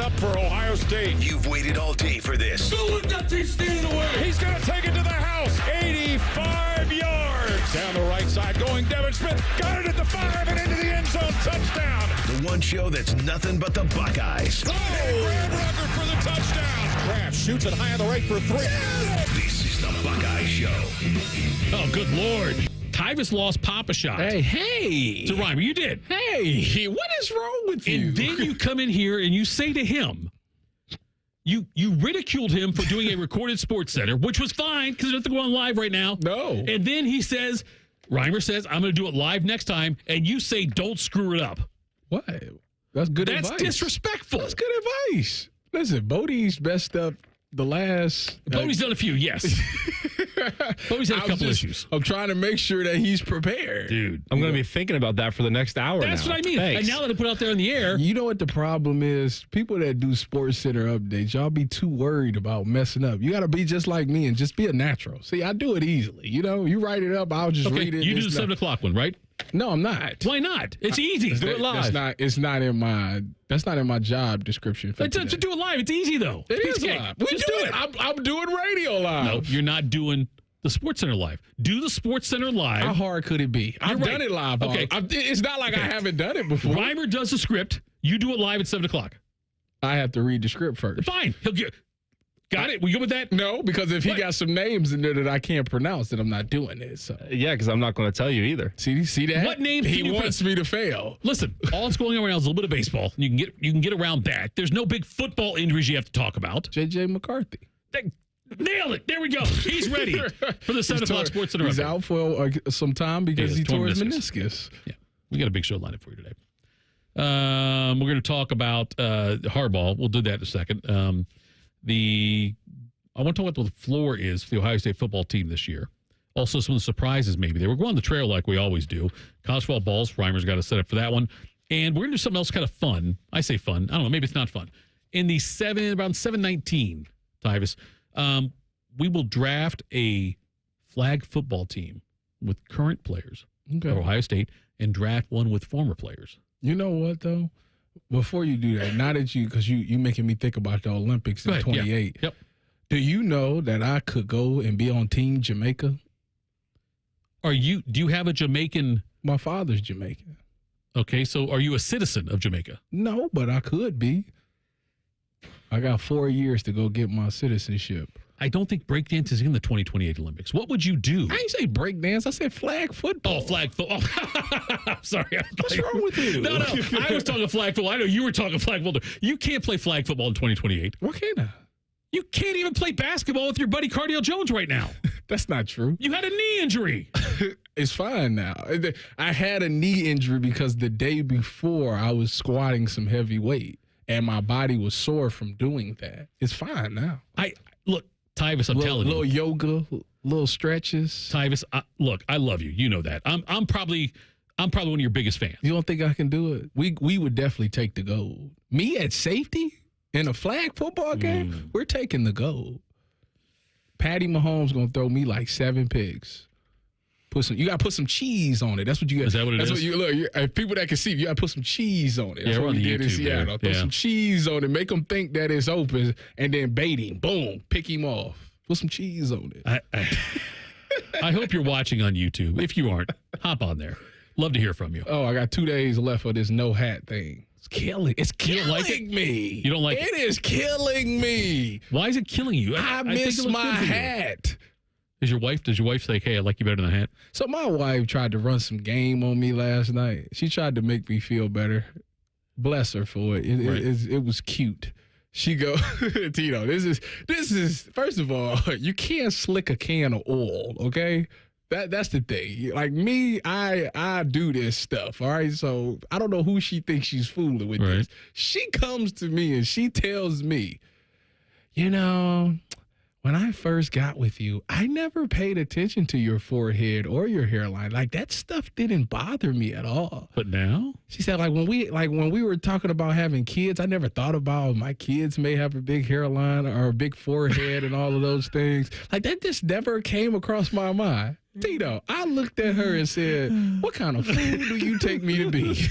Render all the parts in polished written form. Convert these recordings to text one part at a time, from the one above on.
up for Ohio State. You've waited all day for this. He's going to take it to the house. 85 yards. Down the right side going Devin Smith. Got it at the 5 and into the end zone. Touchdown. The one show that's nothing but the Buckeyes. Oh! Graham Rucker for the touchdown. Graham shoots it high on the right for 3. This is the Buckeye Show. Oh, good Lord. Tyvis lost Papa Shot. Hey. To Reimer. You did. Hey, what is wrong with you? And then you come in here and you say to him, you ridiculed him for doing a recorded Sports Center, which was fine because there's nothing going on live right now. No. And then he says, Reimer says, I'm going to do it live next time. And you say, don't screw it up. What? That's good advice. That's disrespectful. That's good advice. Listen, Bodie's messed up the last. Bodie's done a few, yes. Bodie's had a couple issues. I'm trying to make sure that he's prepared. Dude. I'm going to be thinking about that for the next hour. That's now. what I mean. Thanks. And now that I put it out there in the air. You know what the problem is? People that do Sports Center updates, y'all be too worried about messing up. You got to be just like me and just be a natural. See, I do it easily. You know, you write it up, I'll just read it. You do the 7 o'clock one, right? No, I'm not. Why not? It's easy. Do it live. That's not in my job description. To do it live, it's easy though. It is live. We do it. I'm doing radio live. No, you're not doing the Sports Center live. Do the Sports Center live. How hard could it be? I've done it live. Okay. It's not like I haven't done it before. Reimer does the script. You do it live at 7 o'clock. I have to read the script first. Fine. Got it? We good with that? No, because if he got some names in there that I can't pronounce, then I'm not doing it. So. Yeah, because I'm not going to tell you either. See that? What names he wants me to fail? Listen, all that's going on right now is a little bit of baseball. You can get around that. There's no big football injuries you have to talk about. JJ McCarthy. Nailed it. There we go. He's ready for the 7 o'clock Sports Center. He's out for some time because he tore his meniscus. Yeah, we got a big show lined up for you today. We're going to talk about Harbaugh. We'll do that in a second. I want to talk about what the floor is for the Ohio State football team this year. Also, some of the surprises maybe. They were going on the trail like we always do. College football balls, Reimer's got to set up for that one. And we're going to do something else kind of fun. I say fun. I don't know. Maybe it's not fun. In the around 7-19, Tyvis, we will draft a flag football team with current players of Ohio State and draft one with former players. You know what, though? Before you do that, now that because you making me think about the Olympics in 28. Yep. Do you know that I could go and be on Team Jamaica? Do you have a Jamaican? My father's Jamaican. Okay, so are you a citizen of Jamaica? No, but I could be. I got 4 years to go get my citizenship. I don't think breakdance is in the 2028 Olympics. What would you do? I didn't say breakdance. I said flag football. Oh, flag football. I'm sorry. What's wrong with you? No. I was talking flag football. I know you were talking flag football. You can't play flag football in 2028. Why can't I? You can't even play basketball with your buddy Cardale Jones right now. That's not true. You had a knee injury. It's fine now. I had a knee injury because the day before I was squatting some heavy weight and my body was sore from doing that. It's fine now. Look, Tyvis, I'm telling you. Little yoga, little stretches. Tyvis, look, I love you. You know that. I'm probably one of your biggest fans. You don't think I can do it? We would definitely take the gold. Me at safety in a flag football game, we're taking the gold. Patty Mahomes gonna throw me like 7 picks. You gotta put some cheese on it. That's what you got. Is that what it is? That's what you look. People that can see, you gotta put some cheese on it. That's what we did in Seattle. Throw some cheese on it, make them think that it's open, and then bait him. Boom, pick him off. Put some cheese on it. I hope you're watching on YouTube. If you aren't, hop on there. Love to hear from you. Oh, I got 2 days left of this no hat thing. It's killing me. You don't like it? It is killing me. Why is it killing you? I miss my hat. Does your wife say, hey, I like you better than a hat? So my wife tried to run some game on me last night. She tried to make me feel better. Bless her for it. It was cute. She go, Tito, this is first of all, you can't slick a can of oil, okay? That's the thing. Like me, I do this stuff, all right? So I don't know who she thinks she's fooling with this. She comes to me and she tells me, you know, when I first got with you, I never paid attention to your forehead or your hairline. Like that stuff didn't bother me at all. But now? She said, when we were talking about having kids, I never thought about my kids may have a big hairline or a big forehead and all of those things. Like that just never came across my mind. Tito, I looked at her and said, what kind of fool do you take me to be?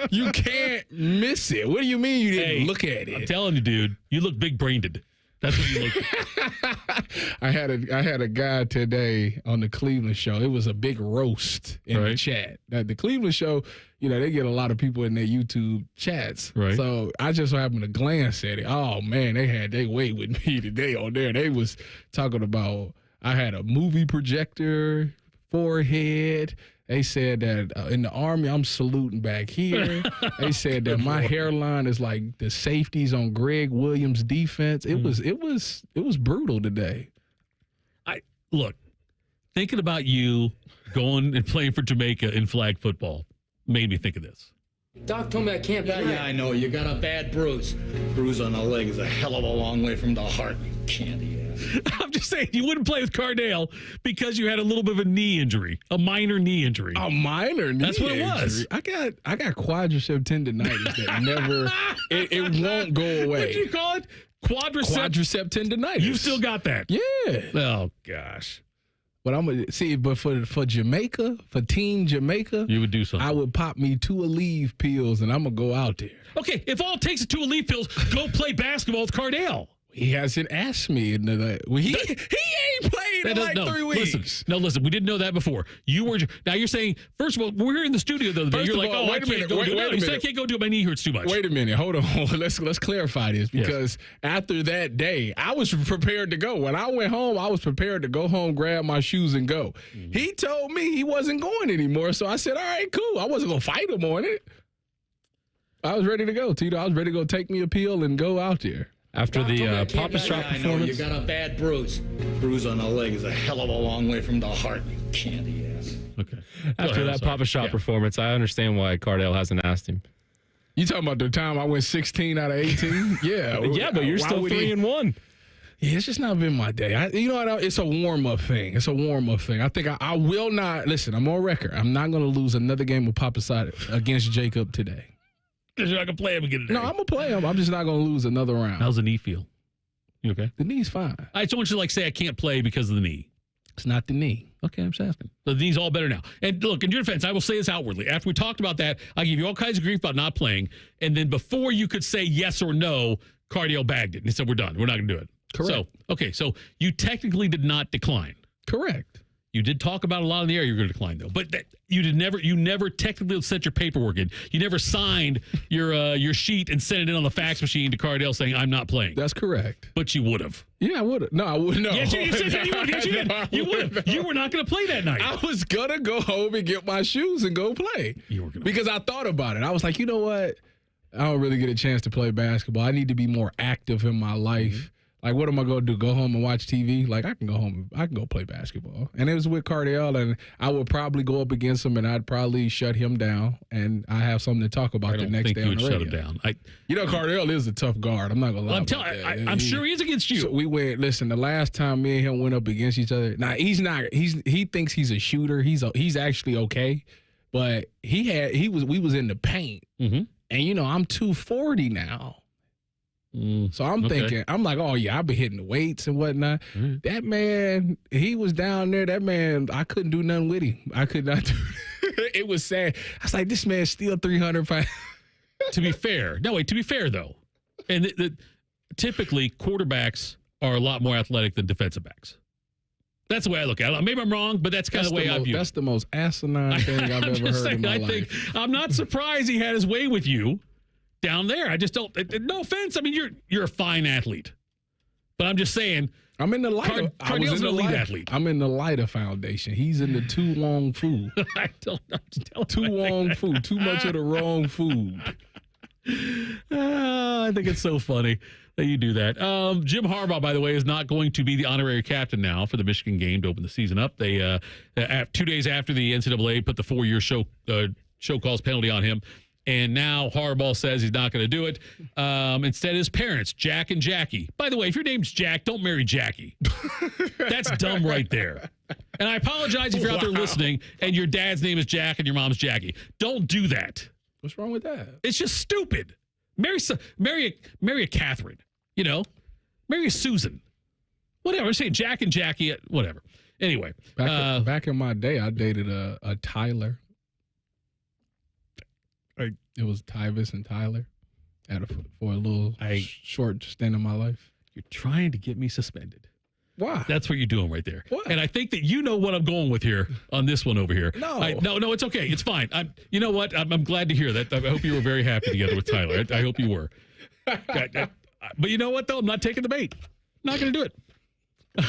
You can't miss it. What do you mean you didn't look at it? I'm telling you, dude, you look big-brained. That's what you look like. I had a guy today on the Cleveland show. It was a big roast in the chat. Now, the Cleveland show, they get a lot of people in their YouTube chats. Right. So I just happened to glance at it. Oh, man, they had their way with me today on there. They was talking about I had a movie projector, forehead. They said that in the Army, I'm saluting back here. They said that my hairline is like the safeties on Greg Williams' defense. It was brutal today. Look, thinking about you going and playing for Jamaica in flag football made me think of this. Doc told me I can't play. Yeah, I know. You got a bad bruise. Bruise on the leg is a hell of a long way from the heart, you candy ass. I'm just saying, you wouldn't play with Cardale because you had a little bit of a knee injury, a minor knee injury. A minor knee That's what it was. I got quadricep tendonitis that never, it won't go away. What did you call it? Quadricep tendonitis. You still got that? Yeah. Oh, gosh. But I'm gonna see. But for Jamaica, for Team Jamaica, you would do something. I would pop me 2 Aleve pills, and I'm gonna go out there. Okay, if all it takes is 2 Aleve pills, go play basketball with Cardale. He hasn't asked me into that. Well, he ain't played in like 3 weeks. Listen. We didn't know that before. Now you're saying, first of all, we're in the studio the other day. You're like, I can't go do it. You said I can't go do it. My knee hurts too much. Wait a minute. Hold on. Let's clarify this because after that day, I was prepared to go. When I went home, I was prepared to go home, grab my shoes, and go. Mm-hmm. He told me he wasn't going anymore, so I said, all right, cool. I wasn't gonna fight him on it. I was ready to go, Tito. I was ready to go take me a pill and go out there. After the Papa Shop performance. I know. You got a bad bruise. Bruise on the leg is a hell of a long way from the heart, you candy ass. Okay. After that Papa Shop performance, I understand why Cardale hasn't asked him. You talking about the time I went 16 out of 18? Yeah. Yeah, but you're still 3-1. Yeah, it's just not been my day. It's a warm-up thing. I think I will not. Listen, I'm on record. I'm not going to lose another game with Papa Side against Jacob today. Because you're not going to play him again today. No, I'm going to play him. I'm just not going to lose another round. How's the knee feel? You okay? The knee's fine. I just want you to say I can't play because of the knee. It's not the knee. Okay, I'm just asking. The knee's all better now. And look, in your defense, I will say this outwardly. After we talked about that, I gave you all kinds of grief about not playing. And then before you could say yes or no, Cardale bagged it. And he said, we're done. We're not going to do it. Correct. So you technically did not decline. Correct. You did talk about a lot in the area you're going to decline, though. But you never technically sent your paperwork in. You never signed your sheet and sent it in on the fax machine to Cardale saying, I'm not playing. That's correct. But you would have. Yeah, I would have. No, I wouldn't. No. Yes, you said that. You would. Yes, you did. You would have. You were not going to play that night. I was going to go home and get my shoes and go play. You were gonna because I thought about it. I was like, you know what? I don't really get a chance to play basketball. I need to be more active in my life. Mm-hmm. Like, what am I going to do? Go home and watch TV? Like, I can go home. I can go play basketball. And it was with Cardale, and I would probably go up against him, and I'd probably shut him down, and I have something to talk about the next day on the radio. I don't think you would shut him down. Cardale is a tough guard. I'm not going to lie. I'm sure he is against you. So we went, listen, the last time me and him went up against each other, now, he's not, he thinks he's a shooter. He's actually okay. But we was in the paint. Mm-hmm. And, I'm 240 now. So I'm thinking, I'm like, oh, yeah, I've been hitting the weights and whatnot. Mm. That man, he was down there. That man, I couldn't do nothing with him. I could not do it. It was sad. I was like, this man's still 300 pounds. To be fair. No, wait, to be fair, though. And typically, quarterbacks are a lot more athletic than defensive backs. That's the way I look at it. Maybe I'm wrong, but that's kind of the way I view it. That's the most asinine thing I've ever heard in my life. I'm not surprised he had his way with you down there. I just don't. No offense. I mean, you're a fine athlete, but I'm just saying. I'm in the Leiter. Cardale's an elite athlete. I'm in the Leiter Foundation. He's in the too long food. I don't know. Too long food. Too much of the wrong food. I think it's so funny that you do that. Jim Harbaugh, by the way, is not going to be the honorary captain now for the Michigan game to open the season up. They 2 days after the NCAA put the 4-year show cause penalty on him. And now Harbaugh says he's not going to do it. Instead, his parents, Jack and Jackie. By the way, if your name's Jack, don't marry Jackie. That's dumb right there. And I apologize if you're out there listening and your dad's name is Jack and your mom's Jackie. Don't do that. What's wrong with that? It's just stupid. Marry a Catherine. Marry a Susan. Whatever. I'm saying Jack and Jackie. Whatever. Anyway. Back in my day, I dated a Tyler. It was Tyvis and Tyler for a little short stint in my life. You're trying to get me suspended. Why? That's what you're doing right there. What? And I think that you know what I'm going with here on this one over here. No. No, it's okay. It's fine. You know what? I'm glad to hear that. I hope you were very happy together with Tyler. I hope you were. But you know what, though? I'm not taking the bait. Not going to do it.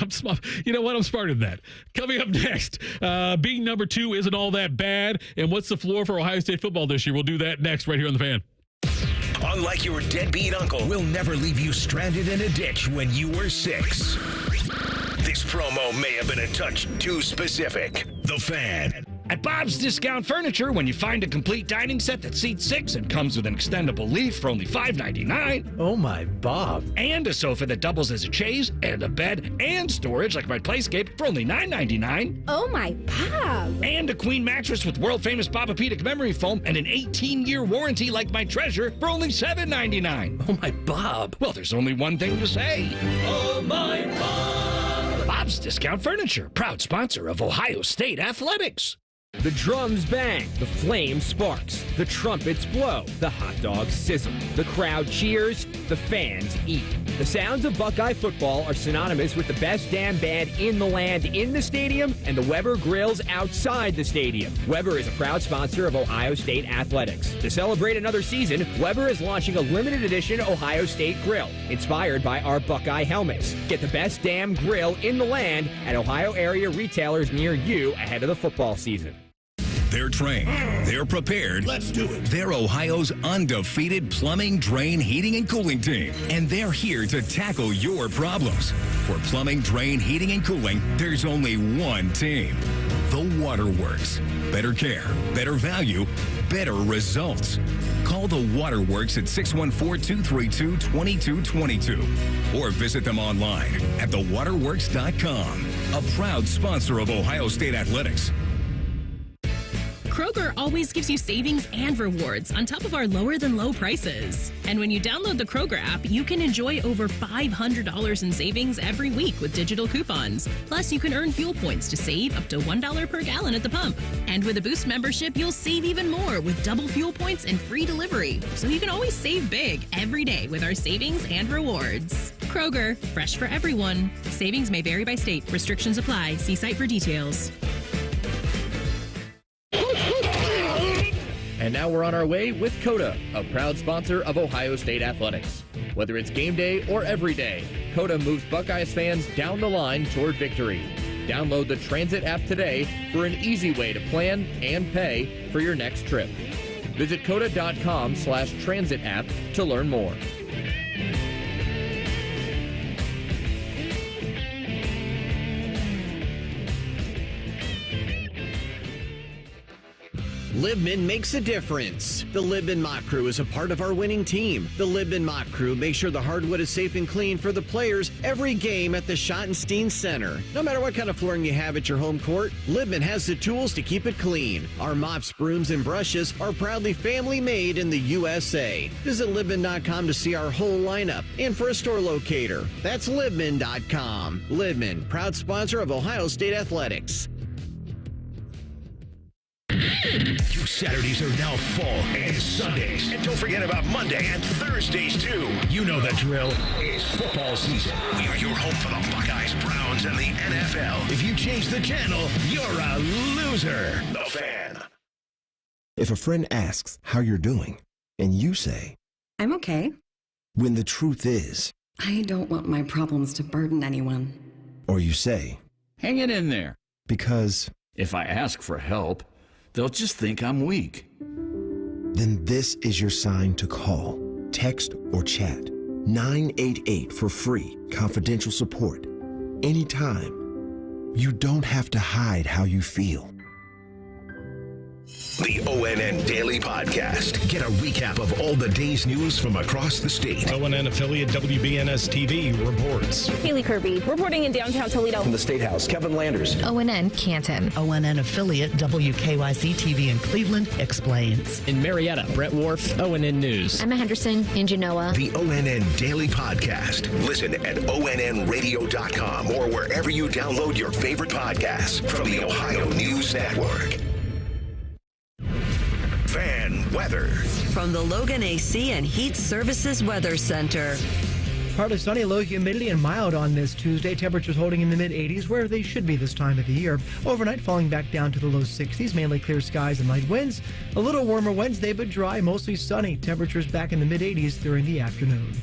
I'm smart. You know what? I'm smarter than that. Coming up next, being number 2 isn't all that bad. And what's the floor for Ohio State football this year? We'll do that next right here on The Fan. Unlike your deadbeat uncle, we'll never leave you stranded in a ditch when you were 6. This promo may have been a touch too specific. The Fan. At Bob's Discount Furniture, when you find a complete dining set that seats 6 and comes with an extendable leaf for only $5.99. Oh my, Bob. And a sofa that doubles as a chaise, and a bed, and storage like my Playscape for only $9.99. Oh my, Bob. And a queen mattress with world-famous Bobapedic memory foam and an 18-year warranty like my Treasure for only $7.99. Oh my, Bob. Well, there's only one thing to say. Oh my, Bob. Bob's Discount Furniture, proud sponsor of Ohio State Athletics. The drums bang, the flame sparks, the trumpets blow, the hot dogs sizzle, the crowd cheers, the fans eat. The sounds of Buckeye football are synonymous with the best damn band in the land in the stadium and the Weber Grills outside the stadium. Weber is a proud sponsor of Ohio State Athletics. To celebrate another season, Weber is launching a limited edition Ohio State grill, inspired by our Buckeye helmets. Get the best damn grill in the land at Ohio area retailers near you ahead of the football season. They're trained. They're prepared. Let's do it. They're Ohio's undefeated plumbing, drain, heating, and cooling team. And they're here to tackle your problems. For plumbing, drain, heating, and cooling, there's only one team. The Waterworks. Better care, better value, better results. Call the Waterworks at 614-232-2222 or visit them online at thewaterworks.com. A proud sponsor of Ohio State Athletics. Kroger always gives you savings and rewards on top of our lower-than-low prices. And when you download the Kroger app, you can enjoy over $500 in savings every week with digital coupons. Plus, you can earn fuel points to save up to $1 per gallon at the pump. And with a Boost membership, you'll save even more with double fuel points and free delivery. So you can always save big every day with our savings and rewards. Kroger, fresh for everyone. Savings may vary by state. Restrictions apply. See site for details. And now we're on our way with Coda, a proud sponsor of Ohio State Athletics. Whether it's game day or every day, Coda moves Buckeyes fans down the line toward victory. Download the Transit app today for an easy way to plan and pay for your next trip. Visit coda.com/transit app to learn more. Libman makes a difference. The Libman Mop Crew is a part of our winning team. The Libman Mop Crew makes sure the hardwood is safe and clean for the players every game at the Schottenstein Center. No matter what kind of flooring you have at your home court, Libman has the tools to keep it clean. Our mops, brooms, and brushes are proudly family made in the USA. Visit Libman.com to see our whole lineup and for a store locator. That's Libman.com. Libman, proud sponsor of Ohio State Athletics. Your Saturdays are now full, and Sundays. And don't forget about Monday and Thursdays, too. You know the drill. It's football season. We are your home for the Buckeyes, Browns, and the NFL. If you change the channel, you're a loser. The Fan. If a friend asks how you're doing, and you say, I'm okay. When the truth is, I don't want my problems to burden anyone. Or you say, hang it in there. Because if I ask for help, they'll just think I'm weak. Then this is your sign to call, text, or chat 988 for free, confidential support. Anytime. You don't have to hide how you feel. The ONN Daily Podcast. Get a recap of all the day's news from across the state. ONN affiliate WBNS TV reports. Haley Kirby reporting in downtown Toledo. From the State House, Kevin Landers. ONN Canton. ONN affiliate WKYC TV in Cleveland explains. In Marietta, Brett Wharf, ONN News. Emma Henderson in Genoa. The ONN Daily Podcast. Listen at ONNradio.com or wherever you download your favorite podcasts from the Ohio News Network. Fan weather. From the Logan AC and Heat Services Weather Center. Partly sunny, low humidity and mild on this Tuesday. Temperatures holding in the mid-80s where they should be this time of the year. Overnight falling back down to the low 60s, mainly clear skies and light winds. A little warmer Wednesday, but dry, mostly sunny. Temperatures back in the mid-80s during the afternoon.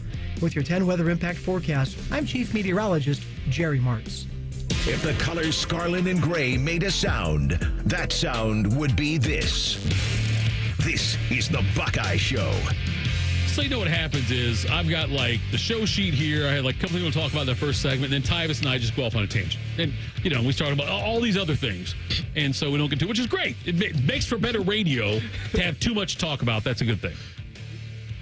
With your 10 weather impact forecast, I'm Chief Meteorologist Jerry Martz. If the colors scarlet and gray made a sound, that sound would be this. This is the Buckeye Show. So you know what happens is I've got like the show sheet here. I had like a couple people to talk about in the first segment, and then Tyvis and I just go off on a tangent. And, you know, we start about all these other things. And so we don't get to, which is great. It makes for better radio to have too much to talk about. That's a good thing.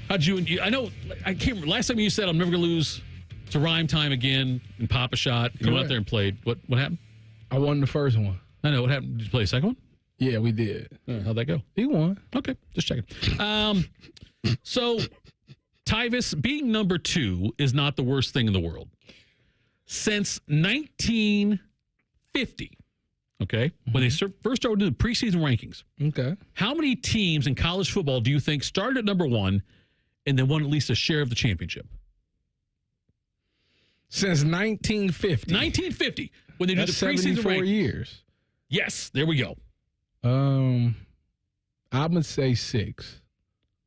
How'd you, I know, I can't remember. Last time you said I'm never going to lose to Rhyme Time again and pop a shot. And you went out there and played. What happened? I won the first one. I know. What happened? Did you play the second one? Yeah, we did. How'd that go? He won. Okay, just checking. So, Tyvis, being number 2 is not the worst thing in the world. Since 1950, okay, when they first started doing the preseason rankings, okay, how many teams in college football do you think started at number 1 and then won at least a share of the championship? Since 1950. 1950, when they did the preseason 74 rankings. years. Yes, there we go. I'm going to say 6.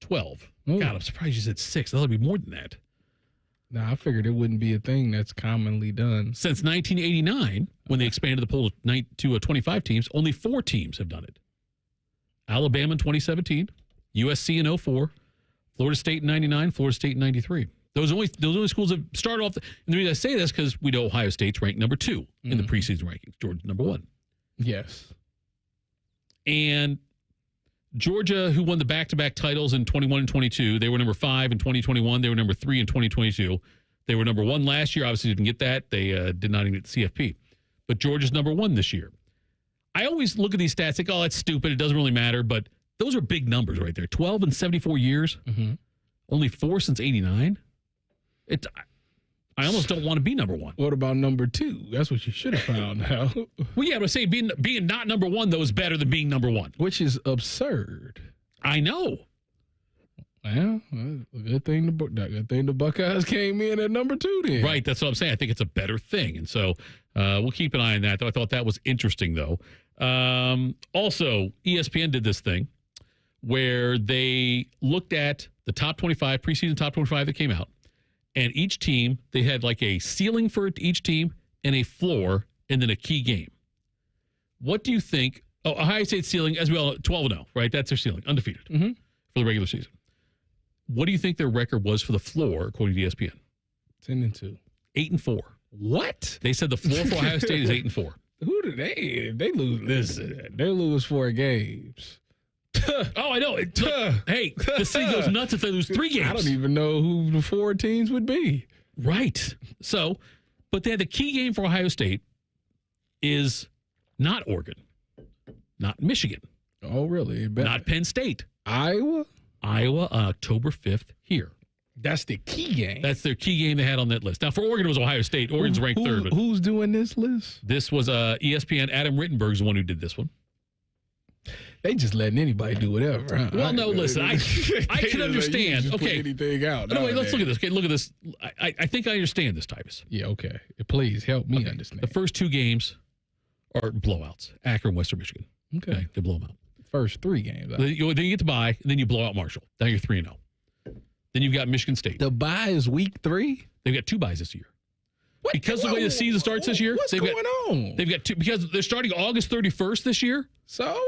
12. Ooh. God, I'm surprised you said 6. I thought it'd be more than that. Nah, I figured it wouldn't be a thing that's commonly done. Since 1989, when they expanded the poll to 25 teams, only 4 teams have done it. Alabama in 2017, USC in 04, Florida State in 99, Florida State in 93. Those only schools have started off. And the reason I say this because we know Ohio State's ranked number 2 in the preseason rankings. Georgia's number 1. Yes. And Georgia, who won the back-to-back titles in 21 and 22, they were number 5 in 2021. They were number 3 in 2022. They were number 1 last year. Obviously didn't get that. They did not even get the CFP. But Georgia's number 1 this year. I always look at these stats, think, oh, that's stupid. It doesn't really matter. But those are big numbers right there. 12 in 74 years. Mm-hmm. Only 4 since 89. I almost don't want to be number 1. What about number 2? That's what you should have found out. Well, yeah, but I say being not number 1, though, is better than being number 1. Which is absurd. I know. Well, good thing the Buckeyes came in at number 2 then. Right, that's what I'm saying. I think it's a better thing. And so we'll keep an eye on that. Though I thought that was interesting, though. Also, ESPN did this thing where they looked at the top 25, preseason top 25 that came out. And each team, they had like a ceiling for each team and a floor and then a key game. What do you think? Oh, Ohio State's ceiling, as well, 12-0, right? That's their ceiling, undefeated for the regular season. What do you think their record was for the floor, according to ESPN? 10-2. 8-4. What? They said the floor for Ohio State is 8-4. Who do they lose? Listen, they lose 4 games. Oh, I know. Hey, the city goes nuts if they lose 3 games. I don't even know who the 4 teams would be. Right. So, but they had the key game for Ohio State is not Oregon, not Michigan. Oh, really? Not Penn State. Iowa on October 5th here. That's the key game. That's their key game they had on that list. Now, for Oregon, it was Ohio State. Oregon's ranked 3rd. But who's doing this list? This was ESPN. Adam Rittenberg's the one who did this one. They just letting anybody do whatever. Huh? Well, no, listen, I can understand. Okay. Put anything out. No, wait, let's look at this. Okay, look at this. I think I understand this, Tyvis. Yeah, okay. Please help me understand. The first 2 games are blowouts. Akron, Western Michigan. Okay. They blow them out. First 3 games. Then you get to bye, and then you blow out Marshall. Now you're 3-0. Then you've got Michigan State. The bye is week 3? They've got 2 byes this year. Because of the way the season starts this year. What's going on? They've got 2, because they're starting August 31st this year. So?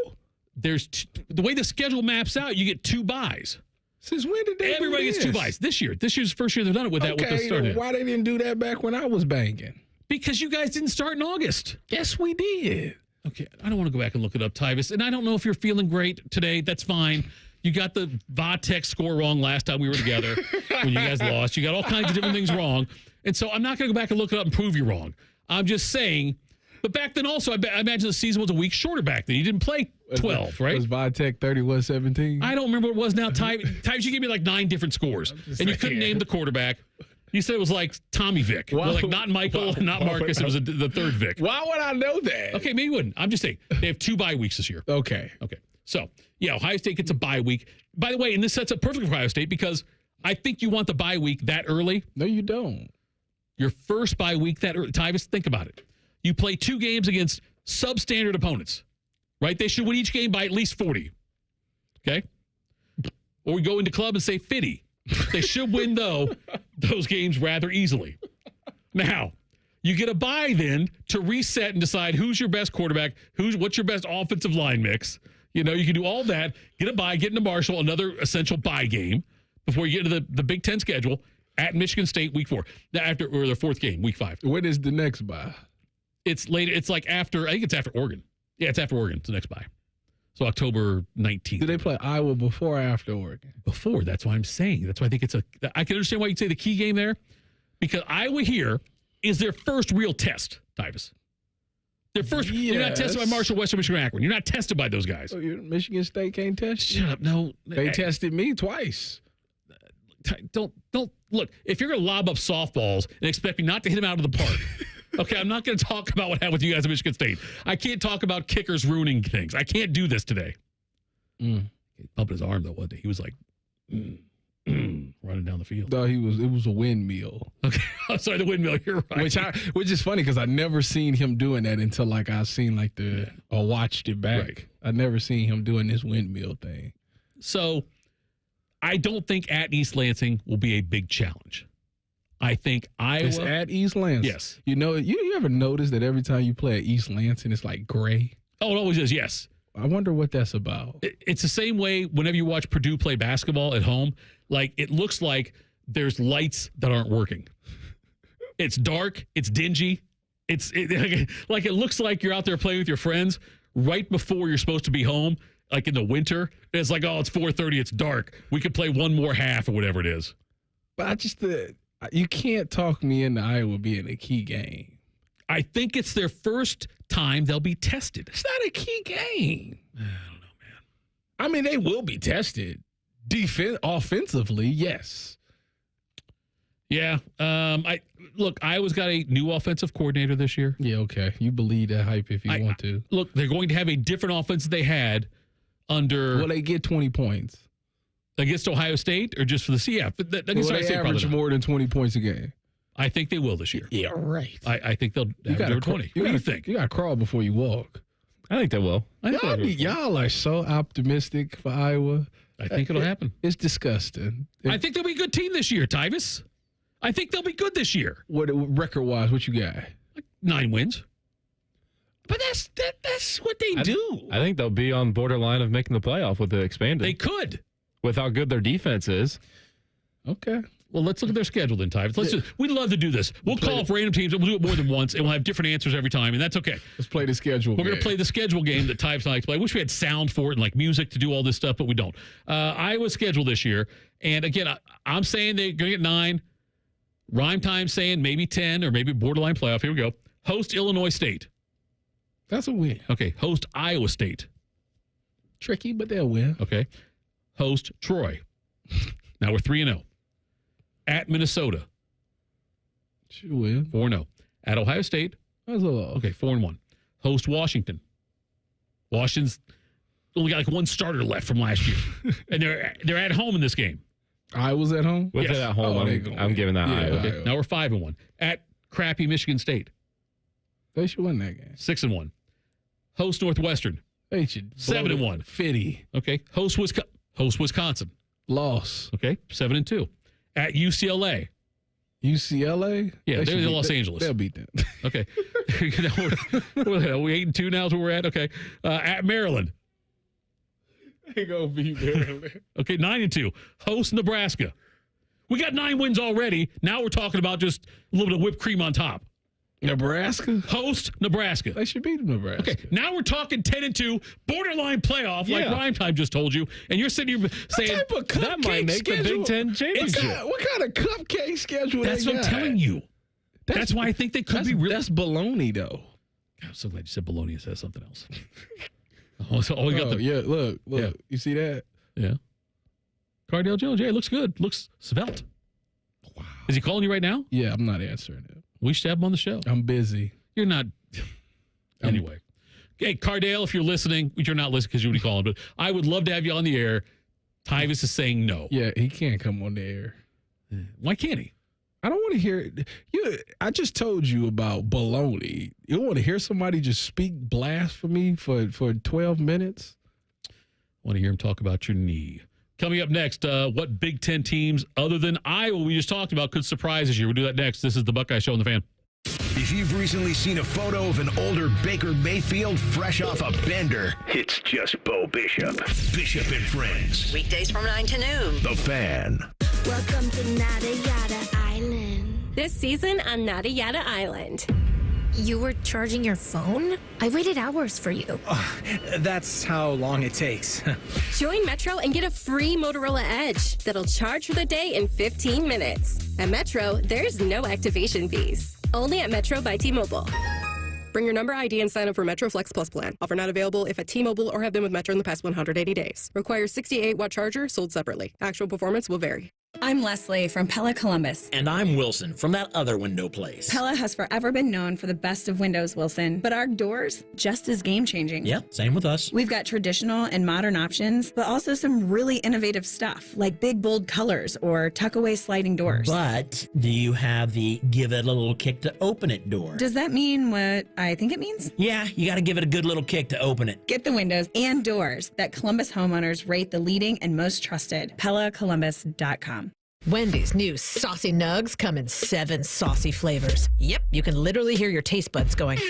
There's the way the schedule maps out, you get 2 byes. Since when did they Everybody do gets this? 2 byes. This year. This year's the first year they've done it with that. With the start. Why they didn't do that back when I was banging? Because you guys didn't start in August. Yes, we did. Okay, I don't want to go back and look it up, Tyvis. And I don't know if you're feeling great today. That's fine. You got the Vatex score wrong last time we were together when you guys lost. You got all kinds of different things wrong. And so I'm not going to go back and look it up and prove you wrong. I'm just saying. But back then also, I imagine the season was a week shorter back then. You didn't play 12, right? Was Vatek 31-17? I don't remember what it was now. Tyvis, you gave me like 9 different scores. And you couldn't name the quarterback. You said it was like Tommy Vic. Well, like not Michael, not Marcus. It was the third Vic. Why would I know that? Okay, maybe you wouldn't. I'm just saying. They have 2 bye weeks this year. Okay. So, yeah, Ohio State gets a bye week. By the way, and this sets up perfectly for Ohio State because I think you want the bye week that early. No, you don't. Your first bye week that early. Tyvis, think about it. You play 2 games against substandard opponents, right? They should win each game by at least 40. Okay? Or we go into club and say 50. They should win, though, those games rather easily. Now, you get a bye then to reset and decide who's your best quarterback, what's your best offensive line mix. You know, you can do all that, get a bye, get into Marshall, another essential bye game before you get into the Big Ten schedule at Michigan State week 4. After or their 4th game, week 5. When is the next bye? It's later. It's like after, I think it's after Oregon. Yeah, it's after Oregon. It's the next bye. So October 19th. Do they play Iowa before or after Oregon? Before. That's why I'm saying. That's why I think I can understand why you'd say the key game there. Because Iowa here is their first real test, Tyvis. Their first. Yes. You're not tested by Marshall, Western Michigan, Akron. You're not tested by those guys. Oh, Michigan State can't test you? Shut up. No. They tested me twice. Don't look. If you're going to lob up softballs and expect me not to hit them out of the park. Okay, I'm not going to talk about what happened with you guys at Michigan State. I can't talk about kickers ruining things. I can't do this today. He bumped his arm, though, wasn't he? He was like running down the field. No, it was a windmill. Okay, I'm sorry, the windmill. You're right. Which is funny because I never seen him doing that until like I seen like or watched it back. Right. I never seen him doing this windmill thing. So I don't think at East Lansing will be a big challenge. I think Iowa. It's at East Lansing. Yes. You know, you ever notice that every time you play at East Lansing, it's like gray? Oh, it always is, yes. I wonder what that's about. It's the same way whenever you watch Purdue play basketball at home. Like, it looks like there's lights that aren't working. It's dark. It's dingy. It looks like you're out there playing with your friends right before you're supposed to be home, like in the winter. It's like, oh, it's 4:30. It's dark. We could play one more half or whatever it is. But I just... you can't talk me into Iowa being a key game. I think it's their first time they'll be tested. It's not a key game. I don't know, man. I mean, they will be tested. Offensively, yes. Yeah. Iowa's got a new offensive coordinator this year. Yeah, okay. You believe that hype if you want to. Look, they're going to have a different offense than they had under... Will they get 20 points? Against Ohio State or just for the CF? Will they average more than 20 points a game? I think they will this year. Yeah, right. I think they'll have 20. What do you think? You got to crawl before you walk. I think they will. Y'all are so optimistic for Iowa. I think it'll happen. It's disgusting. I think they'll be a good team this year, Tyvis. I think they'll be good this year. What record-wise, what you got? Like 9 wins. But that's what they do. I think they'll be on borderline of making the playoff with the expanded. They could. With how good their defense is. Okay. Well, let's look at their schedule then, Tyvis. We'd love to do this. We'll call up random teams, and we'll do it more than once, and we'll have different answers every time, and that's okay. Let's play the schedule We're going to play the schedule game that Tyvis likes to play. I wish we had sound for it and like music to do all this stuff, but we don't. Iowa's schedule this year, and again, I'm saying they're going to get 9. Rhyme Time saying maybe 10 or maybe borderline playoff. Here we go. Host Illinois State. That's a win. Okay. Host Iowa State. Tricky, but they'll win. Okay. Host Troy. Now we're 3-0. At Minnesota. Should win. 4-0. At Ohio State. That's a lot. Okay, 4-1. Host Washington. Washington's only got like one starter left from last year. And they're at home in this game. Iowa's at home? With it at home, I'm giving that Iowa. Okay. Now we're 5-1. At crappy Michigan State. They should win that game. 6-1. Host Northwestern. They should 7-1. 50. Okay. Host Wisconsin. Loss. Okay. 7-2. At UCLA. UCLA? Yeah, they're in Los Angeles. They'll beat them. Okay. We're 8-2 now is where we're at. Okay. At Maryland. They gonna beat Maryland. Okay, 9-2. Host Nebraska. We got 9 wins already. Now we're talking about just a little bit of whipped cream on top. Nebraska? Host Nebraska. They should beat Nebraska. Okay, now we're talking 10-2, borderline playoff, like Rhyme Time just told you, and you're sitting here saying that might make the Big Ten championship. What kind of cupcake schedule That's what I'm telling you. That's why I think they could be real. That's baloney, though. I'm so glad you said baloney. It says something else. We got the look. Yeah. You see that? Yeah. Cardale Jones, looks good. Looks svelte. Wow. Is he calling you right now? Yeah, I'm not answering it. We should have him on the show. I'm busy. You're not. Anyway. Hey, Cardale, if you're listening, you're not listening because you would be calling, but I would love to have you on the air. Tyvis is saying no. Yeah, he can't come on the air. Why can't he? I don't want to hear it. I just told you about baloney. You want to hear somebody just speak blasphemy for 12 minutes? I want to hear him talk about your knee. Coming up next, what Big Ten teams other than Iowa we just talked about could surprise this year? We'll do that next. This is the Buckeye Show on the Fan. If you've recently seen a photo of an older Baker Mayfield fresh off a bender, it's just Bo Bishop. Bishop and Friends. Weekdays from 9 to noon. The Fan. Welcome to Nada Yada Island. This season on Nada Yada Island. You were charging your phone? I waited hours for you. That's how long it takes. Join Metro and get a free Motorola Edge that'll charge for the day in 15 minutes. At Metro, there's no activation fees. Only at Metro by T-Mobile. Bring your number ID and sign up for Metro Flex Plus plan. Offer not available if at T-Mobile or have been with Metro in the past 180 days. Requires 68-watt charger sold separately. Actual performance will vary. I'm Leslie from Pella Columbus. And I'm Wilson from that other window place. Pella has forever been known for the best of windows, Wilson. But our doors, just as game-changing. Yep, same with us. We've got traditional and modern options, but also some really innovative stuff, like big, bold colors or tuck-away sliding doors. But do you have the give it a little kick to open it door? Does that mean what I think it means? Yeah, you got to give it a good little kick to open it. Get the windows and doors that Columbus homeowners rate the leading and most trusted. PellaColumbus.com. Wendy's new Saucy Nugs come in 7 saucy flavors. Yep, you can literally hear your taste buds going.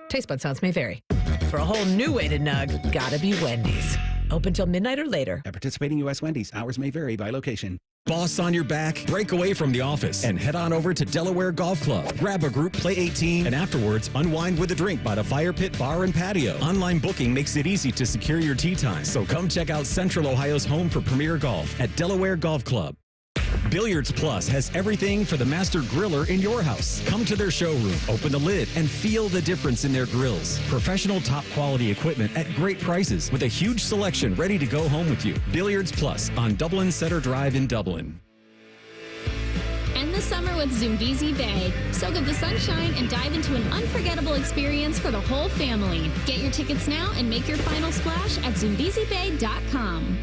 Taste bud sounds may vary. For a whole new way to nug, gotta be Wendy's. Open till midnight or later. At participating U.S. Wendy's, hours may vary by location. Boss on your back? Break away from the office and head on over to Delaware Golf Club. Grab a group, play 18, and afterwards unwind with a drink by the Fire Pit Bar and Patio. Online booking makes it easy to secure your tee time. So come check out Central Ohio's home for premier golf at Delaware Golf Club. Billiards Plus has everything for the master griller in your house. Come to their showroom, open the lid, and feel the difference in their grills. Professional top quality equipment at great prices with a huge selection ready to go home with you. Billiards Plus on Dublin Center Drive in Dublin. End the summer with Zoombezi Bay. Soak up the sunshine and dive into an unforgettable experience for the whole family. Get your tickets now and make your final splash at ZoombeziBay.com.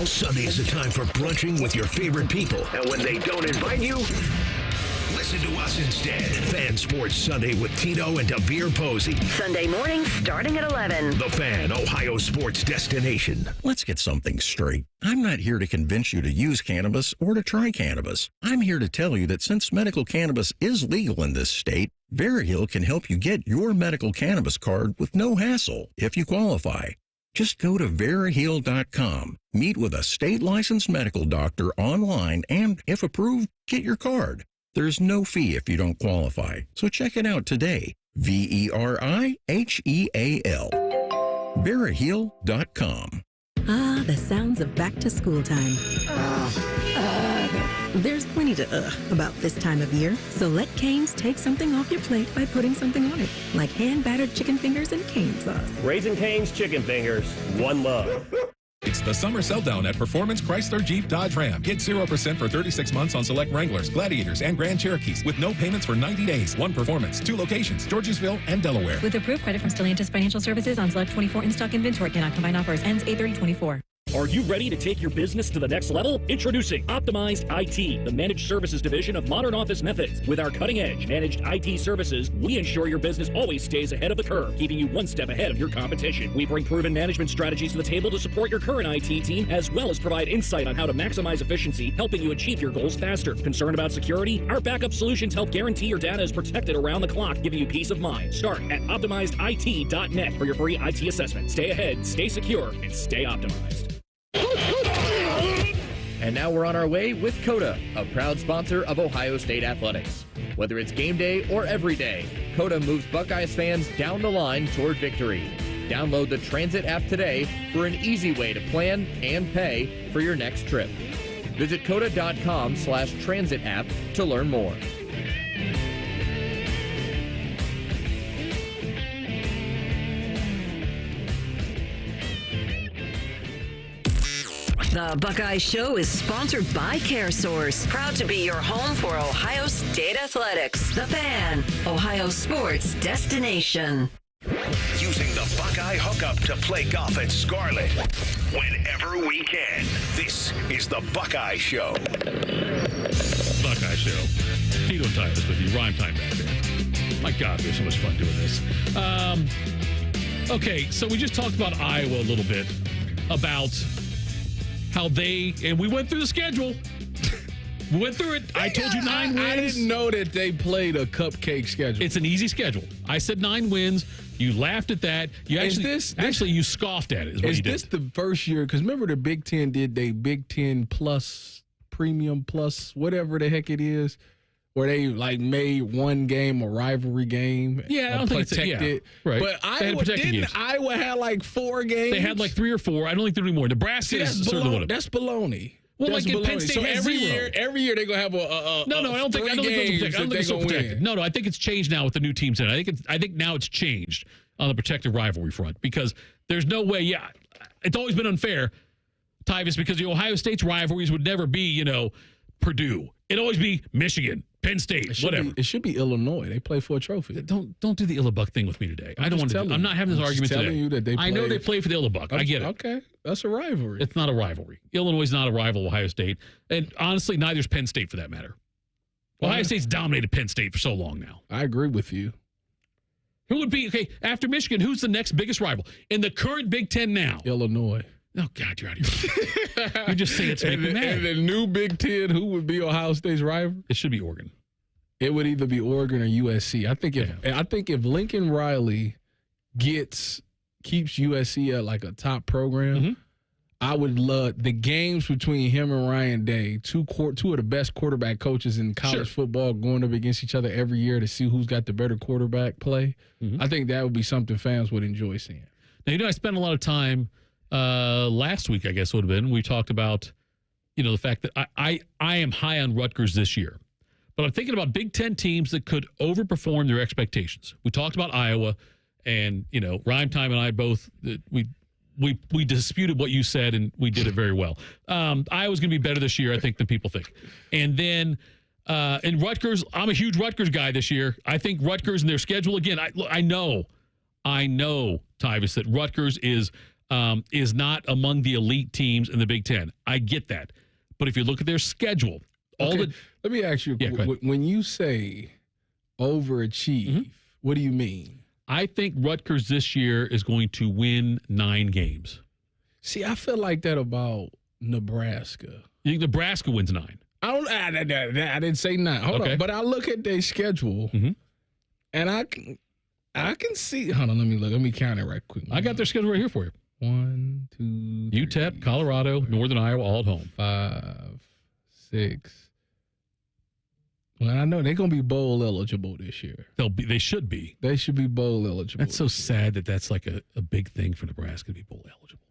Sunday is the time for brunching with your favorite people. And when they don't invite you, listen to us instead. Fan Sports Sunday with Tito and Davir Posey. Sunday morning starting at 11. The Fan, Ohio sports destination. Let's get something straight. I'm not here to convince you to use cannabis or to try cannabis. I'm here to tell you that since medical cannabis is legal in this state, Verihill can help you get your medical cannabis card with no hassle if you qualify. Just go to Veriheal.com, meet with a state-licensed medical doctor online, and, if approved, get your card. There's no fee if you don't qualify, so check it out today. Veriheal. Veriheal.com. Ah, the sounds of back-to-school time. There's plenty to about this time of year, so let Cane's take something off your plate by putting something on it, like hand-battered chicken fingers and cane sauce. Raising Cane's Chicken Fingers. One love. It's the summer sell-down at Performance Chrysler Jeep Dodge Ram. Get 0% for 36 months on select Wranglers, Gladiators, and Grand Cherokees with no payments for 90 days. One Performance, 2 locations, Georgesville and Delaware. With approved credit from Stellantis Financial Services on select 24 in-stock inventory. Cannot combine offers. Ends 8/30/24. Are you ready to take your business to the next level? Introducing Optimized IT, the managed services division of Modern Office Methods. With our cutting-edge managed IT services, we ensure your business always stays ahead of the curve, keeping you one step ahead of your competition. We bring proven management strategies to the table to support your current IT team, as well as provide insight on how to maximize efficiency, helping you achieve your goals faster. Concerned about security? Our backup solutions help guarantee your data is protected around the clock, giving you peace of mind. Start at OptimizedIT.net for your free IT assessment. Stay ahead, stay secure, and stay optimized. And now we're on our way with Coda, a proud sponsor of Ohio State Athletics. Whether it's game day or every day, Coda moves Buckeyes fans down the line toward victory. Download the Transit app today for an easy way to plan and pay for your next trip. Visit coda.com/transit app to learn more. The Buckeye Show is sponsored by CareSource, proud to be your home for Ohio State Athletics. The Fan, Ohio sports destination. Using the Buckeye hookup to play golf at Scarlet whenever we can. This is the Buckeye Show. Buckeye Show. Tito and Tyvis with you. Rhyme time back there. My God, we have so much fun doing this. Okay, so we just talked about Iowa a little bit, about how and we went through the schedule. We went through it. I told you 9 wins. I didn't know that they played a cupcake schedule. It's an easy schedule. I said 9 wins. You laughed at that. You actually you scoffed at it. Is this the first year? Because remember the Big Ten did they Big Ten Plus, Premium Plus, whatever the heck it is, where they like made one game a rivalry game. Yeah, I don't think it's right. But Iowa had like 4 games. They had like 3 or 4. I don't think there are any more. Nebraska is certainly one of them. That's baloney. Well, like in Penn State, so every year they're gonna have I don't think it's so protected. No, I think it's changed now with the new teams in. I think now it's changed on the protected rivalry front because there's no way. Yeah, it's always been unfair, Tyvis, because the Ohio State's rivalries would never be Purdue. It'd always be Michigan, Penn State, whatever. It should be Illinois. They play for a trophy. Don't do the Illabuck thing with me today. I don't want to. I'm not having this argument today. You that I know they play for the Illabuck. I get it. Okay, that's a rivalry. It's not a rivalry. Illinois is not a rival of Ohio State, and honestly, neither is Penn State for that matter. Ohio State's dominated Penn State for so long now. I agree with you. Who would be after Michigan? Who's the next biggest rival in the current Big Ten now? Illinois. Oh, God, you're out of your mind. You just say it's making me mad. And the new Big Ten, who would be Ohio State's rival? It should be Oregon. It would either be Oregon or USC. I think if Lincoln Riley keeps USC at like a top program, I would love the games between him and Ryan Day, two of the best quarterback coaches in college football, going up against each other every year to see who's got the better quarterback play. I think that would be something fans would enjoy seeing. Now, I spent a lot of time last week, I guess it would have been. We talked about, the fact that I am high on Rutgers this year. But I'm thinking about Big Ten teams that could overperform their expectations. We talked about Iowa, and, Rhyme Time and I both, we disputed what you said, and we did it very well. Iowa's going to be better this year, I think, than people think. And then in Rutgers, I'm a huge Rutgers guy this year. I think Rutgers and their schedule, again, I know, Tyvis, that Rutgers is not among the elite teams in the Big Ten. I get that. But if you look at their schedule, let me ask you, when you say overachieve, what do you mean? I think Rutgers this year is going to win 9 games. See, I feel like that about Nebraska. You think Nebraska wins 9? I didn't say 9. Hold on. But I look at their schedule, and I can see. Hold on, let me look. Let me count it right quick. I got their schedule right here for you. 1, 2, 3, UTEP, Colorado, Northern Iowa, all at home. 5, 6. Well, I know they're gonna be bowl eligible this year. They should be. They should be bowl eligible. That's so sad that's like a big thing for Nebraska to be bowl eligible.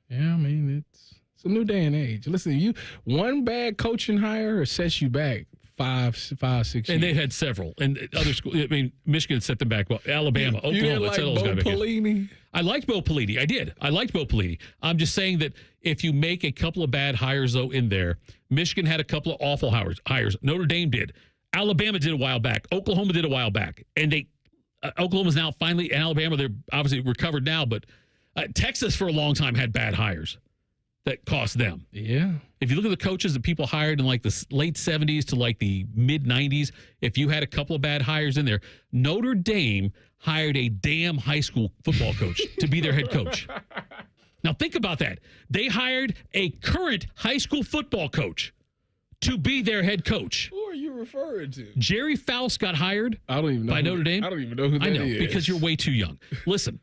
Yeah, I mean it's a new day and age. Listen, one bad coaching hire sets you back 5, 6 years. And they had several. And other schools, I mean, Michigan set them back. Well, Alabama, Oklahoma. You didn't like Bo Pelini? I liked Bo Pelini. I did. I liked Bo Pelini. I'm just saying that if you make a couple of bad hires, though, in there, Michigan had a couple of awful hires. Notre Dame did. Alabama did a while back. Oklahoma did a while back. And Oklahoma's now finally, and Alabama, they're obviously recovered now, but Texas for a long time had bad hires that cost them. Yeah. If you look at the coaches that people hired in like the late 70s to like the mid 90s, if you had a couple of bad hires in there, Notre Dame hired a damn high school football coach to be their head coach. Now think about that. They hired a current high school football coach to be their head coach. Who are you referring to? Jerry Faust got hired by Notre Dame. I don't even know who that is. I know, because you're way too young. Listen,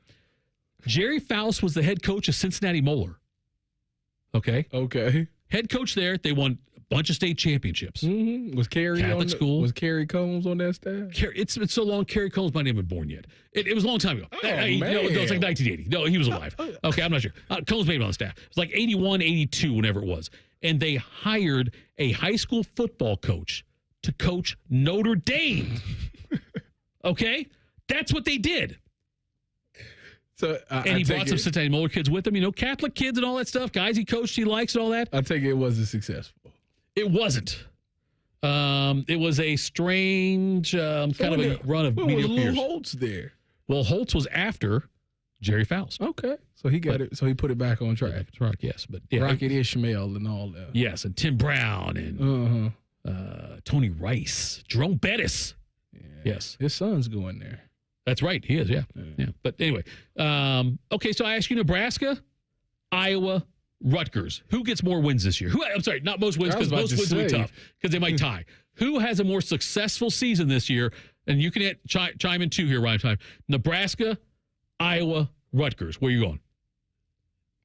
Jerry Faust was the head coach of Cincinnati Moeller. Okay? Okay. Head coach there. They won a bunch of state championships. Mm-hmm. Was Kerry Catholic school? Was Kerry Combs on that staff? It's been so long. Kerry Combs might not have been born yet. It was a long time ago. Oh, man. No, it's like 1980. No, he was alive. Okay, I'm not sure. Combs made it on the staff. It was like 81, 82, whenever it was. And they hired a high school football coach to coach Notre Dame. Okay? That's what they did. So, and he brought some Cincinnati Moeller kids with him, Catholic kids and all that stuff, guys he coached, he likes and all that. I take it wasn't successful. It wasn't. It was a strange kind of a run of mediocre years. Was Lou Holtz there? Well, Holtz was after Jerry Faust. Okay. So he got it. So he put it back on track. Yes. But yeah, Rocket Ishmael and all that. Yes, and Tim Brown and Tony Rice, Jerome Bettis. Yeah. Yes. His son's going there. That's right. He is, yeah. But anyway, okay, so I ask you Nebraska, Iowa, Rutgers. Who gets more wins this year? I'm sorry, not most wins, because most wins will be tough because they might tie. Who has a more successful season this year? And you can chime in too here, Ryan Time. Nebraska, Iowa, Rutgers. Where are you going?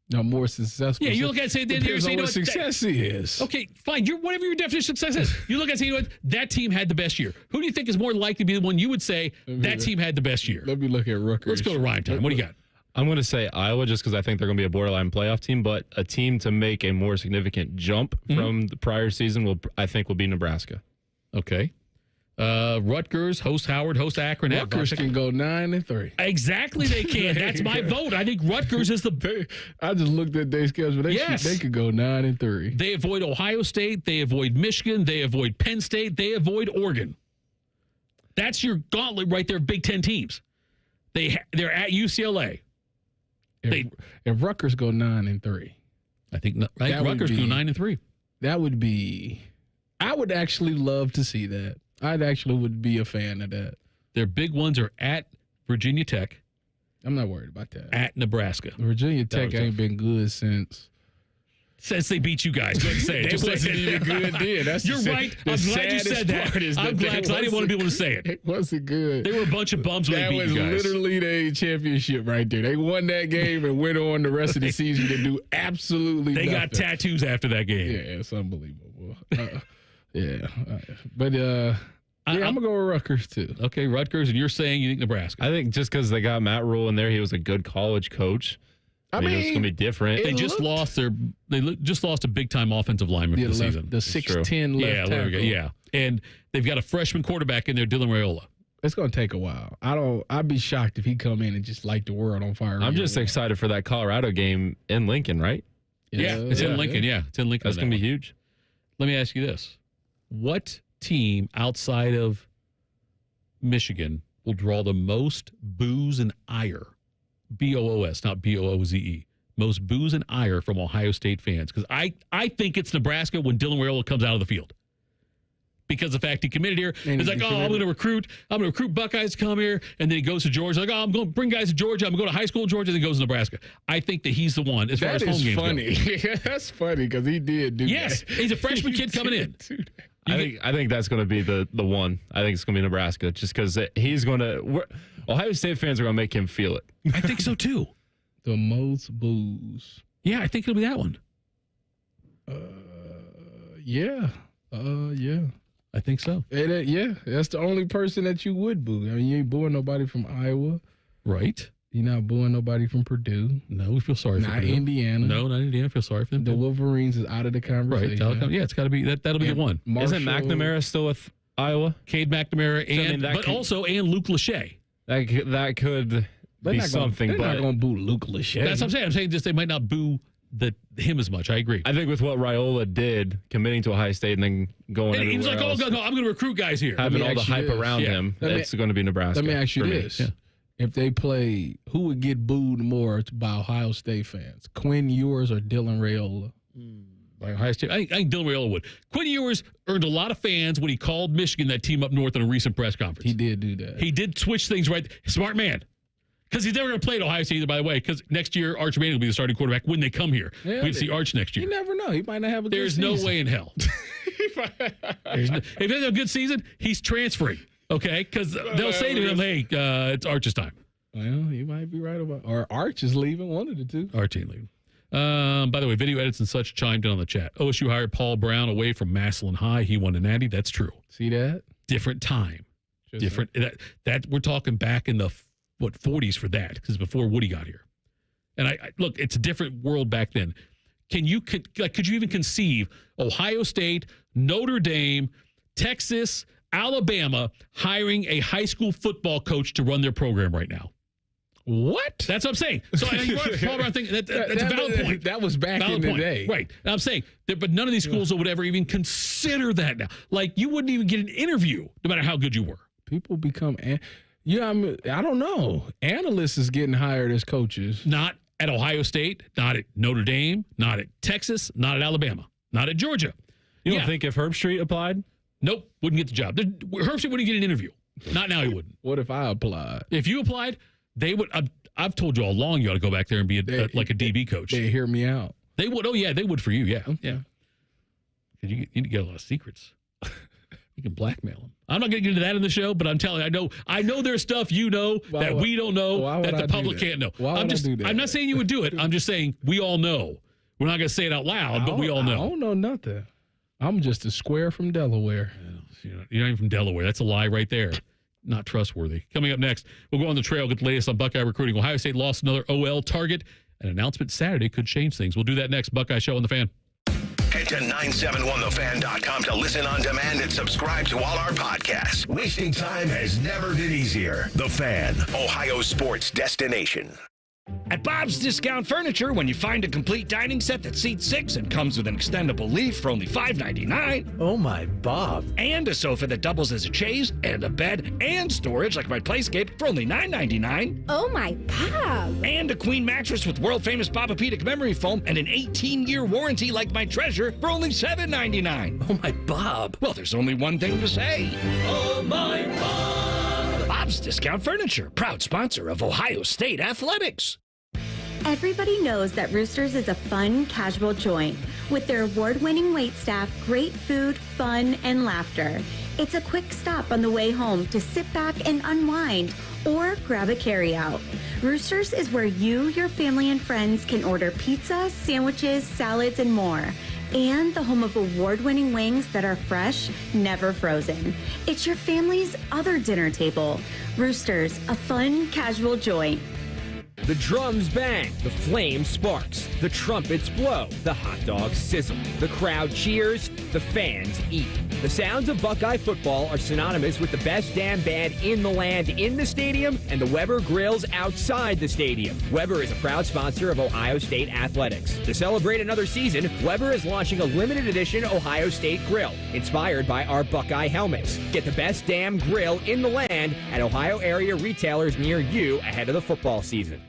No, more successful. Yeah, you look at it and say, depends on what success is. Okay, fine. Whatever your definition of success is. You look at it and say, what? That team had the best year. Who do you think is more likely to be the one you would say that team had the best year? Let me look at Rutgers. Let's go to Ryan Time. What do you got? I'm going to say Iowa just because I think they're going to be a borderline playoff team, but a team to make a more significant jump from the prior season will be Nebraska. Okay. Rutgers, host Howard, host Akron. Rutgers can go 9-3. Exactly, they can. That's my vote. I think Rutgers is I just looked at their schedule. They could go 9-3. They avoid Ohio State. They avoid Michigan. They avoid Penn State. They avoid Oregon. That's your gauntlet right there. Big Ten teams. They're at UCLA. If Rutgers go 9-3, I think Rutgers go 9-3. That would be. I would actually love to see that. I'd actually would be a fan of that. Their big ones are at Virginia Tech. I'm not worried about that. At Nebraska. Virginia Tech ain't been good since they beat you guys. Go ahead and say it. They wasn't even good then. You're right. I'm glad you said that. I'm glad because I didn't want to be able to say it. It wasn't good. They were a bunch of bums when they beat you guys. That was literally their championship right there. They won that game and went on the rest of the season to do absolutely nothing. They got tattoos after that game. Yeah, it's unbelievable. But I'm going to go with Rutgers, too. Okay, Rutgers, and you're saying you think Nebraska. I think just because they got Matt Rule in there, he was a good college coach. I mean, it's going to be different. They just lost a big-time offensive lineman for the season. The 6'10" left tackle. Yeah, and they've got a freshman quarterback in there, Dylan Raiola. It's going to take a while. I'd be shocked if he come in and just light the world on fire. I'm just excited for that Colorado game in Lincoln, right? Yeah, it's in Lincoln. Yeah, it's in Lincoln. That's going to be huge. Let me ask you this. What team outside of Michigan will draw the most boos and ire? BOOS, not BOOZE. Most boos and ire from Ohio State fans. Because I think it's Nebraska when Dylan Raiola comes out of the field. Because the fact he committed here, it's like, I'm going to recruit Buckeyes to come here, and then he goes to Georgia. Like, I'm going to bring guys to Georgia. I'm going to go to high school in Georgia, and then goes to Nebraska. I think that he's the one as far as home games go. That is funny. That's funny because he did do that. Yes, he's a freshman kid coming in. I think that's going to be the one. I think it's going to be Nebraska, just because he's going to. Ohio State fans are going to make him feel it. I think so too. The most boos. Yeah, I think it'll be that one. Yeah. I think so. Yeah, that's the only person that you would boo. I mean, you ain't booing nobody from Iowa. Right. You're not booing nobody from Purdue. No, we feel sorry for Purdue. Not Indiana. No, not Indiana. I feel sorry for them. The Wolverines is out of the conversation. Right. Yeah, it's got to be that'll be the one. Isn't McNamara still with Iowa? Cade McNamara and Luke Lachey. That could be something. They're not going to boo Luke Lachey. That's what I'm saying. I'm saying just they might not boo him as much. I agree. I think with what Raiola did, committing to Ohio State and then going everywhere he was like, else, I'm going to recruit guys here. Having all the hype around him, it's going to be Nebraska. Let me ask you this. Yeah. If they play, who would get booed more by Ohio State fans? Quinn Ewers or Dylan Raiola? By Ohio State. I think Dylan Raiola would. Quinn Ewers earned a lot of fans when he called Michigan that team up north in a recent press conference. He did do that. He did switch things right. Smart man. Because he's never going to play at Ohio State either, by the way, because next year Arch Manning will be the starting quarterback when they come here. Yeah, we see Arch next year. You never know. He might not have a good season. There's no way in hell. If he has a good season, he's transferring, okay? Because they'll say to him, hey, it's Arch's time. Well, you might be right about or Arch is leaving, one of the two. Arch ain't leaving. By the way, video edits and such chimed in on the chat. OSU hired Paul Brown away from Massillon High. He won a natty. That's true. See that? Different time. Different. That we're talking back in the 40s for that, because before Woody got here. And I look, it's a different world back then. Could you even conceive Ohio State, Notre Dame, Texas, Alabama hiring a high school football coach to run their program right now? What? That's what I'm saying. So you want the Paul Brown thing? That's a valid point. That was back in the day, right? And I'm saying, but none of these schools would ever even consider that now. Like, you wouldn't even get an interview, no matter how good you were. People become, I don't know. Analysts is getting hired as coaches. Not at Ohio State, not at Notre Dame, not at Texas, not at Alabama, not at Georgia. You don't think if Herb Street applied? Nope, wouldn't get the job. Herb Street wouldn't get an interview. Not now, he wouldn't. What if I applied? If you applied, they would. I've told you all along you ought to go back there and be like a DB coach. They hear me out. They would. Oh, yeah, they would for you. Yeah. Okay. Yeah. Because you need to get a lot of secrets. You can blackmail them. I'm not going to get into that in the show, but I'm telling you, I know there's stuff you know that we don't know that the public can't know. I'm not saying you would do it. I'm just saying we all know. We're not going to say it out loud, but we all know. I don't know nothing. I'm just a square from Delaware. You're not even from Delaware. That's a lie right there. Not trustworthy. Coming up next, we'll go on the trail, get the latest on Buckeye recruiting. Ohio State lost another OL target. An announcement Saturday could change things. We'll do that next. Buckeye Show on the Fan. Head to 971thefan.com to listen on demand and subscribe to all our podcasts. Wasting time has never been easier. The Fan, Ohio sports destination. At Bob's Discount Furniture, when you find a complete dining set that seats 6 and comes with an extendable leaf for only $5.99. Oh my, Bob. And a sofa that doubles as a chaise and a bed and storage like my Playscape for only $9.99. Oh my, Bob. And a queen mattress with world-famous Bobapedic memory foam and an 18-year warranty like my Treasure for only $7.99. Oh my, Bob. Well, there's only one thing to say. Oh my, Bob. Bob's Discount Furniture, proud sponsor of Ohio State Athletics. Everybody knows that Roosters is a fun, casual joint. With their award-winning waitstaff, great food, fun, and laughter. It's a quick stop on the way home to sit back and unwind or grab a carryout. Roosters is where you, your family, and friends can order pizza, sandwiches, salads, and more. And the home of award-winning wings that are fresh, never frozen. It's your family's other dinner table. Roosters, a fun, casual joint. The drums bang, the flame sparks, the trumpets blow, the hot dogs sizzle, the crowd cheers, the fans eat. The sounds of Buckeye football are synonymous with the best damn band in the land in the stadium and the Weber Grills outside the stadium. Weber is a proud sponsor of Ohio State Athletics. To celebrate another season, Weber is launching a limited edition Ohio State grill, inspired by our Buckeye helmets. Get the best damn grill in the land at Ohio area retailers near you ahead of the football season.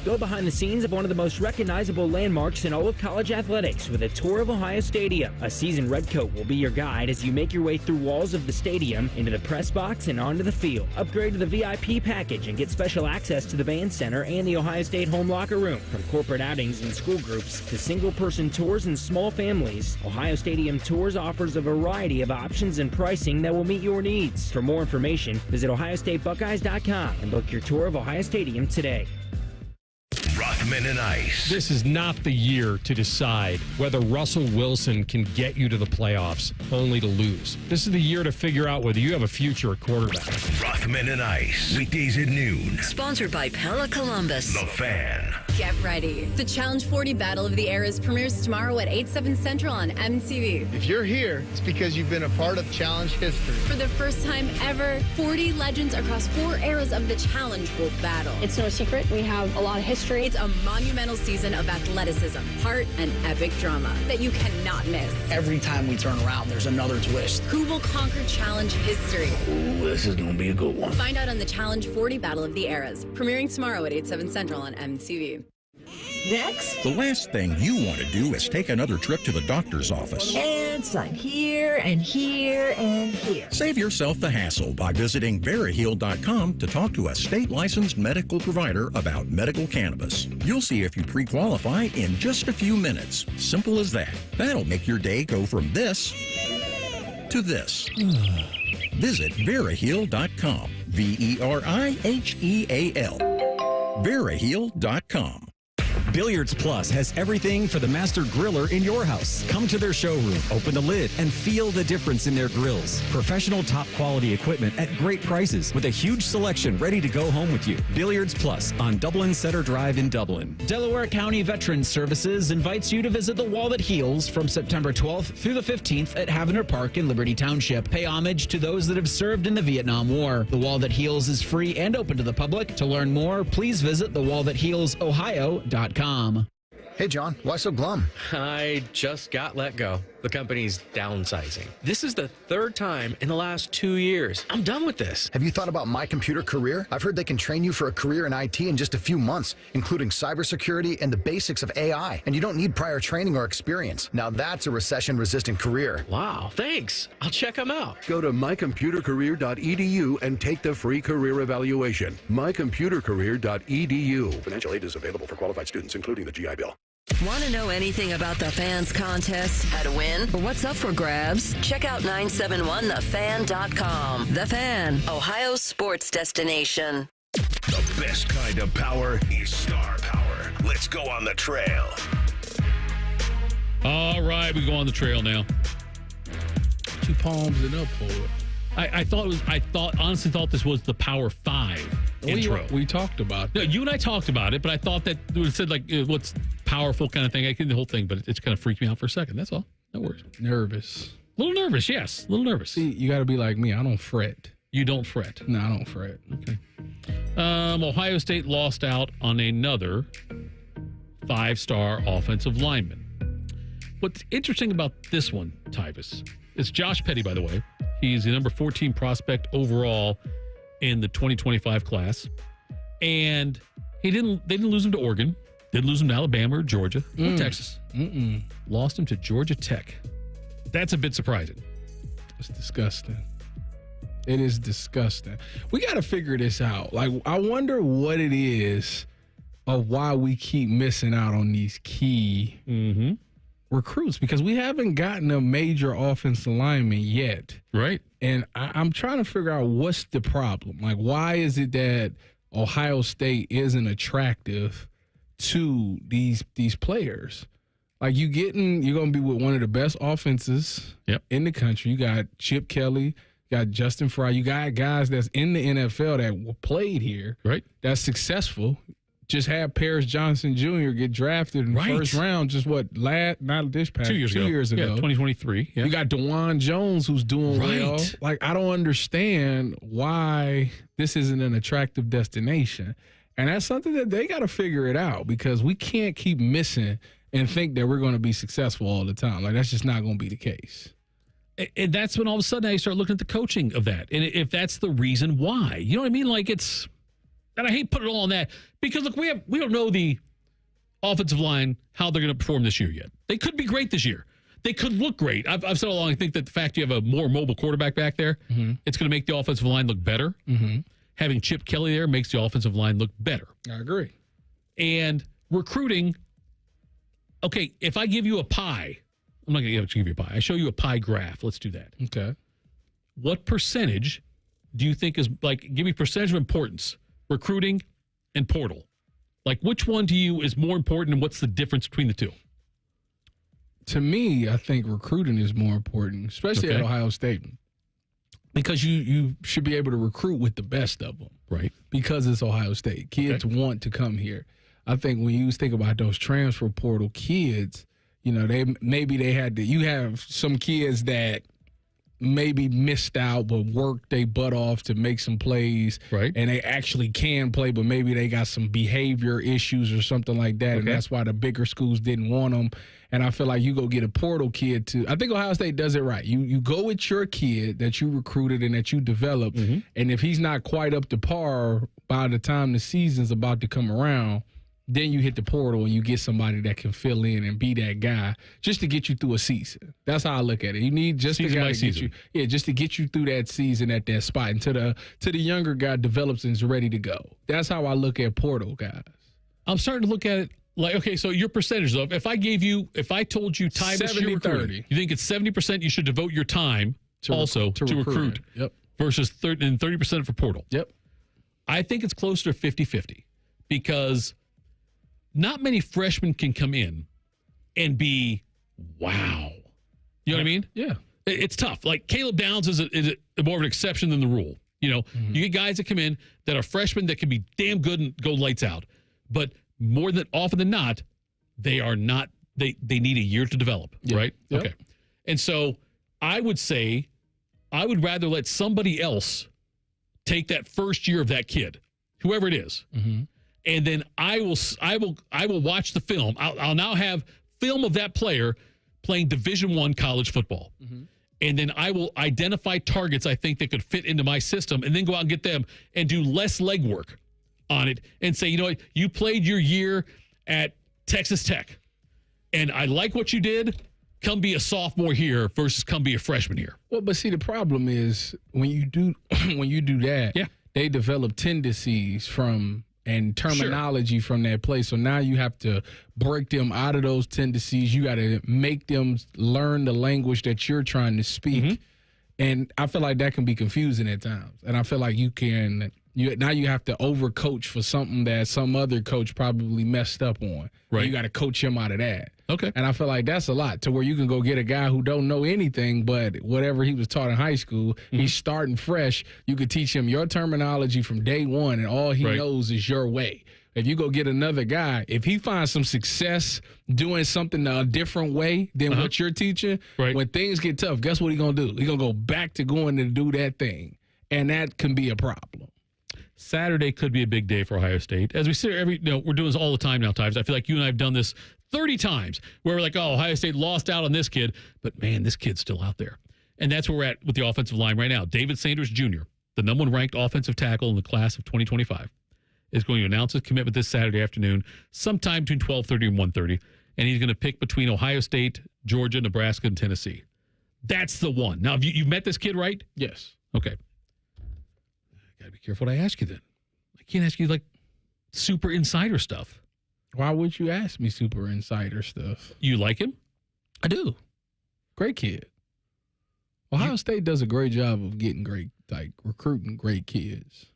Go behind the scenes of one of the most recognizable landmarks in all of college athletics with a tour of Ohio Stadium. A seasoned redcoat will be your guide as you make your way through walls of the stadium, into the press box, and onto the field. Upgrade to the VIP package and get special access to the band center and the Ohio State home locker room. From corporate outings and school groups to single-person tours and small families, Ohio Stadium Tours offers a variety of options and pricing that will meet your needs. For more information, visit OhioStateBuckeyes.com and book your tour of Ohio Stadium today. Rothman and Ice. This is not the year to decide whether Russell Wilson can get you to the playoffs only to lose. This is the year to figure out whether you have a future at quarterback. Rothman and Ice. Weekdays at noon. Sponsored by Pella Columbus. The Fan. Get ready. The Challenge 40 Battle of the Eras premieres tomorrow at 8/7 Central on MTV. If you're here, it's because you've been a part of Challenge history. For the first time ever, 40 legends across 4 eras of the Challenge will battle. It's no secret. We have a lot of history. It's a monumental season of athleticism, heart, and epic drama that you cannot miss. Every time we turn around, there's another twist. Who will conquer Challenge history? Ooh, this is going to be a good one. Find out on the Challenge 40 Battle of the Eras, premiering tomorrow at 8/7 Central on MTV. Next. The last thing you want to do is take another trip to the doctor's office. And sign here and here and here. Save yourself the hassle by visiting VeriHeal.com to talk to a state-licensed medical provider about medical cannabis. You'll see if you pre-qualify in just a few minutes. Simple as that. That'll make your day go from this to this. Visit VeriHeal.com. VeriHeal. VeriHeal.com. Billiards Plus has everything for the master griller in your house. Come to their showroom, open the lid, and feel the difference in their grills. Professional top quality equipment at great prices with a huge selection ready to go home with you. Billiards Plus on Dublin Center Drive in Dublin. Delaware County Veterans Services invites you to visit the Wall That Heals from September 12th through the 15th at Havner Park in Liberty Township. Pay homage to those that have served in the Vietnam War. The Wall That Heals is free and open to the public. To learn more, please visit thewallthathealsohio.com. Hey, John, why so glum? I just got let go. The company's downsizing. This is the third time in the last 2 years. I'm done with this. Have you thought about My Computer Career? I've heard they can train you for a career in IT in just a few months, including cybersecurity and the basics of AI. And you don't need prior training or experience. Now that's a recession-resistant career. Wow, thanks. I'll check them out. Go to mycomputercareer.edu and take the free career evaluation. mycomputercareer.edu. Financial aid is available for qualified students, including the GI Bill. Want to know anything about the fans contest, how to win, or what's up for grabs? Check out 971thefan.com. The Fan, Ohio's sports destination. The best kind of power is star power. Let's go on the trail. All right, we go on the trail now. She palms it up for it. I honestly thought this was the Power 5 intro. We talked about that. No, you and I talked about it, but I thought that it said like what's powerful kind of thing. I get the whole thing, but it's kind of freaked me out for a second. That's all. No worries. Nervous. A little nervous, yes. A little nervous. See, you got to be like me. I don't fret. You don't fret? No, I don't fret. Okay. Ohio State lost out on another 5-star offensive lineman. What's interesting about this one, Tyvis, it's Josh Petty, by the way. He's the number 14 prospect overall in the 2025 class. And they didn't lose him to Oregon. Didn't lose him to Alabama or Georgia or Texas. Lost him to Georgia Tech. That's a bit surprising. It's disgusting. It is disgusting. We got to figure this out. Like, I wonder what it is of why we keep missing out on these key recruits, because we haven't gotten a major offensive lineman yet. Right. And I'm trying to figure out what's the problem. Like, why is it that Ohio State isn't attractive to these players? Like, you're going to be with one of the best offenses in the country. You got Chip Kelly, you got Justin Fry. You got guys that's in the NFL that played here. Right. That's successful. Just had Paris Johnson Jr. get drafted in the first round. Just not this past 2 years ago. 2 years ago. Yeah, 2023. Yeah. You got DeJuan Jones, who's doing well. Like, I don't understand why this isn't an attractive destination. And that's something that they got to figure it out, because we can't keep missing and think that we're going to be successful all the time. Like, that's just not going to be the case. And that's when all of a sudden I start looking at the coaching of that. And if that's the reason why, you know what I mean? Like, it's, and I hate putting it all on that, because look, we don't know the offensive line, how they're going to perform this year yet. They could be great this year. They could look great. I've said all along, I think that the fact you have a more mobile quarterback back there, it's going to make the offensive line look better. Having Chip Kelly there makes the offensive line look better. I agree. And recruiting, okay, if I give you a pie, I'm not going to give you a pie. I show you a pie graph. Let's do that. Okay. What percentage do you think is, like, give me percentage of importance, recruiting and portal? Like, which one to you is more important, and what's the difference between the two? To me, I think recruiting is more important, especially at Ohio State, because you should be able to recruit with the best of them. Right. Because it's Ohio State. Kids want to come here. I think when you think about those transfer portal kids, you know, you have some kids that maybe missed out but worked their butt off to make some plays. Right. And they actually can play, but maybe they got some behavior issues or something like that. And that's why the bigger schools didn't want them. And I feel like you go get a portal kid I think Ohio State does it right. You go with your kid that you recruited and that you developed. And if he's not quite up to par by the time the season's about to come around, then you hit the portal and you get somebody that can fill in and be that guy just to get you through a season. That's how I look at it. You need just a guy to get you, just to get you through that season at that spot until the younger guy develops and is ready to go. That's how I look at portal guys. I'm starting to look at it like, okay, so your percentage though, if I told you time 70-30, you think it's 70% you should devote your time to recruit. Yep. Versus 30% for portal. Yep. I think it's closer to 50-50 because not many freshmen can come in and be, wow. You know what I mean? Yeah. It's tough. Like Caleb Downs is more of an exception than the rule. You know, you get guys that come in that are freshmen that can be damn good and go lights out. But more than often than not, they are not. They need a year to develop, right? Yep. Okay. And so I would say I would rather let somebody else take that first year of that kid, whoever it is, and then I will watch the film. I'll now have film of that player playing Division I college football. And then I will identify targets I think that could fit into my system and then go out and get them and do less legwork on it and say, you know what, you played your year at Texas Tech and I like what you did. Come be a sophomore here versus come be a freshman here. Well, but see, the problem is when you do that, they develop tendencies and terminology from that place. So now you have to break them out of those tendencies. You got to make them learn the language that you're trying to speak. And I feel like that can be confusing at times. And I feel like you have to overcoach for something that some other coach probably messed up on. Right. You got to coach him out of that. Okay. And I feel like that's a lot to where you can go get a guy who don't know anything, but whatever he was taught in high school, he's starting fresh. You could teach him your terminology from day one, and all he knows is your way. If you go get another guy, if he finds some success doing something a different way than what you're teaching, when things get tough, guess what he's going to do? He's going to go back to going to do that thing, and that can be a problem. Saturday could be a big day for Ohio State. As we sit here we're doing this all the time now, Tyvis. I feel like you and I have done this 30 times where we're like, oh, Ohio State lost out on this kid, but man, this kid's still out there. And that's where we're at with the offensive line right now. David Sanders Jr., the number one ranked offensive tackle in the class of 2025, is going to announce his commitment this Saturday afternoon, sometime between 12:30 and 1:30, and he's going to pick between Ohio State, Georgia, Nebraska, and Tennessee. That's the one. Now, you've met this kid, right? Yes. Okay. Got to be careful what I ask you then. I can't ask you, like, super insider stuff. Why would you ask me super insider stuff? You like him? I do. Great kid. Ohio State does a great job of getting recruiting great kids.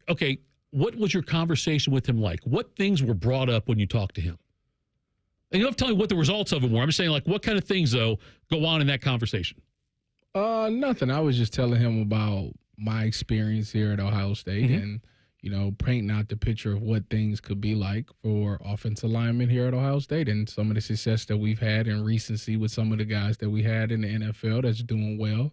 Okay, what was your conversation with him like? What things were brought up when you talked to him? And you don't have to tell me what the results of them were. I'm just saying, like, what kind of things, though, go on in that conversation? Nothing. I was just telling him about my experience here at Ohio State and, painting out the picture of what things could be like for offensive linemen here at Ohio State and some of the success that we've had in recency with some of the guys that we had in the NFL that's doing well,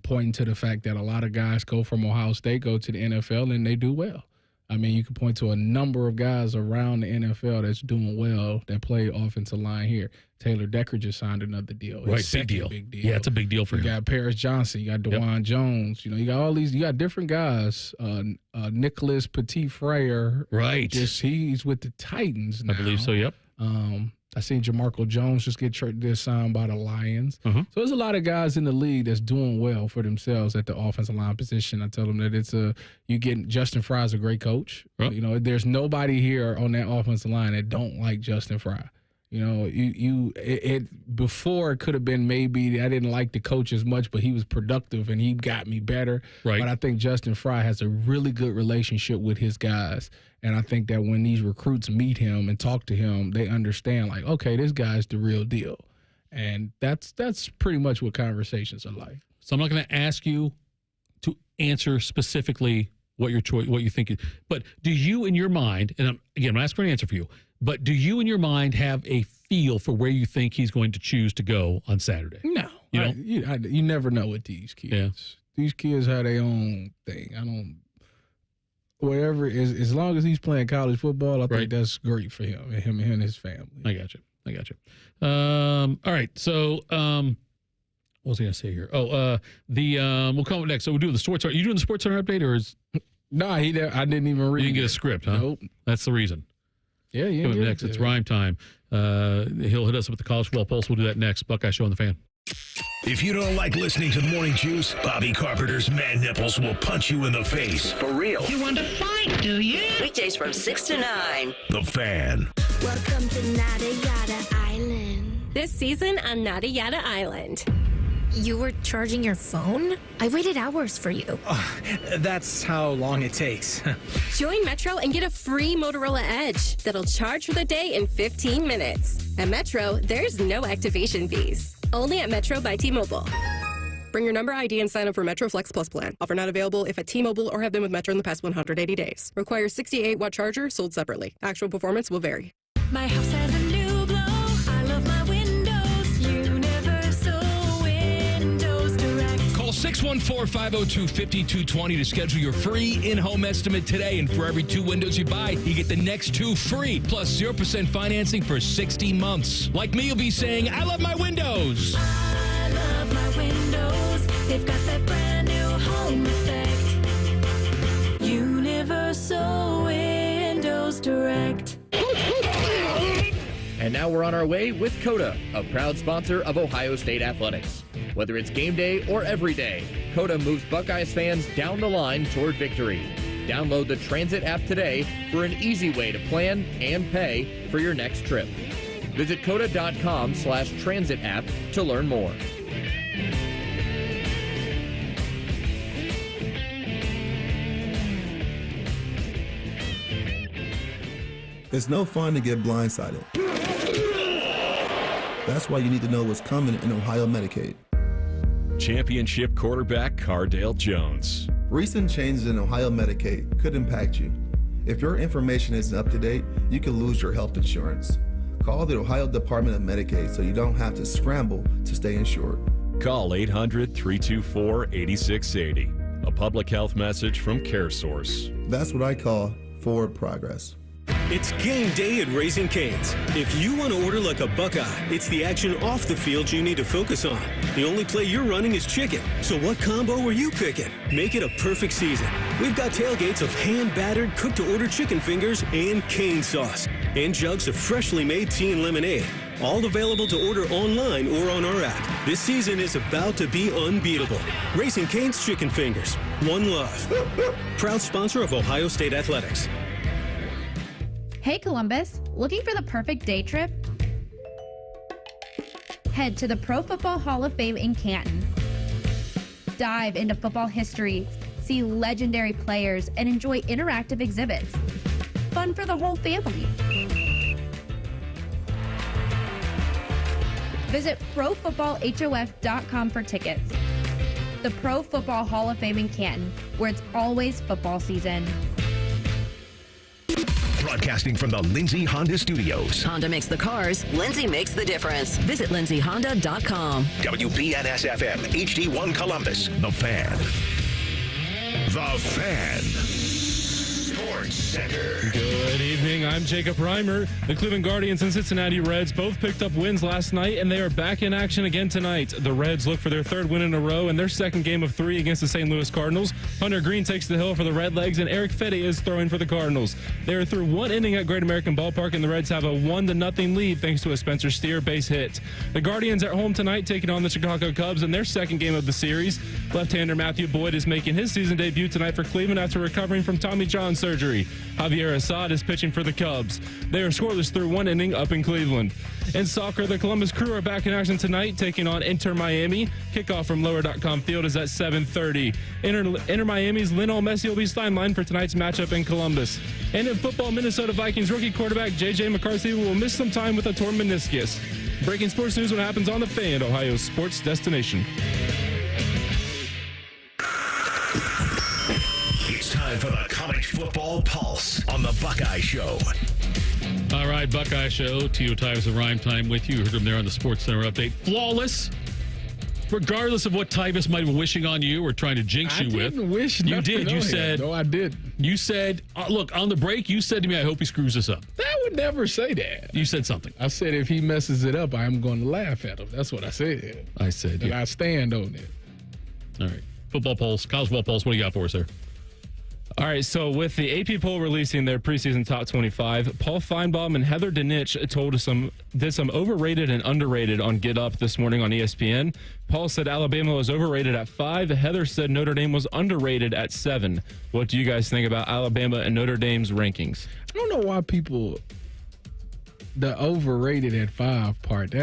pointing to the fact that a lot of guys go from Ohio State, go to the NFL, and they do well. I mean, you can point to a number of guys around the NFL that's doing well that play offensive line here. Taylor Decker just signed another deal. Right, big deal. Yeah, it's a big deal for him. You got Paris Johnson. You got DeJuan Jones. You got all these. You got different guys. Nicholas Petit-Frere. Right. He's with the Titans now. I believe so, yep. I seen Jamarco Jones just get signed by the Lions. So there's a lot of guys in the league that's doing well for themselves at the offensive line position. I tell them that you get Justin Fry's a great coach. There's nobody here on that offensive line that don't like Justin Fry. Before it could have been maybe I didn't like the coach as much, but he was productive and he got me better. Right. But I think Justin Fry has a really good relationship with his guys. And I think that when these recruits meet him and talk to him, they understand, like, okay, this guy's the real deal. And that's pretty much what conversations are like. So I'm not going to ask you to answer specifically what you think. But do you, in your mind, and I'm going to ask for an answer for you, but do you, in your mind, have a feel for where you think he's going to choose to go on Saturday? No. You never know with these kids. Yeah. These kids have their own thing. Whatever is, as long as he's playing college football, I think that's great for him and his family. I got you. All right. So, what was I going to say here? We'll come up next. So we'll do the sports. Are you doing the Sports Center update or is? No, I didn't even read. You didn't get a script, huh? Nope. That's the reason. Yeah. Coming up next, it's rhyme time. He'll hit us with the College Football Pulse. We'll do that next. Buckeye Show on the Fan. If you don't like listening to Morning Juice, Bobby Carpenter's man nipples will punch you in the face. For real. You want to fight, do you? Weekdays from 6 to 9. The Fan. Welcome to Nada Yada Island. This season on Nada Yada Island. You were charging your phone? I waited hours for you. That's how long it takes. Join Metro and get a free Motorola Edge that'll charge for the day in 15 minutes. At Metro, there's no activation fees. Only at Metro by T-Mobile. Bring your number ID and sign up for Metro Flex Plus plan. Offer not available if at T-Mobile or have been with Metro in the past 180 days. Requires 68-watt charger sold separately. Actual performance will vary. My house has a new glow. I love my windows. Universal Windows Direct. Call 614-502-5220 to schedule your free in-home estimate today. And for every 2 windows you buy, you get the next 2 free, plus 0% financing for 60 months. Like me, you'll be saying, I love my windows. I love my windows. They've got that brand new home effect. Universal Windows Direct. And now we're on our way with COTA, a proud sponsor of Ohio State Athletics. Whether it's game day or every day, COTA moves Buckeyes fans down the line toward victory. Download the Transit app today for an easy way to plan and pay for your next trip. Visit COTA.com/transit app to learn more. It's no fun to get blindsided. That's why you need to know what's coming in Ohio Medicaid. Championship quarterback Cardale Jones. Recent changes in Ohio Medicaid could impact you. If your information isn't up to date, you could lose your health insurance. Call the Ohio Department of Medicaid so you don't have to scramble to stay insured. Call 800-324-8680. A public health message from CareSource. That's what I call forward progress. It's game day at Raising Cane's. If you want to order like a Buckeye, it's the action off the field you need to focus on. The only play you're running is chicken. So what combo are you picking? Make it a perfect season. We've got tailgates of hand-battered, cooked-to-order chicken fingers and cane sauce. And jugs of freshly made tea and lemonade. All available to order online or on our app. This season is about to be unbeatable. Raising Cane's Chicken Fingers. One love. Proud sponsor of Ohio State Athletics. Hey Columbus, looking for the perfect day trip? Head to the Pro Football Hall of Fame in Canton. Dive into football history, see legendary players, and enjoy interactive exhibits. Fun for the whole family. Visit ProFootballHOF.com for tickets. The Pro Football Hall of Fame in Canton, where it's always football season. Broadcasting from the Lindsay Honda Studios. Honda makes the cars. Lindsay makes the difference. Visit lindsayhonda.com. WBNS-FM, HD1 Columbus. The Fan. The Fan. Sports Center. Good evening. I'm Jacob Reimer. The Cleveland Guardians and Cincinnati Reds both picked up wins last night, and they are back in action again tonight. The Reds look for their 3rd win in a row and their 2nd game of 3 against the St. Louis Cardinals. Hunter Green takes the hill for the Redlegs, and Eric Fede is throwing for the Cardinals. They are through 1 inning at Great American Ballpark, and the Reds have a 1-0 lead thanks to a Spencer Steer base hit. The Guardians at home tonight taking on the Chicago Cubs in their 2nd game of the series. Left-hander Matthew Boyd is making his season debut tonight for Cleveland after recovering from Tommy John surgery. Javier Assad is pitching for the Cubs. They are scoreless through 1 inning up in Cleveland. In soccer, the Columbus Crew are back in action tonight, taking on Inter Miami. Kickoff from Lower.com Field is at 7:30. Inter Miami's Lionel Messi will be sidelined for tonight's matchup in Columbus. And in football, Minnesota Vikings rookie quarterback J.J. McCarthy will miss some time with a torn meniscus. Breaking sports news when it happens on the Fan, Ohio's sports destination. It's time for the College Football Pulse on the Buckeye Show. All right, Buckeye Show. Tito Tyvis of Rhyme Time with you. Heard him there on the Sports Center update. Flawless. Regardless of what Tyvis might be wishing on you or trying to jinx you with. I didn't wish you nothing did. on You him. said. No, I did. You said, look, on the break, you said to me, I hope he screws this up. I would never say that. You said something. I said if he messes it up, I'm going to laugh at him. That's what I said. I said, and I stand on it. All right. Football Pulse, College Football Pulse, what do you got for us, sir? All right, so with the AP poll releasing their preseason top 25, Paul Feinbaum and Heather Dinich did some overrated and underrated on Get Up this morning on ESPN. Paul said Alabama was overrated at 5. Heather said Notre Dame was underrated at 7. What do you guys think about Alabama and Notre Dame's rankings? I don't know why people, the overrated at 5 part,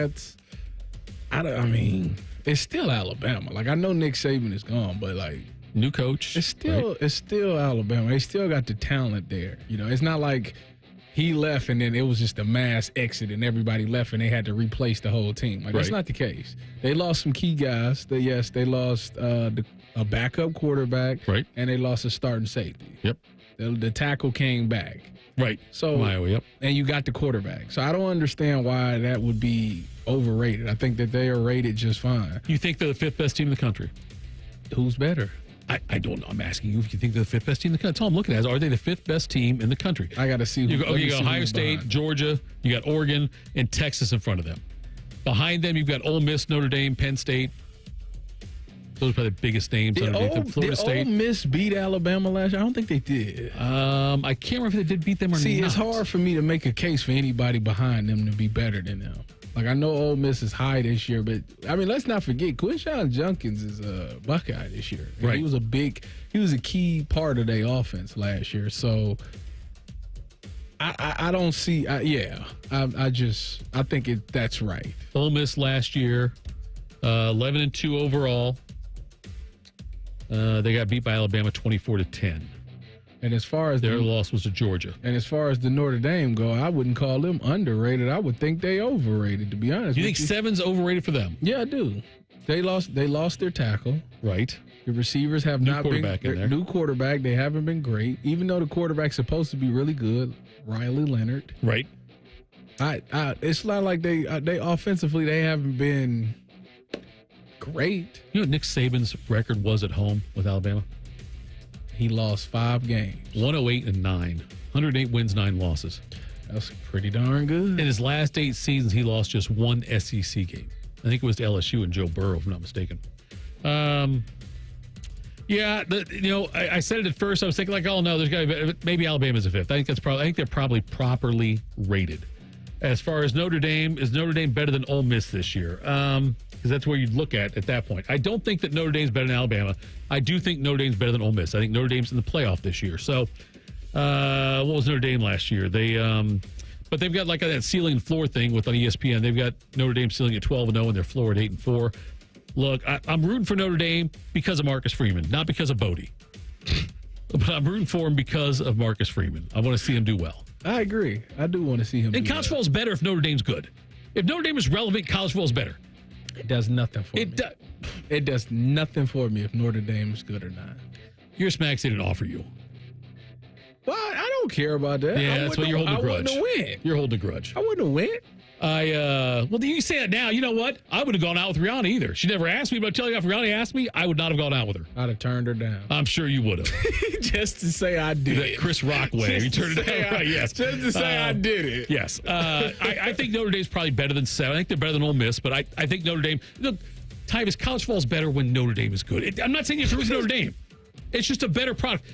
I mean, it's still Alabama. Like, I know Nick Saban is gone, but like new coach. It's still Alabama. They still got the talent there. You know, it's not like he left and then it was just a mass exit and everybody left and they had to replace the whole team. Like, that's not the case. They lost some key guys. They lost a backup quarterback. Right. And they lost a starting safety. Yep. The tackle came back. Right. So, Iowa, yep. And you got the quarterback. So I don't understand why that would be overrated. I think that they are rated just fine. You think they're the fifth best team in the country? Who's better? I don't know. I'm asking you if you think they're the fifth best team in the country. That's all I'm looking at. Are they the fifth best team in the country? I got to see. You got Ohio State, Georgia, you got Oregon, and Texas in front of them. Behind them, you've got Ole Miss, Notre Dame, Penn State. Those are probably the biggest names underneath them. Florida State. Ole Miss beat Alabama last year? I don't think they did. I can't remember if they did beat them or not. See, it's hard for me to make a case for anybody behind them to be better than them. Like, I know Ole Miss is high this year, but, I mean, let's not forget, Quinshon Judkins is a Buckeye this year. And right. He was a key part of their offense last year. So, I don't see, I think that's right. Ole Miss last year, 11-2 overall. They got beat by Alabama 24-10. And as far as their loss was to Georgia. And as far as the Notre Dame go, I wouldn't call them underrated. I would think they overrated, to be honest. You think 7's overrated for them? Yeah, I do. They lost their tackle. Right. The receivers have not been new quarterback. They haven't been great. Even though the quarterback's supposed to be really good, Riley Leonard. Right. It's not like they offensively they haven't been great. You know what Nick Saban's record was at home with Alabama? He lost 5 games. 108-9. 108 wins, 9 losses. That's pretty darn good. In his last 8 seasons, he lost just 1 SEC game. I think it was to LSU and Joe Burrow, if I'm not mistaken. I said it at first. I was thinking, like, oh no, there's got to be maybe Alabama's a fifth. I think they're probably properly rated. As far as Notre Dame, is Notre Dame better than Ole Miss this year? Because that's where you'd look at that point. I don't think that Notre Dame's better than Alabama. I do think Notre Dame's better than Ole Miss. I think Notre Dame's in the playoff this year. So, what was Notre Dame last year? But they've got like that ceiling and floor thing on ESPN. They've got Notre Dame ceiling at 12-0 and their floor at 8-4. Look, I'm rooting for Notre Dame because of Marcus Freeman, not because of Bodie. But I'm rooting for him because of Marcus Freeman. I want to see him do well. I agree. I do want to see him. And college football is better if Notre Dame's good. If Notre Dame is relevant, college football is better. It does nothing for me. It does nothing for me if Notre Dame is good or not. Your smacks didn't offer you. Well, I don't care about that. Yeah, that's what you're holding a grudge. I wouldn't win. You're holding a grudge. I wouldn't win. Well, you say that now. You know what? I would have gone out with Rihanna either. She never asked me, but I tell you, if Rihanna asked me, I would not have gone out with her. I'd have turned her down. I'm sure you would have. Just to say I did it. Chris Rock way. You turned it down. Right, yes. Just to say I did it. Yes. I think Notre Dame's probably better than 7. I think they're better than Ole Miss, but I think Notre Dame. Look, Tyvis, college football is better when Notre Dame is good. I'm not saying you have to root Notre Dame. It's just a better product.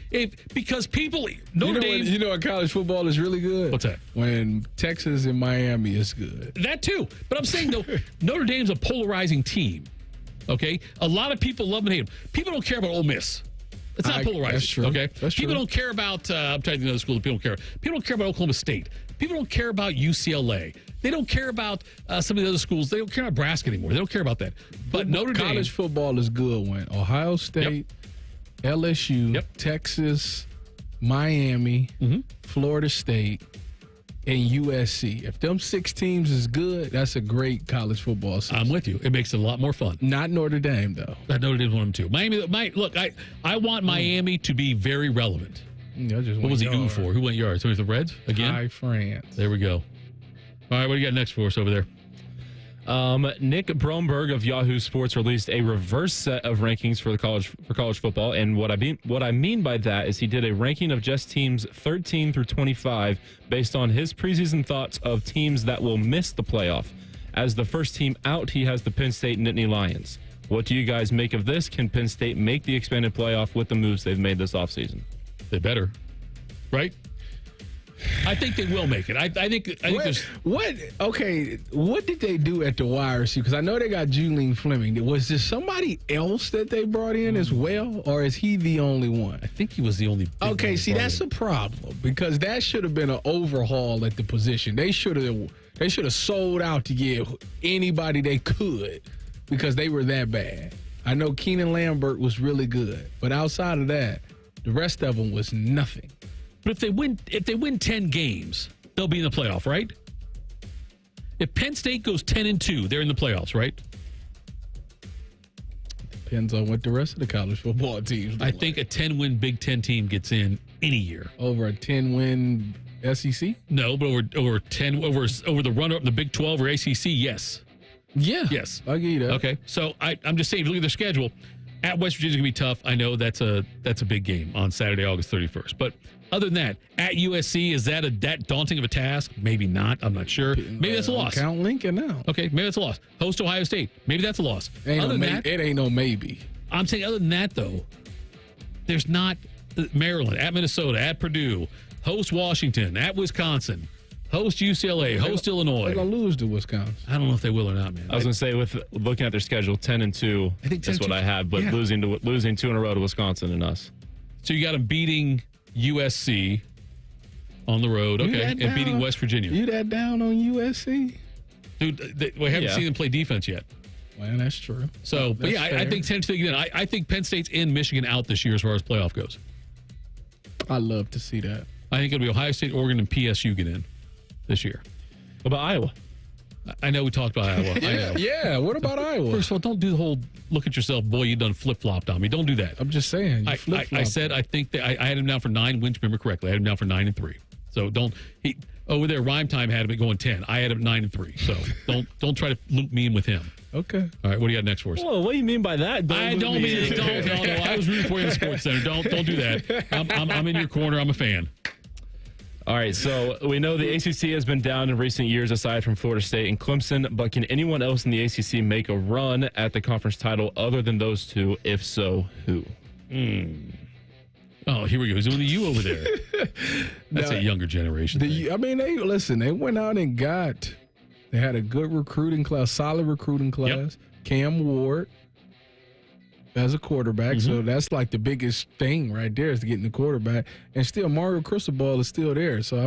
Because people, Notre Dame. You know what college football is really good? What's that? When Texas and Miami is good. That too. But I'm saying, though, Notre Dame's a polarizing team. Okay? A lot of people love and hate them. People don't care about Ole Miss. It's not polarizing. That's true. Okay? That's people true. don't care about, I'm trying to think of another school that people don't care about. People don't care about Oklahoma State. People don't care about UCLA. They don't care about some of the other schools. They don't care about Nebraska anymore. They don't care about that. But Notre Dame. College football is good when Ohio State, LSU, Texas, Miami, Florida State, and USC. If them 6 teams is good, that's a great college football season. I'm with you. It makes it a lot more fun. Not Notre Dame, though. Notre Dame's one of them, too. Miami, look, I want Miami to be very relevant. What was he ooh for? Who went yards? So it was the Reds again? High France. There we go. All right, what do you got next for us over there? Nick Bromberg of Yahoo Sports released a reverse set of rankings for college football, and what I mean by that is he did a ranking of just teams 13 through 25 based on his preseason thoughts of teams that will miss the playoff. As the first team out, he has the Penn State Nittany Lions. What do you guys make of this? Can Penn State make the expanded playoff with the moves they've made this offseason? They better, right? I think they will make it. I think there's what did they do at the wide receiver? Because I know they got Julian Fleming. Was there somebody else that they brought in as well, or is he the only one? I think he was the only. Okay, see, that's a problem because that should have been an overhaul at the position. They should have sold out to get anybody they could because they were that bad. I know Keenan Lambert was really good, but outside of that, the rest of them was nothing. But if they win 10 games, they'll be in the playoff, right? If Penn State goes 10-2, they're in the playoffs, right? Depends on what the rest of the college football teams do. I think a 10-win Big Ten team gets in any year. Over a 10-win SEC? No, but over the runner-up, the Big 12 or ACC, yes. Yeah. Yes. I'll give you that. Okay. So I'm just saying, if you look at their schedule, at West Virginia's going to be tough. I know that's a big game on Saturday, August 31st. But other than that, at USC, is that that daunting of a task? Maybe not. I'm not sure. Maybe that's a loss. Count Lincoln now. Okay, maybe that's a loss. Host Ohio State. Maybe that's a loss. It ain't no maybe. I'm saying other than that, though, there's not Maryland, at Minnesota, at Purdue, host Washington, at Wisconsin, host UCLA, host Illinois. They're going to lose to Wisconsin. I don't know if they will or not, man. I was going to say, with looking at their schedule, 10-2, I think that's what I had, but losing 2 in a row to Wisconsin and us. So you got them beating USC on the road, okay, and beating West Virginia. You that down on USC? Dude, we haven't seen them play defense yet. Well, that's true. So, but yeah, I think 10-2 again. I think Penn State's in, Michigan out this year as far as playoff goes. I love to see that. I think it'll be Ohio State, Oregon, and PSU get in this year. What about Iowa? I know we talked about Iowa. I know. Yeah, what about Iowa? First of all, don't do the whole look at yourself, boy, you done flip-flopped on me. Don't do that. I'm just saying. I said I think that I had him down for 9 wins, remember correctly. I had him down for 9-3. So over there, Rhyme Time had him going 10. I had him 9-3. So don't try to loop me in with him. Okay. All right, what do you got next for us? Whoa, what do you mean by that? No. I was rooting for you in the Sports Center. Don't do that. I'm in your corner. I'm a fan. All right, so we know the ACC has been down in recent years aside from Florida State and Clemson, but can anyone else in the ACC make a run at the conference title other than those two? If so, who? Oh, here we go. Who's doing the U over there? That's a younger generation. They went out and they had a good recruiting class, solid recruiting class. Yep. Cam Ward as a quarterback. So that's like the biggest thing right there is getting the quarterback. And still, Mario Cristobal is still there. So, I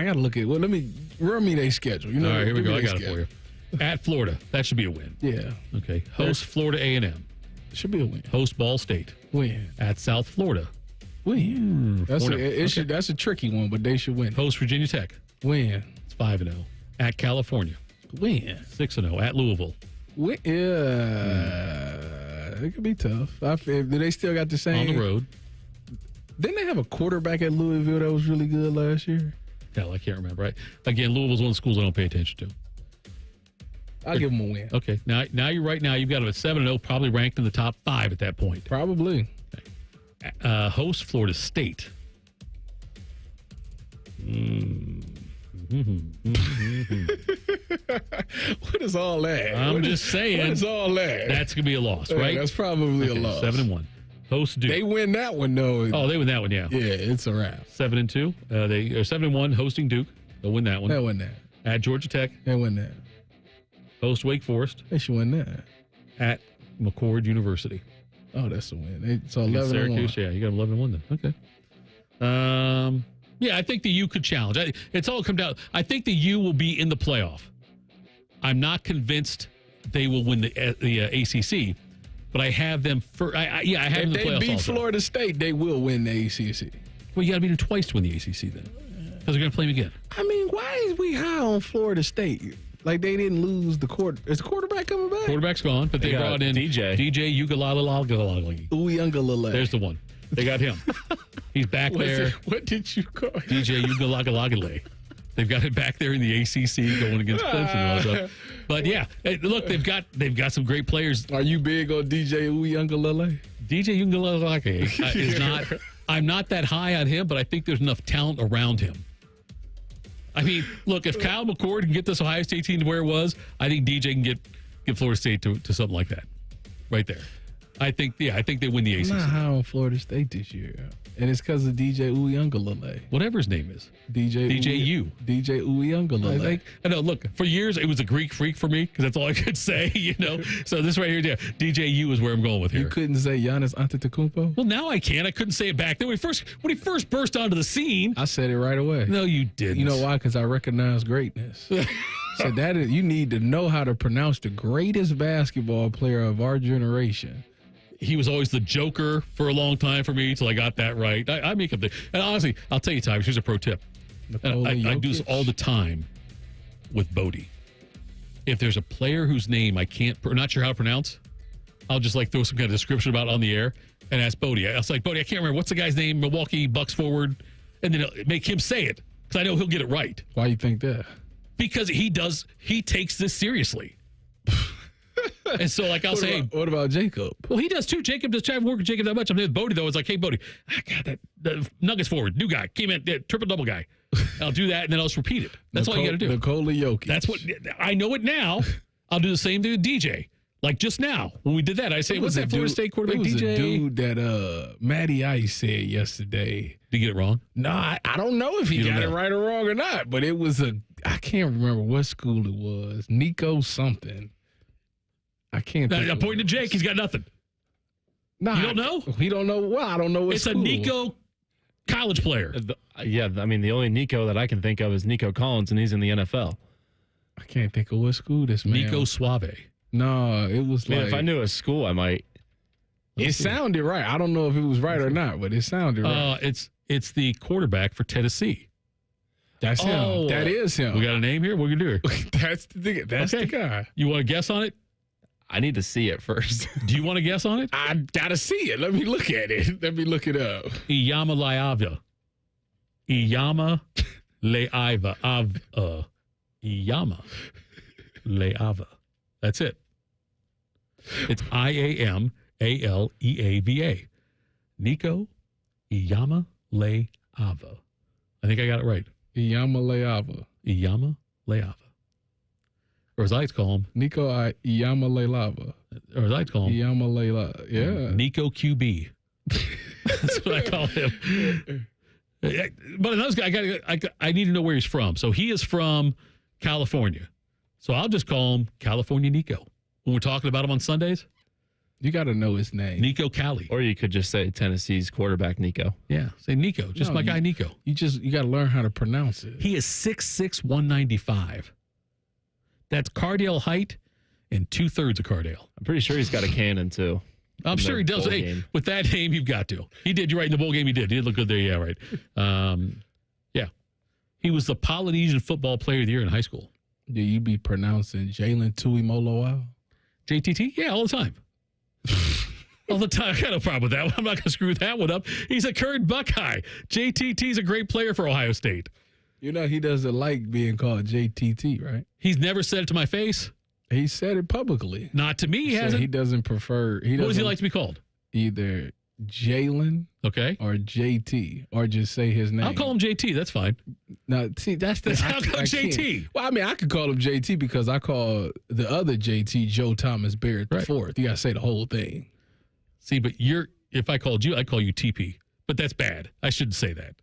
got to look at let me run me their schedule. All right, here we go. I got it for you. At Florida, that should be a win. Yeah. Okay. Host Florida A&M. Should be a win. Host Ball State. Win. At South Florida. Win. That's a tricky one, but they should win. Host Virginia Tech. Win. It's 5-0. At California. Win. 6-0. At Louisville. Win. It could be tough. Do they still got the same? On the road. Didn't they have a quarterback at Louisville that was really good last year? Hell, I can't remember. Right? Again, Louisville's one of the schools I don't pay attention to. I'll give them a win. Okay. Now you're right. Now you've got them at 7-0, probably ranked in the top 5 at that point. Probably. Okay. Host Florida State. What is all that? I'm just saying. What is all that? That's going to be a loss, right? That's probably a loss. 7-1. Host Duke. They win that one, though. Oh, they win that one, yeah. Yeah, it's a wrap. 7-2. They are 7-1, hosting Duke. They'll win that one. They'll win that. At Georgia Tech. They win that. Host Wake Forest. They should win that. At McCord University. Oh, that's a win. So 11-1. Syracuse, yeah, you got 11-1 then. Okay. Yeah, I think the U could challenge. It's all come down. I think the U will be in the playoff. I'm not convinced they will win the ACC, but I have them for. I have them in the playoffs. If they beat also. Florida State, they will win the ACC. Well, you got to beat them twice to win the ACC then, because they're going to play them again. Why is we high on Florida State? Like they didn't lose the quarter. Is the quarterback coming back? Quarterback's gone, but they brought in DJ Uiagalelei. There's the one. They got him. He's back there. What did you call him? DJ Uiagalelei. They've got it back there in the ACC going against Clemson. But yeah, look, they've got some great players. Are you big on DJ Uiagalelei? DJ Uiagalelei is not. I'm not that high on him, but I think there's enough talent around him. Look, if Kyle McCord can get this Ohio State team to where it was, I think DJ can get Florida State to something like that. Right there. I think they win the ACC. I'm not high on Florida State this year. And it's because of DJ Uiagalelei. Whatever his name is. DJ Uiagalelei. I know, look, for years it was a Greek freak for me because that's all I could say, So this right here, DJ U is where I'm going with here. You couldn't say Giannis Antetokounmpo? Well, now I can. I couldn't say it back then. When he first burst onto the scene. I said it right away. No, you didn't. You know why? Because I recognize greatness. So that is, you need to know how to pronounce the greatest basketball player of our generation. He was always the joker for a long time for me until I got that right. I make up the. And honestly, I'll tell you, Tyvis, here's a pro tip. I do this all the time with Bodie. If there's a player whose name I not sure how to pronounce, I'll just like throw some kind of description about it on the air and ask Bodie. I was like, Bodie, I can't remember. What's the guy's name? Milwaukee Bucks forward. And then make him say it because I know he'll get it right. Why you think that? Because he takes this seriously. And so, like, I'll say, what about Jacob? Well, he does too. Jacob does try to work with Jacob that much. I'm with Bodie, though. It's like, hey, Bodie, I got that the Nuggets forward, new guy, came in, triple-double guy. I'll do that, and then I'll just repeat it. That's all you got to do. Nikola Jokic. That's what I know it now. I'll do the same thing with DJ. Like just now, when we did that, I say, what's that Florida State quarterback, DJ? It was a dude that Matty Ice said yesterday. Did you get it wrong? No, I don't know if he got it right or wrong or not, but it was I can't remember what school it was. Nico something. I can't think. I'm pointing to Jake. He's got nothing. Nah, you don't know? He don't know. Well, I don't know what it's school. A Nico college player. The only Nico that I can think of is Nico Collins, and he's in the NFL. I can't think of what school this man. Nico Suave. No, it was like. If I knew a school, I might. It sounded right. I don't know if it was right or not, but it sounded right. It's the quarterback for Tennessee. That's him. That is him. We got a name here? What are we going to do here? That's the guy. You want to guess on it? I need to see it first. Do you want to guess on it? I got to see it. Let me look at it. Let me look it up. Iyama Leava. Iyama Leava. Iyama Leava. That's it. It's IAMALEAVA. Nico Iyama Leava. I think I got it right. Iyama Leava. Iyama Leava. Or as I like to call him, Nico Iyama Leava. Or as I like to call him, Iyama Leava. Yeah. Nico QB. That's what I call him. But another guy, I need to know where he's from. So he is from California. So I'll just call him California Nico. When we're talking about him on Sundays, you got to know his name. Nico Cali. Or you could just say Tennessee's quarterback Nico. Yeah, say Nico. Just my guy Nico. You got to learn how to pronounce it. He is 6'6", 195. That's Cardale height and 2/3 of Cardale. I'm pretty sure he's got a cannon too. I'm sure he does. Hey, with that name, you've got to. He did. You're right. In the bowl game, he did. He did look good there. Yeah, right. Yeah. He was the Polynesian football player of the year in high school. Do you be pronouncing Jalen Tuimoloau? JTT? Yeah, all the time. All the time. I got no problem with that one. I'm not going to screw that one up. He's a current Buckeye. JTT's a great player for Ohio State. You know, he doesn't like being called JTT, right? He's never said it to my face. He said it publicly. Not to me, he hasn't. He doesn't prefer. What does he like to be called? Either Jalen, or JT, or just say his name. I'll call him JT. That's fine. Now, see, that's the. I'll call him JT. Well, I mean, I could call him JT because I call the other JT Joe Thomas Barrett the fourth. You got to say the whole thing. See, but if I called you, I'd call you TP. But that's bad. I shouldn't say that.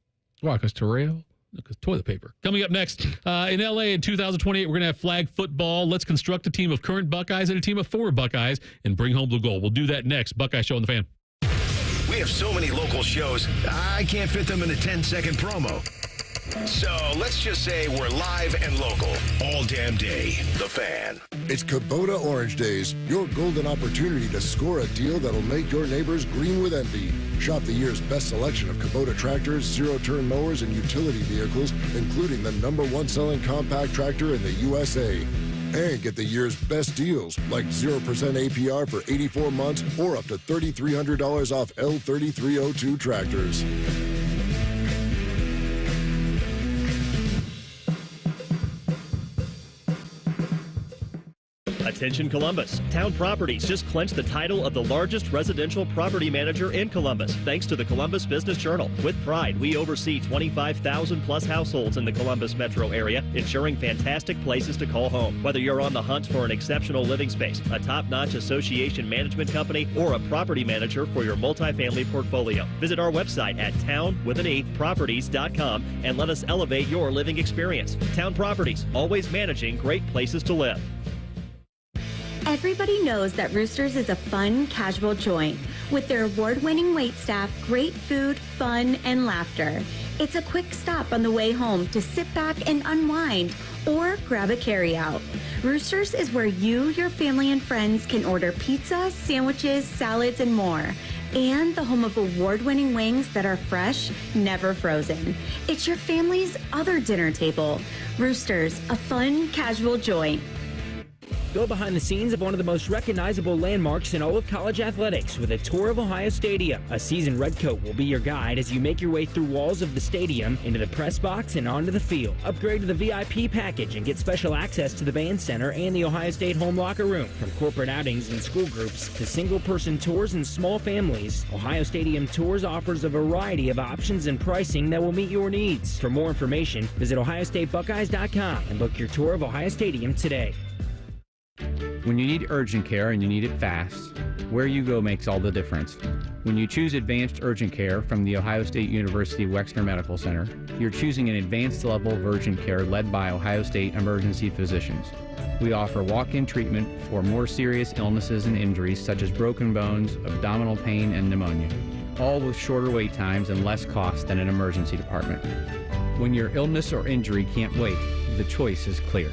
Why? Because Terrell? Because toilet paper. Coming up next, in L.A. in 2028, we're going to have flag football. Let's construct a team of current Buckeyes and a team of former Buckeyes and bring home the gold. We'll do that next. Buckeye Show on the Fan. We have so many local shows, I can't fit them in a 10-second promo. So let's just say we're live and local all damn day. The Fan. It's Kubota Orange Days, your golden opportunity to score a deal that'll make your neighbors green with envy. Shop the year's best selection of Kubota tractors, zero-turn mowers, and utility vehicles, including the #1 selling compact tractor in the USA. And get the year's best deals, like 0% APR for 84 months or up to $3,300 off L3302 tractors. Attention Columbus. Town Properties just clinched the title of the largest residential property manager in Columbus, thanks to the Columbus Business Journal. With pride, we oversee 25,000 plus households in the Columbus metro area, ensuring fantastic places to call home. Whether you're on the hunt for an exceptional living space, a top-notch association management company, or a property manager for your multifamily portfolio, visit our website at town.properties.com and let us elevate your living experience. Town Properties, always managing great places to live. Everybody knows that Roosters is a fun, casual joint. With their award-winning waitstaff, great food, fun, and laughter. It's a quick stop on the way home to sit back and unwind or grab a carryout. Roosters is where you, your family, and friends can order pizza, sandwiches, salads, and more. And the home of award-winning wings that are fresh, never frozen. It's your family's other dinner table. Roosters, a fun, casual joint. Go behind the scenes of one of the most recognizable landmarks in all of college athletics with a tour of Ohio Stadium. A seasoned redcoat will be your guide as you make your way through walls of the stadium, into the press box, and onto the field. Upgrade to the VIP package and get special access to the band center and the Ohio State home locker room. From corporate outings and school groups to single-person tours and small families, Ohio Stadium Tours offers a variety of options and pricing that will meet your needs. For more information, visit ohiostatebuckeyes.com and book your tour of Ohio Stadium today. When you need urgent care and you need it fast, where you go makes all the difference. When you choose advanced urgent care from the Ohio State University Wexner Medical Center, you're choosing an advanced level of urgent care led by Ohio State emergency physicians. We offer walk-in treatment for more serious illnesses and injuries such as broken bones, abdominal pain, and pneumonia, all with shorter wait times and less cost than an emergency department. When your illness or injury can't wait, the choice is clear.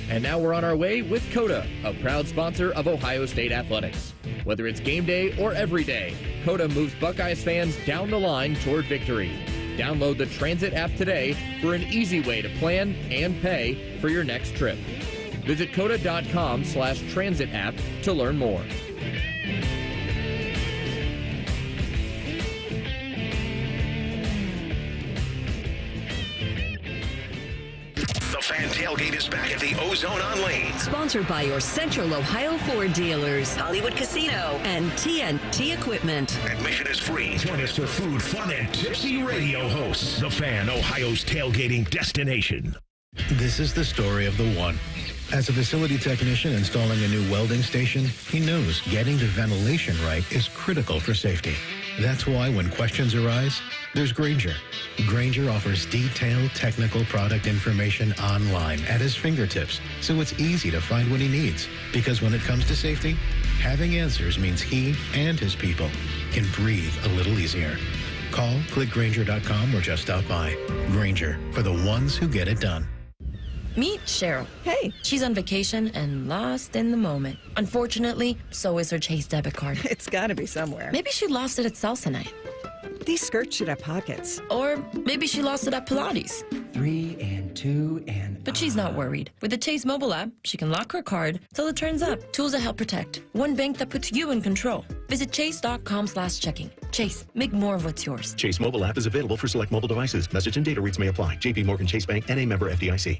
And now we're on our way with COTA, a proud sponsor of Ohio State Athletics. Whether it's game day or every day, COTA moves Buckeyes fans down the line toward victory. Download the Transit app today for an easy way to plan and pay for your next trip. Visit COTA.com/transit app to learn more. Fan Tailgate is back at the Ozone on Lane. Sponsored by your Central Ohio Ford dealers, Hollywood Casino, and TNT Equipment. Admission is free. Join us for food, fun, and tipsy radio hosts. The Fan, Ohio's tailgating destination. This is the story of the one. As a facility technician installing a new welding station, he knows getting the ventilation right is critical for safety. That's why when questions arise, there's Grainger. Grainger offers detailed technical product information online at his fingertips, so it's easy to find what he needs. Because when it comes to safety, having answers means he and his people can breathe a little easier. Call, click Grainger.com, or just stop by. Grainger, for the ones who get it done. Meet Cheryl. Hey. She's on vacation and lost in the moment. Unfortunately, so is her Chase debit card. It's gotta be somewhere. Maybe she lost it at salsa night. These skirts should have pockets. Or maybe she lost it at Pilates. 3 and 2 and... But she's not worried. With the Chase mobile app, she can lock her card till it turns up. Tools that help protect. One bank that puts you in control. Visit chase.com/checking. Chase, make more of what's yours. Chase mobile app is available for select mobile devices. Message and data rates may apply. JP Morgan Chase Bank, N.A. member FDIC.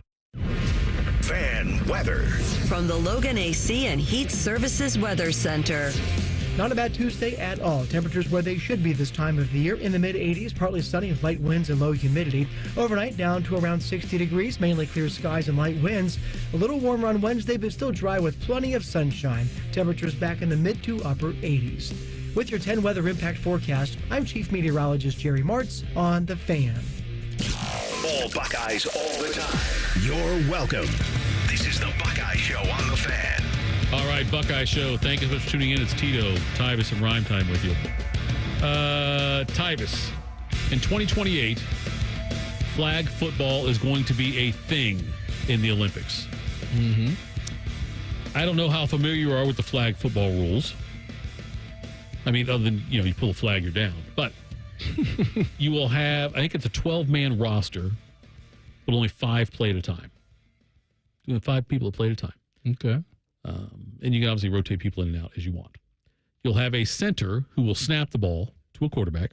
Fan weather. From the Logan AC and Heat Services Weather Center. Not a bad Tuesday at all. Temperatures where they should be this time of the year, in the mid-80s, partly sunny with light winds and low humidity. Overnight down to around 60 degrees, mainly clear skies and light winds. A little warmer on Wednesday, but still dry with plenty of sunshine. Temperatures back in the mid to upper 80s. With your 10 weather impact forecast, I'm Chief Meteorologist Jerry Martz on The Fan. All Buckeyes all the time. You're welcome. This is the Buckeye Show on the Fan. All right, Buckeye Show. Thank you so much for tuning in. It's Tito, Tyvis, and Rhyme Time with you. Tyvis, in 2028, flag football is going to be a thing in the Olympics. Mm-hmm. I don't know how familiar you are with the flag football rules. I mean, other than, you pull a flag, you're down. But you will have, I think it's a 12-man roster, but only 5 play at a time. 5 people that play at a time. Okay. And you can obviously rotate people in and out as you want. You'll have a center who will snap the ball to a quarterback.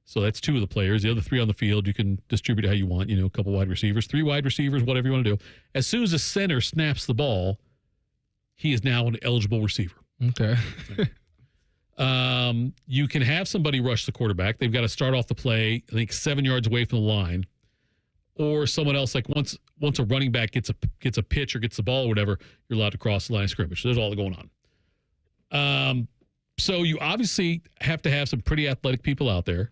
So that's 2 of the players. The other 3 on the field, you can distribute it how you want. A couple wide receivers, 3 wide receivers, whatever you want to do. As soon as the center snaps the ball, he is now an eligible receiver. Okay. You can have somebody rush the quarterback. They've got to start off the play, I think, 7 yards away from the line. Or someone else, like once a running back gets a pitch or gets the ball or whatever, you're allowed to cross the line of scrimmage. So there's all that going on. So you obviously have to have some pretty athletic people out there.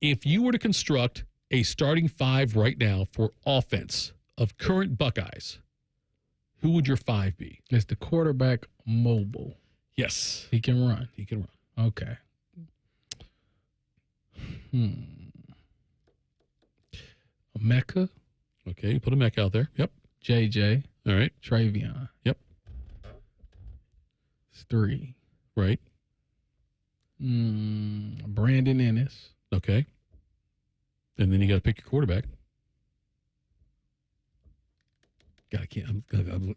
If you were to construct a starting 5 right now for offense of current Buckeyes, who would your 5 be? Is the quarterback mobile? Yes. He can run. He can run. Okay. Mecca. Okay, you put a Mecca out there. Yep. JJ. All right. Travion. Yep. It's 3. Right. Brandon Ennis. Okay. And then you got to pick your quarterback. God, I can't.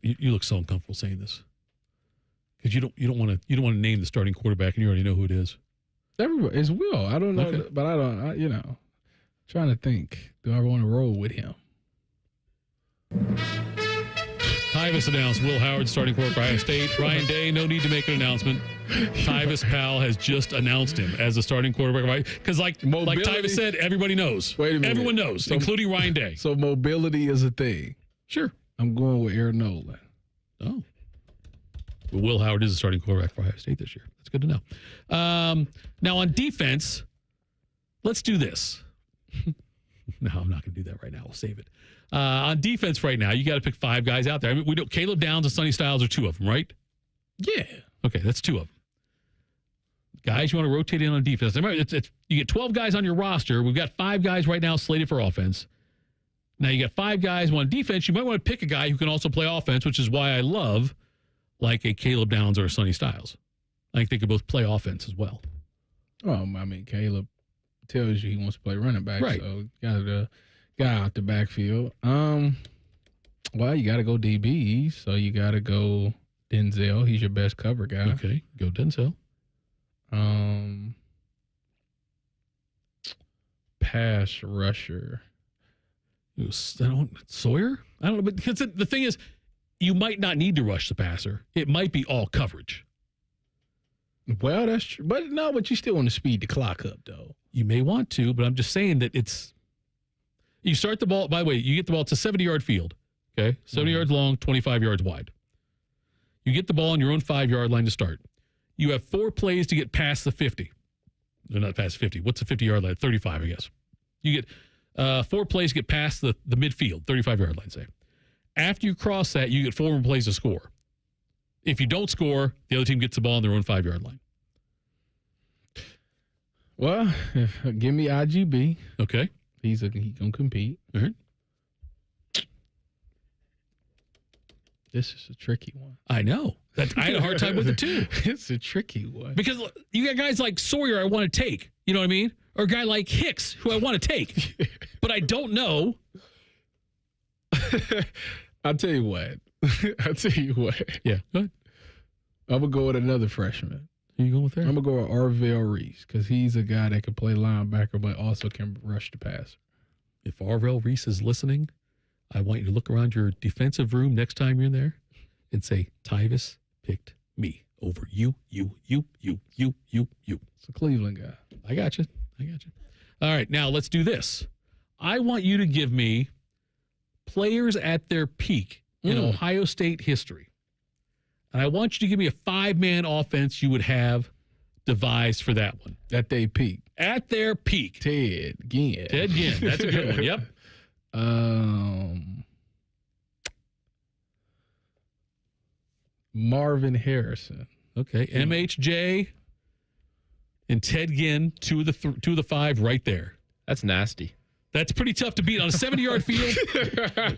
You look so uncomfortable saying this because you don't want to name the starting quarterback and you already know who it is. Everybody is Will. I don't know, Okay. but I don't. Trying to think. Do I want to roll with him? Tyvis announced Will Howard starting quarterback for Ohio State. Ryan Day, no need to make an announcement. Tyvis Powell has just announced him as the starting quarterback. Because like Tyvis said, everybody knows. Wait a minute. Everyone knows, including Ryan Day. So mobility is a thing. Sure. I'm going with Aaron Nolan. Oh. But Will Howard is the starting quarterback for Ohio State this year. That's good to know. Now on defense, let's do this. No, I'm not going to do that right now. We'll save it. On defense right now, you got to pick 5 guys out there. I mean, we know Caleb Downs and Sonny Styles are 2 of them, right? Yeah. Okay, that's 2 of them. Guys, you want to rotate in on defense. Remember, you get 12 guys on your roster. We've got 5 guys right now slated for offense. Now you got 5 guys on defense. You might want to pick a guy who can also play offense, which is why I love like a Caleb Downs or a Sonny Styles. I think they could both play offense as well. Well, I mean, Caleb tells you he wants to play running back, right? So got a guy out the backfield. Well, you got to go DB, so you got to go Denzel. He's your best cover guy. Okay, go Denzel. Pass rusher. Sawyer? I don't know, but because the thing is, you might not need to rush the passer. It might be all coverage. Well, that's true. But you still want to speed the clock up, though. You may want to, but I'm just saying that you start the ball, by the way, you get the ball, it's a 70-yard field, okay? 70 yards long, 25 yards wide. You get the ball on your own 5-yard line to start. You have 4 plays to get past the 50. No, not past 50. What's the 50-yard line? 35, I guess. You get 4 plays to get past the midfield, 35-yard line, say. After you cross that, you get 4 more plays to score. If you don't score, the other team gets the ball on their own 5-yard line. Well, give me IGB. Okay. He gonna compete. All right. This is a tricky one. I know. I had a hard time with it too. It's a tricky one. Because you got guys like Sawyer I want to take. You know what I mean? Or a guy like Hicks who I want to take. But I don't know. I'll tell you what. Yeah, go ahead. I'm going to go with another freshman. Who you going with there? I'm going to go with Arvell Reese because he's a guy that can play linebacker but also can rush the passer. If Arvell Reese is listening, I want you to look around your defensive room next time you're in there and say, Tyvis picked me over you. It's a Cleveland guy. I got you. All right, now let's do this. I want you to give me players at their peak in Ohio State history. And I want you to give me a 5-man offense you would have devised for that one. At their peak. At their peak. Ted Ginn. That's a good one. Yep. Marvin Harrison. Okay. MHJ and Ted Ginn, two of the 5 right there. That's nasty. That's pretty tough to beat on a 70-yard field.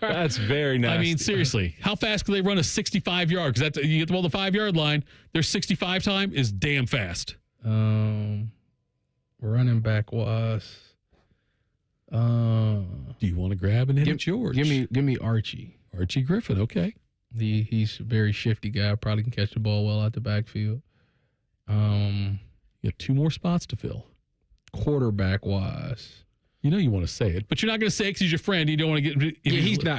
That's very nasty. I mean, seriously, how fast can they run a 65-yard? Because you get the ball the 5-yard line, their 65 time is damn fast. Running back was. Do you want to grab and hit George? Give me Archie. Archie Griffin. Okay. He's a very shifty guy. Probably can catch the ball well out the backfield. You have 2 more spots to fill. Quarterback wise. You know you want to say it, but you're not going to say it because he's your friend. You don't want to get.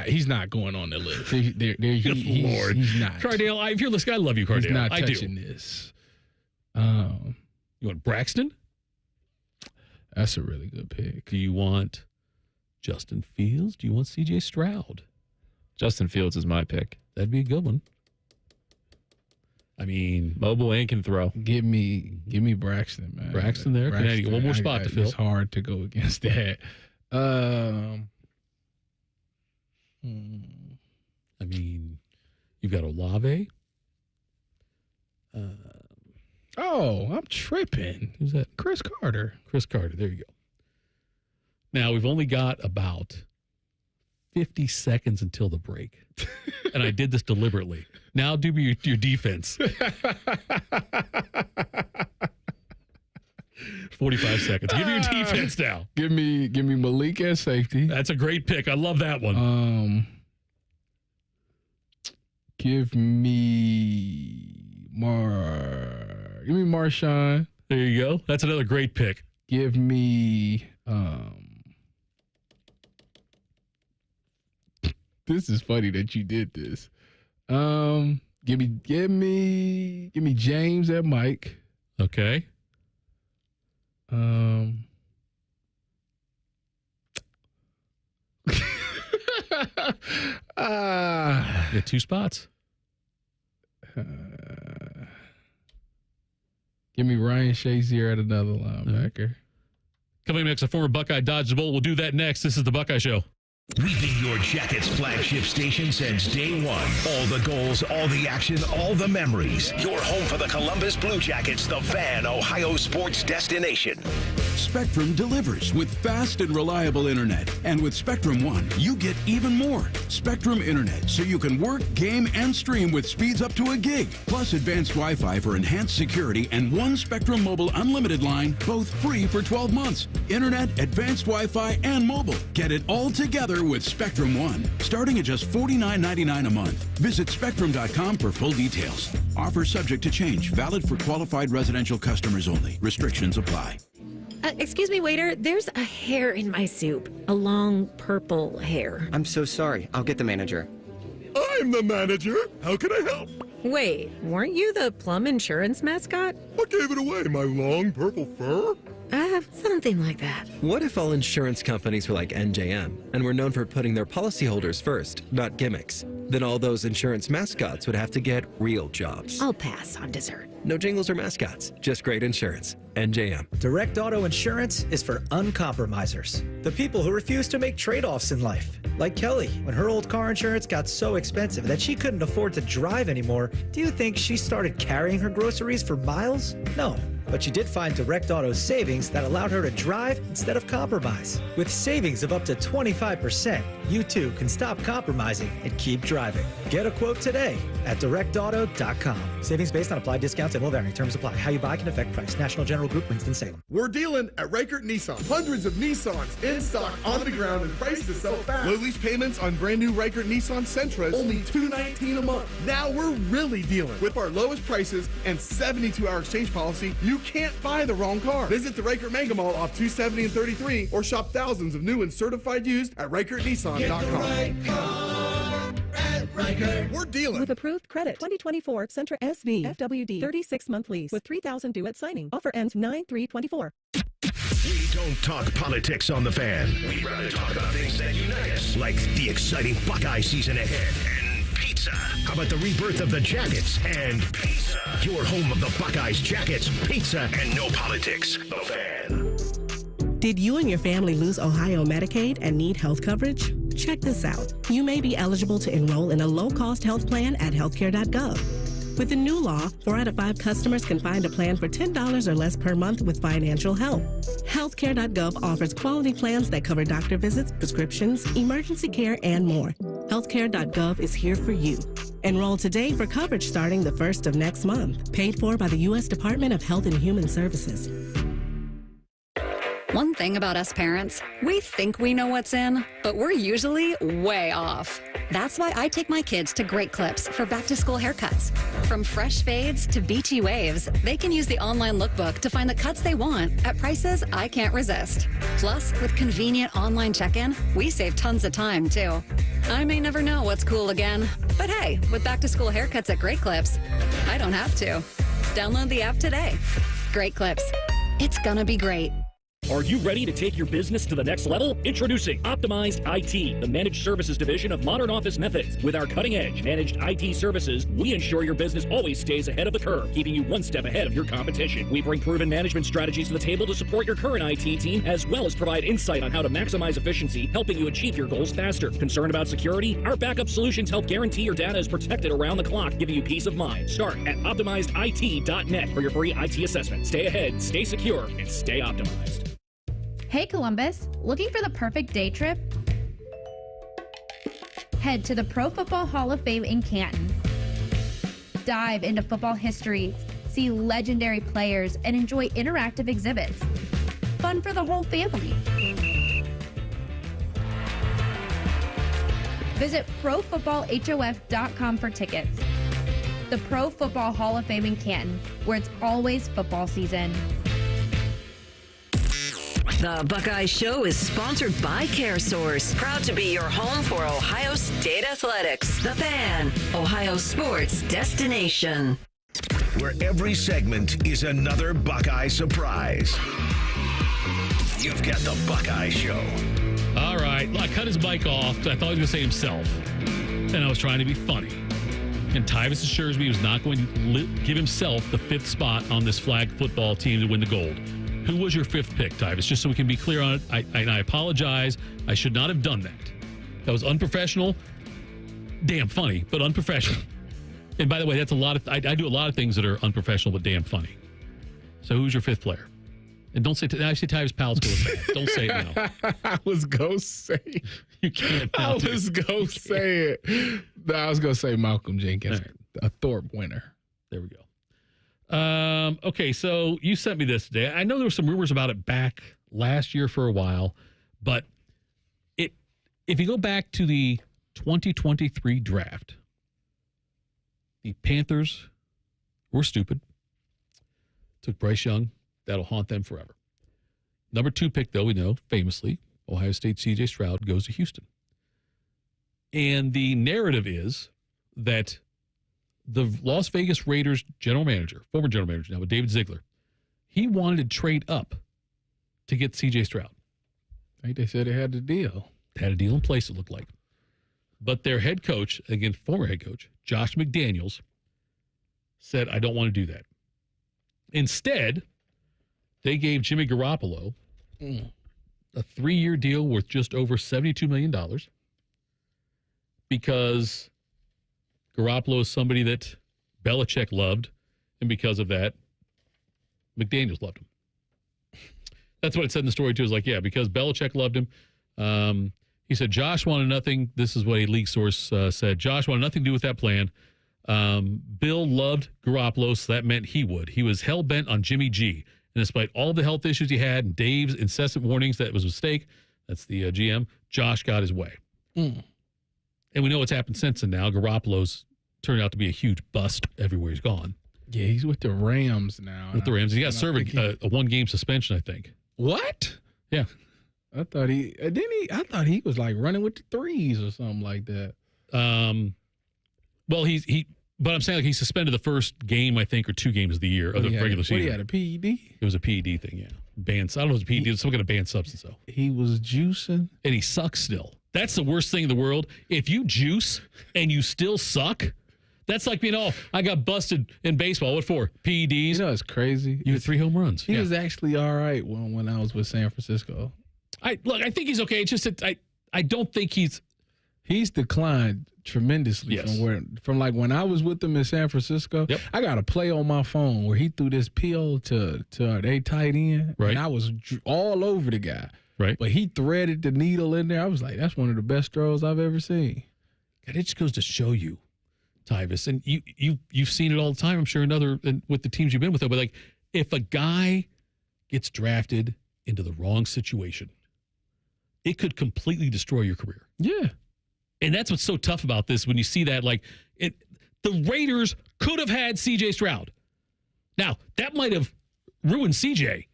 He's not going on the list. Lord, he's not. Cardale, if you're listening, I love you, Cardale. He's not I touching do. this. You want Braxton? That's a really good pick. Do you want Justin Fields? Do you want CJ Stroud? Justin Fields is my pick. That'd be a good one. I mean, mobile and can throw. Give me Braxton, man. Braxton there. Braxton, one more spot to fill. It's hard to go against that. I mean, you've got Olave. Oh, I'm tripping. Who's that? Chris Carter. Chris Carter. There you go. Now, we've only got about 50 seconds until the break. And I did this deliberately. Now do your defense. 45 seconds. Give me your defense now. Give me Malik at safety. That's a great pick. I love that one. Give me Marshawn. There you go. That's another great pick. Give me this is funny that you did this. Give me James at Mike. Okay. You got 2 spots. Give me Ryan Shazier at another linebacker. Coming next, a former Buckeye dodges a bullet. We'll do that next. This is the Buckeye Show. We've been your Jackets flagship station since day one. All the goals, all the action, all the memories. Your home for the Columbus Blue Jackets, the Fan, Ohio sports destination. Spectrum delivers with fast and reliable internet. And with Spectrum One, you get even more. Spectrum Internet, so you can work, game, and stream with speeds up to 1 gig. Plus advanced Wi-Fi for enhanced security and 1 Spectrum Mobile Unlimited line, both free for 12 months. Internet, advanced Wi-Fi, and mobile. Get it all together with Spectrum One, starting at just $49.99 a month. Visit Spectrum.com for full details. Offer subject to change. Valid for qualified residential customers only. Restrictions apply. Excuse me, waiter. There's a hair in my soup. A long purple hair. I'm so sorry. I'll get the manager. I'm the manager. How can I help? Wait, weren't you the Plum Insurance mascot? I gave it away, my long purple fur. Something like that. What if all insurance companies were like NJM and were known for putting their policyholders first, not gimmicks? Then all those insurance mascots would have to get real jobs. I'll pass on dessert. No jingles or mascots, just great insurance. NJM. Direct Auto Insurance is for uncompromisers. The people who refuse to make trade-offs in life. Like Kelly, when her old car insurance got so expensive that she couldn't afford to drive anymore, do you think she started carrying her groceries for miles? No. But she did find Direct Auto's savings that allowed her to drive instead of compromise. With savings of up to 25%, you too can stop compromising and keep driving. Get a quote today at directauto.com. Savings based on applied discounts and will vary. Terms apply. How you buy can affect price. National General Group, Winston-Salem. We're dealing at Reichert Nissan. Hundreds of Nissans in stock, on the ground, and priced to sell fast. Low lease payments on brand new Reichert Nissan Sentras, only $219 a month. Now we're really dealing. With our lowest prices and 72-hour exchange policy, you can't buy the wrong car. Visit the Reichert Mega Mall off 270 and 33 or shop thousands of new and certified used at ReichertNissan.com. Get the right car at Reichert. We're dealing. With approved credit. 2024 Sentra SV FWD 36-month lease with $3,000 due at signing. Offer ends 9/3/24. We don't talk politics on the Fan. We'd rather talk about things that unite us, like the exciting Buckeye season ahead and pizza. How about the rebirth of the Jackets and pizza? Your home of the Buckeyes, Jackets, pizza, and no politics. The Fan. Did you and your family lose Ohio Medicaid and need health coverage? Check this out. You may be eligible to enroll in a low-cost health plan at healthcare.gov. With the new law, 4 out of 5 customers can find a plan for $10 or less per month with financial help. Healthcare.gov offers quality plans that cover doctor visits, prescriptions, emergency care, and more. Healthcare.gov is here for you. Enroll today for coverage starting the 1st of next month. Paid for by the U.S. Department of Health and Human Services. One thing about us parents, we think we know what's in, but we're usually way off. That's why I take my kids to Great Clips for back-to-school haircuts. From fresh fades to beachy waves, they can use the online lookbook to find the cuts they want at prices I can't resist. Plus, with convenient online check-in, we save tons of time, too. I may never know what's cool again, but hey, with back-to-school haircuts at Great Clips, I don't have to. Download the app today. Great Clips. It's gonna be great. Are you ready to take your business to the next level? Introducing Optimized IT, the managed services division of Modern Office Methods. With our cutting-edge managed IT services, we ensure your business always stays ahead of the curve, keeping you one step ahead of your competition. We bring proven management strategies to the table to support your current IT team, as well as provide insight on how to maximize efficiency, helping you achieve your goals faster. Concerned about security? Our backup solutions help guarantee your data is protected around the clock, giving you peace of mind. Start at OptimizedIT.net for your free IT assessment. Stay ahead, stay secure, and stay optimized. Hey Columbus, looking for the perfect day trip? Head to the Pro Football Hall of Fame in Canton. Dive into football history, see legendary players, and enjoy interactive exhibits. Fun for the whole family. Visit ProFootballHOF.com for tickets. The Pro Football Hall of Fame in Canton, where it's always football season. The Buckeye Show is sponsored by CareSource, proud to be your home for Ohio State athletics. The Fan, Ohio sports destination. Where every segment is another Buckeye surprise. You've got the Buckeye Show. All right. Well, I cut his mic off. I thought he was going to say himself. And I was trying to be funny. And Tyvis assures me he was not going to give himself the 5th spot on this flag football team to win the gold. Who was your 5th pick, Tyvis? Just so we can be clear on it. I apologize. I should not have done that. That was unprofessional. Damn funny, but unprofessional. And by the way, that's a lot of. I do a lot of things that are unprofessional, but damn funny. So who's your 5th player? And don't say. I say Tyvis Powell's going to say it. Don't say it now. I was going to say it. You can't. I was going to say it. No, I was going to say Malcolm Jenkins, right. A Thorpe winner. There we go. Okay, so you sent me this today. I know there were some rumors about it back last year for a while, but if you go back to the 2023 draft, the Panthers were stupid. Took Bryce Young. That'll haunt them forever. Number 2 pick, though, we know, famously, Ohio State CJ Stroud goes to Houston. And the narrative is that the Las Vegas Raiders general manager, former general manager now, with David Ziegler, he wanted to trade up to get CJ Stroud. I think they said they had the deal. Had a deal in place, it looked like. But their head coach, again, former head coach, Josh McDaniels, said, I don't want to do that. Instead, they gave Jimmy Garoppolo a 3-year deal worth just over $72 million because Garoppolo is somebody that Belichick loved, and because of that, McDaniels loved him. That's what it said in the story, too. Is like, yeah, because Belichick loved him. He said Josh wanted nothing. This is what a league source said. Josh wanted nothing to do with that plan. Bill loved Garoppolo, so that meant he would. He was hell-bent on Jimmy G. And despite all the health issues he had and Dave's incessant warnings that it was a mistake, that's the GM, Josh got his way. And we know what's happened since then now. Garoppolo's turned out to be a huge bust everywhere he's gone. Yeah, he's with the Rams now. With the Rams. He got to serve a 1-game suspension, I think. What? Yeah. I thought he was like running with the threes or something like that. Well, but I'm saying like he suspended the first game, I think, or 2 games of the year of the regular season. What, he had a PED? It was a PED thing, yeah. Banned. I don't know if it was a PED. It was some kind of banned substance, though. He was juicing. And he sucks still. That's the worst thing in the world. If you juice and you still suck, that's like being, I got busted in baseball. What for? PEDs? You know, it's crazy. You had 3 home runs. He was actually all right when I was with San Francisco. I think he's okay. It's just that I don't think he's declined tremendously from like when I was with him in San Francisco. Yep. I got a play on my phone where he threw this pill to they tight end, right? And I was all over the guy, right? But he threaded the needle in there. I was like, that's one of the best throws I've ever seen. God, it just goes to show you, Tyvis, and you've seen it all the time. I'm sure with the teams you've been with, but like if a guy gets drafted into the wrong situation, it could completely destroy your career. Yeah. And that's what's so tough about this when you see that, the Raiders could have had CJ Stroud. Now, that might have ruined CJ.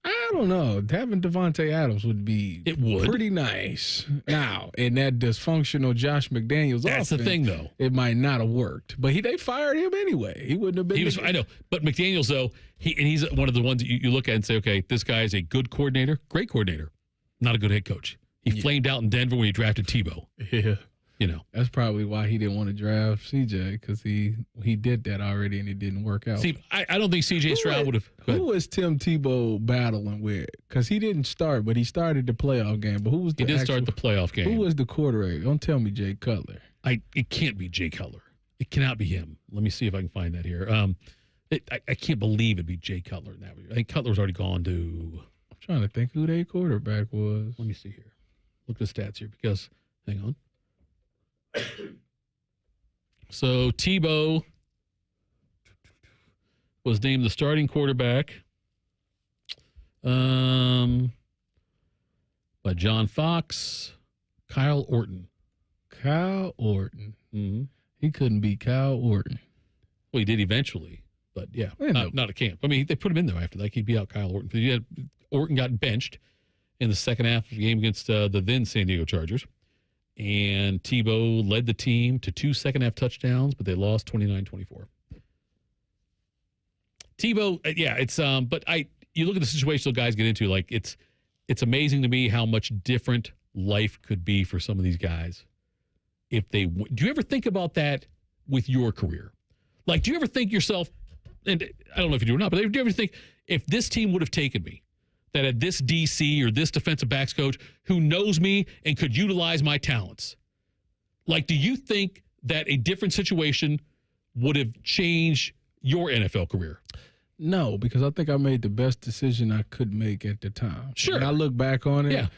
I don't know. Having Devontae Adams would be pretty nice. Now, in that dysfunctional Josh McDaniels That's offense, the thing, though. It might not have worked. But they fired him anyway. He wouldn't have been. I know. But McDaniels, though, he's one of the ones that you look at and say, okay, this guy is a good coordinator, great coordinator, not a good head coach. He flamed out in Denver when he drafted Tebow. Yeah. You know. That's probably why he didn't want to draft CJ, because he did that already and it didn't work out. See, I don't think CJ Stroud would have. Who was Tim Tebow battling with? Because he didn't start, but he started the playoff game. But who was the He did start the playoff game. Who was the quarterback? Don't tell me Jay Cutler. It can't be Jay Cutler. It cannot be him. Let me see if I can find that here. I can't believe it'd be Jay Cutler in that. I think Cutler was already gone to. I'm trying to think who their quarterback was. Let me see here. Look at the stats here because, hang on. So Tebow was named the starting quarterback by John Fox, Kyle Orton. Kyle Orton. Mm-hmm. He couldn't beat Kyle Orton. Well, he did eventually, but yeah, not at camp. I mean, they put him in there after that. He beat out Kyle Orton. Orton got benched in the second half of the game against the then San Diego Chargers. And Tebow led the team to 2 second-half touchdowns, but they lost 29-24. Tebow, it's but you look at the situation those guys get into, like it's amazing to me how much different life could be for some of these guys if they. Do you ever think about that with your career? Like, do you ever think yourself? And I don't know if you do or not, but do you ever think if this team would have taken me? That had this DC or this defensive backs coach who knows me and could utilize my talents. Like, do you think that a different situation would have changed your NFL career? No, because I think I made the best decision I could make at the time. Sure. When I look back on it,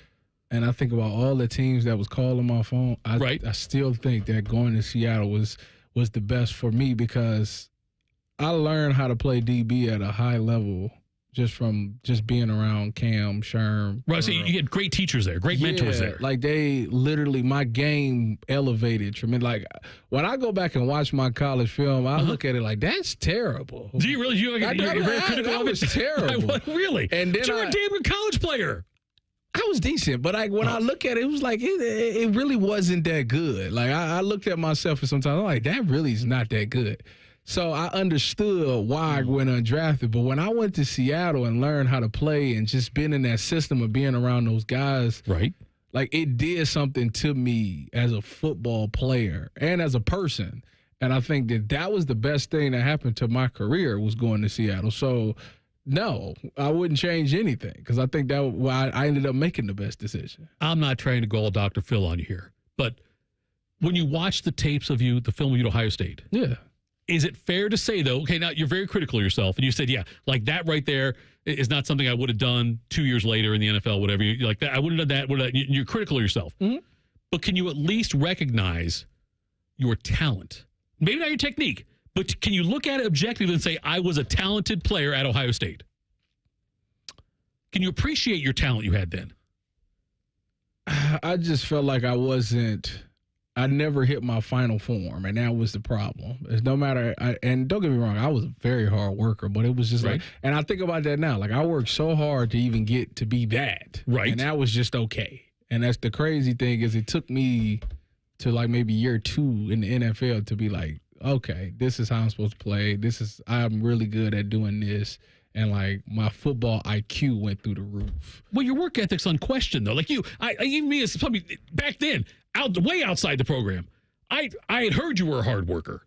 and I think about all the teams that was calling my phone, I still think that going to Seattle was the best for me because I learned how to play DB at a high level from being around Cam, Sherm. Right, so you had great teachers there, great mentors there. Like they literally, my game elevated tremendously. Like when I go back and watch my college film, I look at it like, that's terrible. Do you really? You're very critical of it? That was terrible. Really? And then you're a damn good college player. I was decent, but when I look at it, it was like, it really wasn't that good. Like I looked at myself and sometimes I'm like, that really is not that good. So I understood why I went undrafted. But when I went to Seattle and learned how to play and just been in that system of being around those guys, right? Like it did something to me as a football player and as a person. And I think that was the best thing that happened to my career was going to Seattle. So, no, I wouldn't change anything because I think I ended up making the best decision. I'm not trying to go all Dr. Phil on you here, but when you watch the tapes of you, the film of you at Ohio State, is it fair to say, though, okay, now you're very critical of yourself, and you said, like that right there is not something I would have done 2 years later in the NFL, whatever. You're like that, I would have done that. You're critical of yourself. Mm-hmm. But can you at least recognize your talent? Maybe not your technique, but can you look at it objectively and say, I was a talented player at Ohio State? Can you appreciate your talent you had then? I just felt like I never hit my final form, and that was the problem. It's no matter, and don't get me wrong, I was a very hard worker, but it was just like, and I think about that now, like I worked so hard to even get to be that, and that was just okay. And that's the crazy thing is it took me to like maybe year 2 in the NFL to be like, okay, this is how I'm supposed to play. I'm really good at doing this. And like my football IQ went through the roof. Well, your work ethic's unquestioned though. Like even me as somebody back then, way outside the program, I had heard you were a hard worker.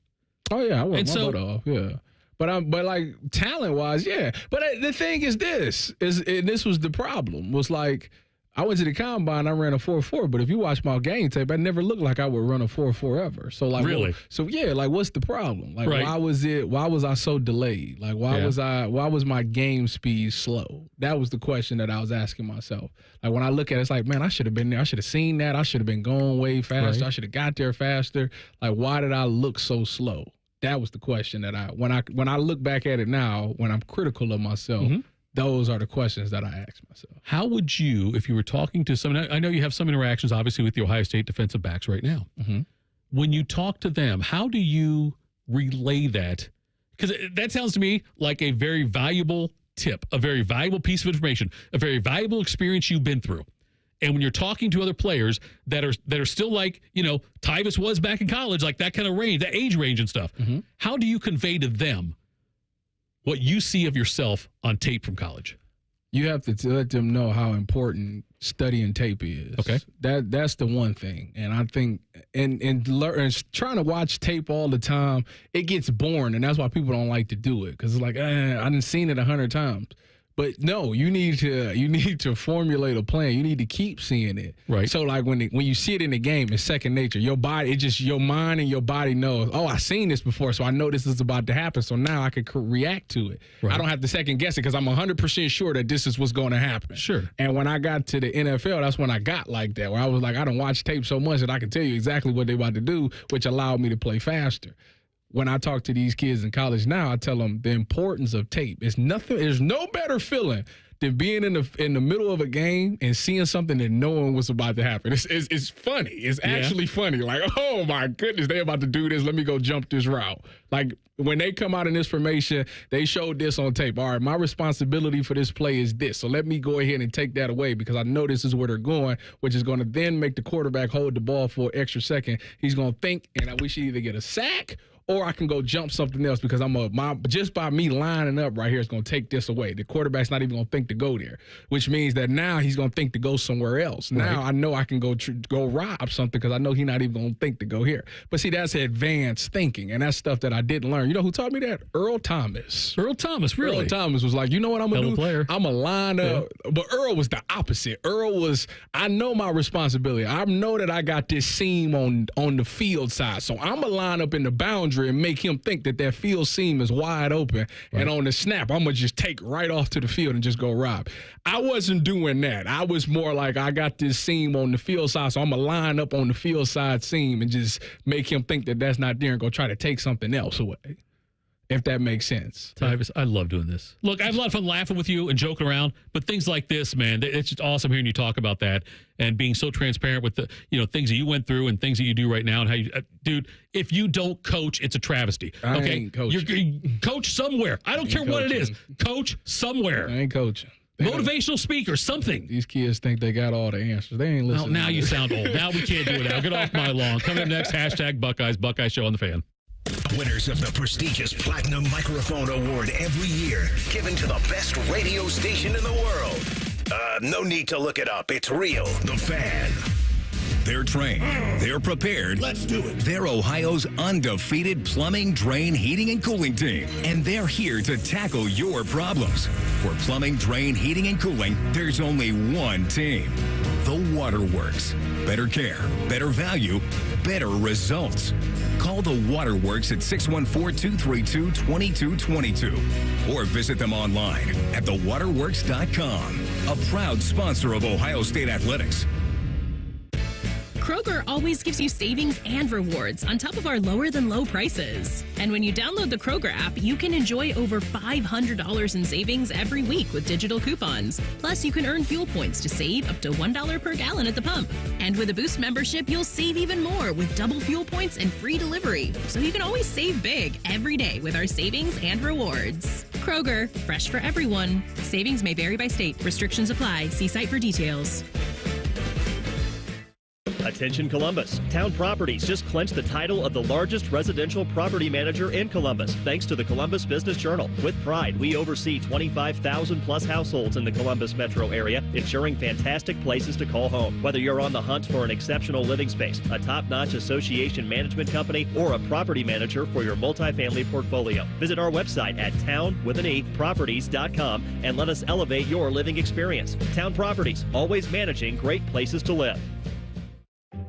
Oh yeah, I worked my butt off. Yeah, but like talent wise, yeah. But the thing is, this was the problem. Was like I went to the combine, I ran a 4.4, but if you watch my game tape, I never looked like I would run a 4.4 ever. So like, really? Like what's the problem? Like why was I so delayed? Like why was my game speed slow? That was the question that I was asking myself. Like when I look at it, it's like, man, I should have been there. I should have seen that. I should have been going way faster. I should have got there faster. Like why did I look so slow? That was the question that when I look back at it now, when I'm critical of myself, those are the questions that I ask myself. How would you, if you were talking to someone, I know you have some interactions, obviously, with the Ohio State defensive backs right now. Mm-hmm. When you talk to them, how do you relay that? Because that sounds to me like a very valuable tip, a very valuable piece of information, a very valuable experience you've been through. And when you're talking to other players that are still like, Tyvis was back in college, like that kind of range, that age range and stuff, how do you convey to them what you see of yourself on tape from college? You have to let them know how important studying tape is. Okay. That's the one thing. And I think and trying to watch tape all the time, it gets boring, and that's why people don't like to do it, because it's like, I done seen it 100 times. But no, you need to formulate a plan. You need to keep seeing it. Right. So like when you see it in the game, it's second nature. Your body, your mind and your body knows, oh, I've seen this before, so I know this is about to happen. So now I can react to it. Right. I don't have to second guess it because I'm 100% sure that this is what's going to happen. Sure. And when I got to the NFL, that's when I got like that, where I was like, I don't watch tape so much that I can tell you exactly what they're about to do, which allowed me to play faster. When I talk to these kids in college now, I tell them the importance of tape. There's no better feeling than being in the middle of a game and seeing something and knowing what's about to happen. It's funny. It's actually funny. Like, oh my goodness, they're about to do this. Let me go jump this route. Like when they come out in this formation, they showed this on tape. All right, my responsibility for this play is this. So let me go ahead and take that away because I know this is where they're going, which is going to then make the quarterback hold the ball for an extra second. He's going to think, and we should either get a sack or I can go jump something else because just by me lining up right here is going to take this away. The quarterback's not even going to think to go there, which means that now he's going to think to go somewhere else. Right. Now I know I can go rob something because I know he's not even going to think to go here. But see, that's advanced thinking, and that's stuff that I didn't learn. You know who taught me that? Earl Thomas. Earl Thomas, really? Earl Thomas was like, you know what I'm going to do? Player. I'm going to line up. Yeah. But Earl was the opposite. Earl was, I know my responsibility. I know that I got this seam on the field side. So I'm going to line up in the boundary and make him think that field seam is wide open. Right. And on the snap, I'm going to just take right off to the field and just go rob. I wasn't doing that. I was more like, I got this seam on the field side, so I'm going to line up on the field side seam and just make him think that that's not there and go try to take something else away. If that makes sense. Tyvis, I love doing this. Look, I have a lot of fun laughing with you and joking around, but things like this, man, it's just awesome hearing you talk about that and being so transparent with the, things that you went through and things that you do right now and how you, dude, if you don't coach, it's a travesty. I okay? ain't coaching. You coach somewhere. I don't care what it is. Coach somewhere. I ain't coaching. Motivational speaker, something. These kids think they got all the answers. They ain't listening. Well, now you sound old. Now we can't do it now. Get off my lawn. Coming up next, hashtag Buckeyes, Buckeye Show on the Fan. Winners of the prestigious Platinum Microphone Award every year, given to the best radio station in the world. No need to look it up. It's real. The Fan. They're trained. They're prepared. Let's do it. They're Ohio's undefeated plumbing, drain, heating, and cooling team. And they're here to tackle your problems. For plumbing, drain, heating, and cooling, there's only one team. The Waterworks. Better care, better value, better results. Call the Waterworks at 614-232-2222 or visit them online at thewaterworks.com. A proud sponsor of Ohio State Athletics. Kroger always gives you savings and rewards on top of our lower-than-low prices. And when you download the Kroger app, you can enjoy over $500 in savings every week with digital coupons. Plus, you can earn fuel points to save up to $1 per gallon at the pump. And with a Boost membership, you'll save even more with double fuel points and free delivery. So you can always save big every day with our savings and rewards. Kroger, fresh for everyone. Savings may vary by state. Restrictions apply. See site for details. Attention Columbus. Town Properties just clinched the title of the largest residential property manager in Columbus, thanks to the Columbus Business Journal. With pride, we oversee 25,000 plus households in the Columbus metro area, ensuring fantastic places to call home. Whether you're on the hunt for an exceptional living space, a top-notch association management company, or a property manager for your multifamily portfolio, visit our website at town-properties.com and let us elevate your living experience. Town Properties, always managing great places to live.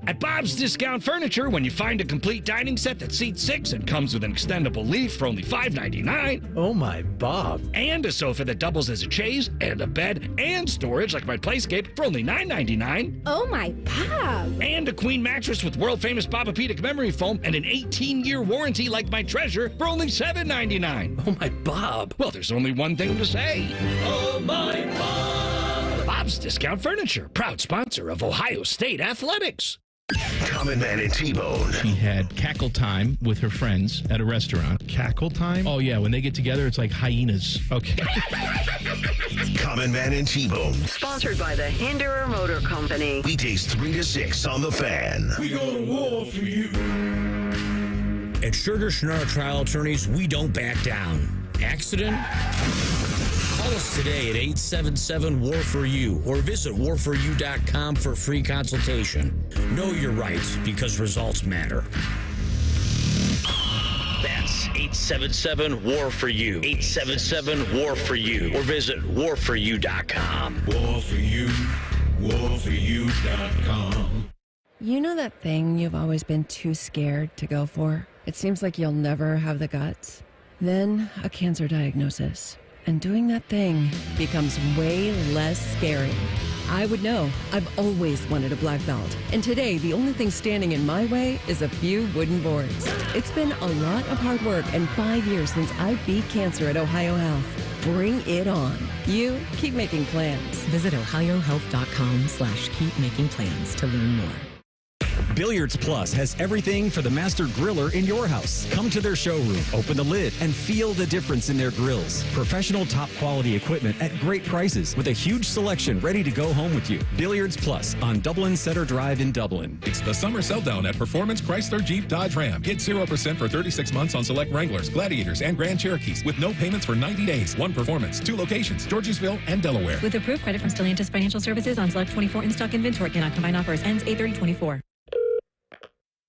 At Bob's Discount Furniture, when you find a complete dining set that seats 6 and comes with an extendable leaf for only $5.99. Oh my, Bob. And a sofa that doubles as a chaise, and a bed, and storage like my Playscape for only $9.99. Oh my, Bob. And a queen mattress with world-famous Bobapedic memory foam and an 18-year warranty like my Treasure for only $7.99. Oh my, Bob. Well, there's only one thing to say. Oh my, Bob. Bob's Discount Furniture, proud sponsor of Ohio State Athletics. Common Man and T-Bone. She had cackle time with her friends at a restaurant. Cackle time? Oh, yeah. When they get together, it's like hyenas. Okay. Common Man and T-Bone. Sponsored by the Hinderer Motor Company. Weekdays 3 to 6 on The Fan. We go to war for you. At Sugar Schnorr Trial Attorneys, we don't back down. Accident? Call us today at 877-WAR4U or visit war4u.com for a free consultation. Know your rights because results matter. That's 877-WAR4U. 877-WAR4U or visit war4u.com. War for you. War4u.com. You know that thing you've always been too scared to go for? It seems like you'll never have the guts. Then a cancer diagnosis. And doing that thing becomes way less scary. I would know. I've always wanted a black belt. And today, the only thing standing in my way is a few wooden boards. It's been a lot of hard work and 5 years since I beat cancer at Ohio Health. Bring it on. You keep making plans. Visit ohiohealth.com/keepmakingplans to learn more. Billiards Plus has everything for the master griller in your house. Come to their showroom, open the lid, and feel the difference in their grills. Professional top quality equipment at great prices with a huge selection ready to go home with you. Billiards Plus on Dublin Center Drive in Dublin. It's the summer sell-down at Performance Chrysler Jeep Dodge Ram. Get 0% for 36 months on select Wranglers, Gladiators, and Grand Cherokees with no payments for 90 days. One Performance, 2 locations, Georgesville and Delaware. With approved credit from Stellantis Financial Services on select 24 in-stock inventory. Cannot combine offers. Ends 8/30/24.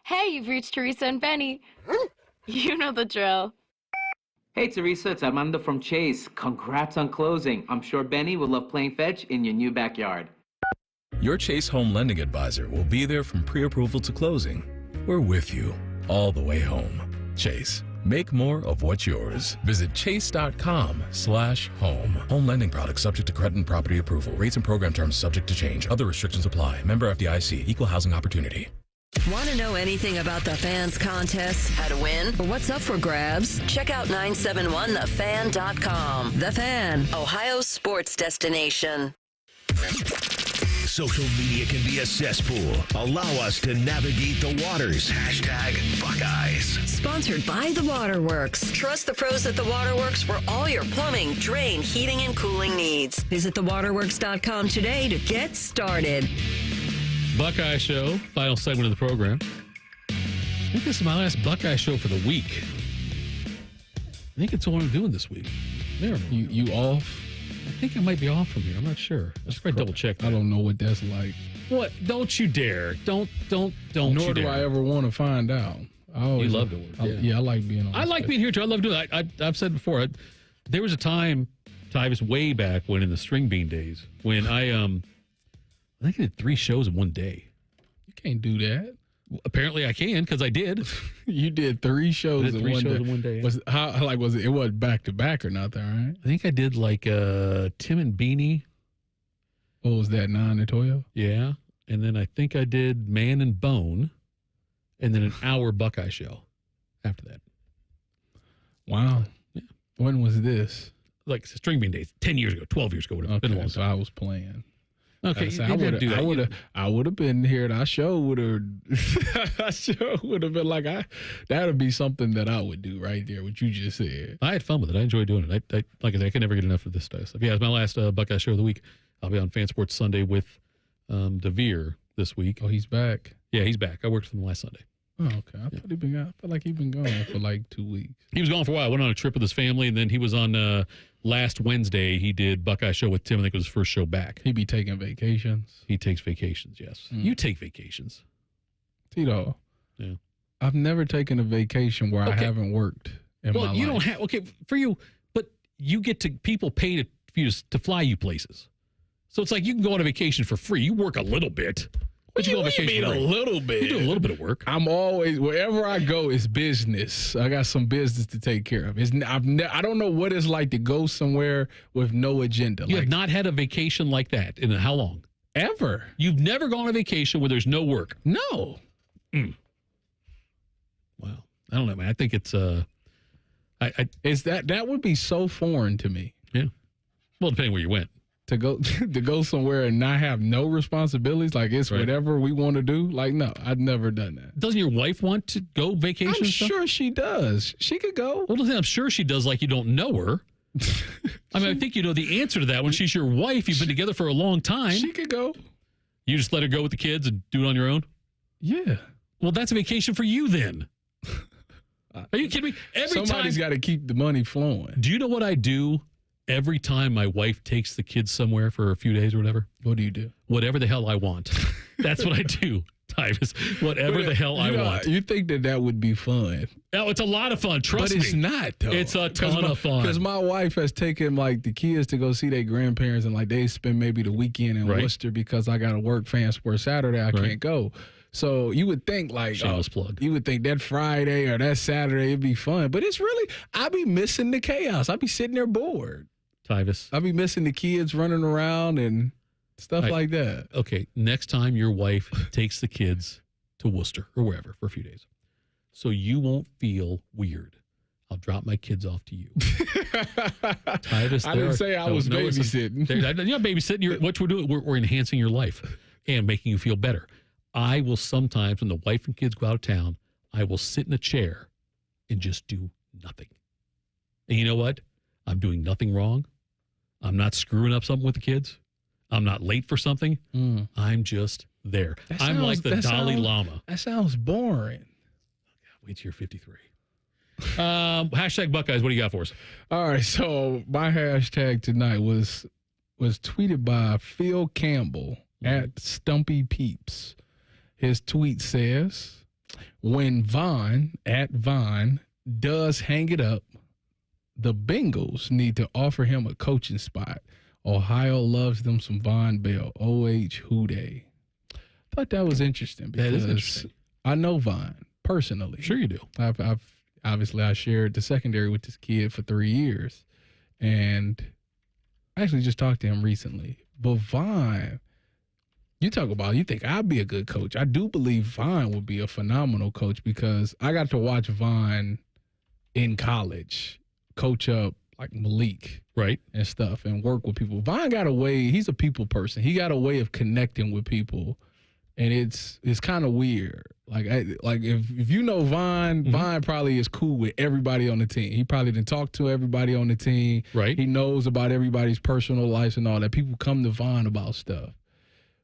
Hey, you've reached Teresa and Benny. You know the drill. Hey, Teresa, it's Armando from Chase. Congrats on closing. I'm sure Benny will love playing fetch in your new backyard. Your Chase Home Lending Advisor will be there from pre-approval to closing. We're with you all the way home. Chase, make more of what's yours. Visit chase.com/home. Home lending products subject to credit and property approval. Rates and program terms subject to change. Other restrictions apply. Member FDIC. Equal housing opportunity. Want to know anything about the Fans contest, how to win, or what's up for grabs? Check out 971thefan.com. The Fan, Ohio's sports destination. Social media can be a cesspool. Allow us to navigate the waters. #Buckeyes. Sponsored by The Waterworks. Trust the pros at The Waterworks for all your plumbing, drain, heating, and cooling needs. Visit thewaterworks.com today to get started. Buckeye Show, final segment of the program. I think this is my last Buckeye Show for the week. I think it's the one I'm doing this week. There, you off? I think I might be off from here. I'm not sure. Let's probably double check that. I don't know what that's like. What? Don't you dare. Don't Nor you do dare. I ever want to find out. You love to work. Yeah, I like being on. I like being here, too. I love doing it. I've said before, there was a time, Tyvis, way back when in the string bean days, when I think I did 3 shows in one day. You can't do that. Apparently I can, because I did. You did 3 shows in one day. In one day. Yeah. Was it, was it? It wasn't back to back or nothing, right? I think I did like Tim and Beanie. What was that, 9 to 12? Yeah. And then I think I did Man and Bone, and then an hour Buckeye Show after that. Wow. Yeah. When was this? Like string bean days, 10 years ago, 12 years ago. Would have been a long time. So I was playing. Okay, I would have been here. That show would have. That show would have been like that would be something that I would do right there. What you just said. I had fun with it. I enjoyed doing it. I like I said, I can never get enough of this stuff. Yeah, it's my last Buckeye Show of the week. I'll be on Fan Sports Sunday with DeVere this week. Oh, he's back. Yeah, he's back. I worked with him last Sunday. Oh, okay. I felt like he'd been gone for like 2 weeks. He was gone for a while. I went on a trip with his family, and then he was on last Wednesday. He did Buckeye Show with Tim. I think it was his first show back. He be taking vacations. He takes vacations, yes. You take vacations. Tito. Yeah. I've never taken a vacation where I haven't worked in my life. Well, you don't have, for you, but you get to, people pay to fly you places. So it's like you can go on a vacation for free. You work a little bit. But you go on vacation a little bit. You do a little bit of work. I'm always, wherever I go, it's business. I got some business to take care of. I don't know what it's like to go somewhere with no agenda. You have not had a vacation like that in how long? Ever. You've never gone on a vacation where there's no work? No. Wow. I don't know, man. I think it's that would be so foreign to me. Yeah. Well, depending where you went. to go somewhere and not have no responsibilities, like it's whatever we want to do. Like, no, I've never done that. Doesn't your wife want to go vacation? I'm sure she does. She could go. Well, I'm sure she does, like you don't know her. I mean, I think you know the answer to that. When she's your wife, you've been together for a long time. She could go. You just let her go with the kids and do it on your own? Yeah. Well, that's a vacation for you then. Are you kidding me? Somebody's got to keep the money flowing. Do you know what I do every time my wife takes the kids somewhere for a few days or whatever? What do you do? Whatever the hell I want. That's what I do, Tyvis. Whatever the hell I want. You think that would be fun. No, it's a lot of fun. Trust me. But it's not, though. It's a ton of fun. Because my wife has taken, like, the kids to go see their grandparents, and, like, they spend maybe the weekend in Worcester because I got to work Fan Sports Saturday. I can't go. So you would think, like, shameless plug. You would think that Friday or that Saturday it'd be fun. But it's really, I be missing the chaos. I be sitting there bored. Tyvis. I be missing the kids running around and stuff like that. Okay, next time your wife takes the kids to Worcester or wherever for a few days, so you won't feel weird, I'll drop my kids off to you. Tyvis, I didn't say I was babysitting. You're not babysitting. What we're doing, we're enhancing your life and making you feel better. I will sometimes, when the wife and kids go out of town, I will sit in a chair and just do nothing. And you know what? I'm doing nothing wrong. I'm not screwing up something with the kids. I'm not late for something. I'm just there. I'm like the Dalai Lama. That sounds boring. Wait till you're 53. Hashtag Buckeyes. What do you got for us? All right. So my hashtag tonight was tweeted by Phil Campbell at Stumpy Peeps. His tweet says, when Vaughn, at Vaughn, does hang it up, the Bengals need to offer him a coaching spot. Ohio loves them some Von Bell. OH who they? Thought that was interesting because that is interesting. I know Von personally. Sure you do. I've obviously I shared the secondary with this kid for 3 years, and I actually just talked to him recently. But Von, you think I'd be a good coach. I do believe Von would be a phenomenal coach because I got to watch Von in college coach up like Malik, and stuff, and work with people. Von got a way. He's a people person. He got a way of connecting with people, and it's kind of weird. Like if you know Von, Von probably is cool with everybody on the team. He probably didn't talk to everybody on the team. Right. He knows about everybody's personal lives and all that. People come to Von about stuff.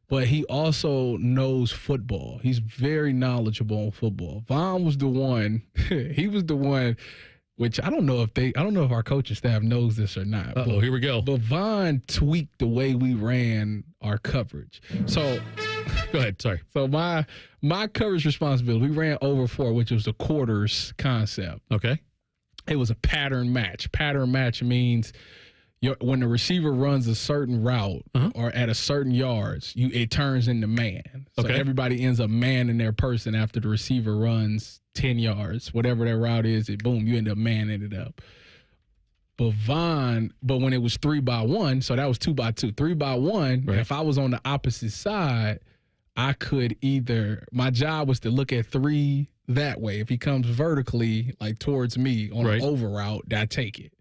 But he also knows football. He's very knowledgeable on football. Von was the one. He was the one. Which I don't know if our coaching staff knows this or not. Uh-oh, here we go. But Von tweaked the way we ran our coverage. So go ahead, sorry. So my coverage responsibility, we ran over 4, which was a quarters concept. Okay. It was a pattern match. Pattern match means when the receiver runs a certain route or at a certain yards, it turns into man. So everybody ends up manning their person after the receiver runs 10 yards, whatever that route is, boom, you end up manning it up. But when it was 3-by-1, so that was 2-by-2, 3-by-1, if I was on the opposite side, I could my job was to look at 3 that way. If he comes vertically, like towards me on an over route, I take it.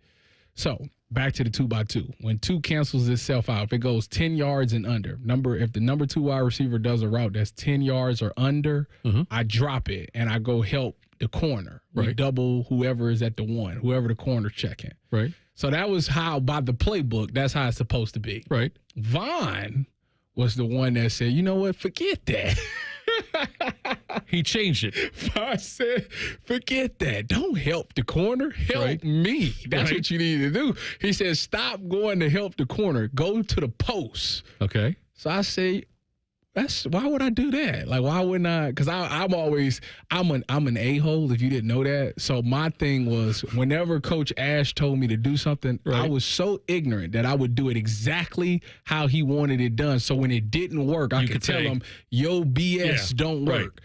So back to the 2-by-2. When 2 cancels itself out, if it goes 10 yards and under, if the number 2 wide receiver does a route that's 10 yards or under, I drop it and I go help the corner. We double whoever is at the 1, whoever the corner checking. Right. So that was how, by the playbook, that's how it's supposed to be. Right. Von was the one that said, you know what, forget that. He changed it. I said, forget that. Don't help the corner. Help me. That's what you need to do. He said, stop going to help the corner. Go to the post. Okay. So I say, why would I do that? Like, why wouldn't I? Because I'm an a-hole, if you didn't know that. So my thing was, whenever Coach Ash told me to do something, I was so ignorant that I would do it exactly how he wanted it done. So when it didn't work, I could tell him, yo, BS don't work.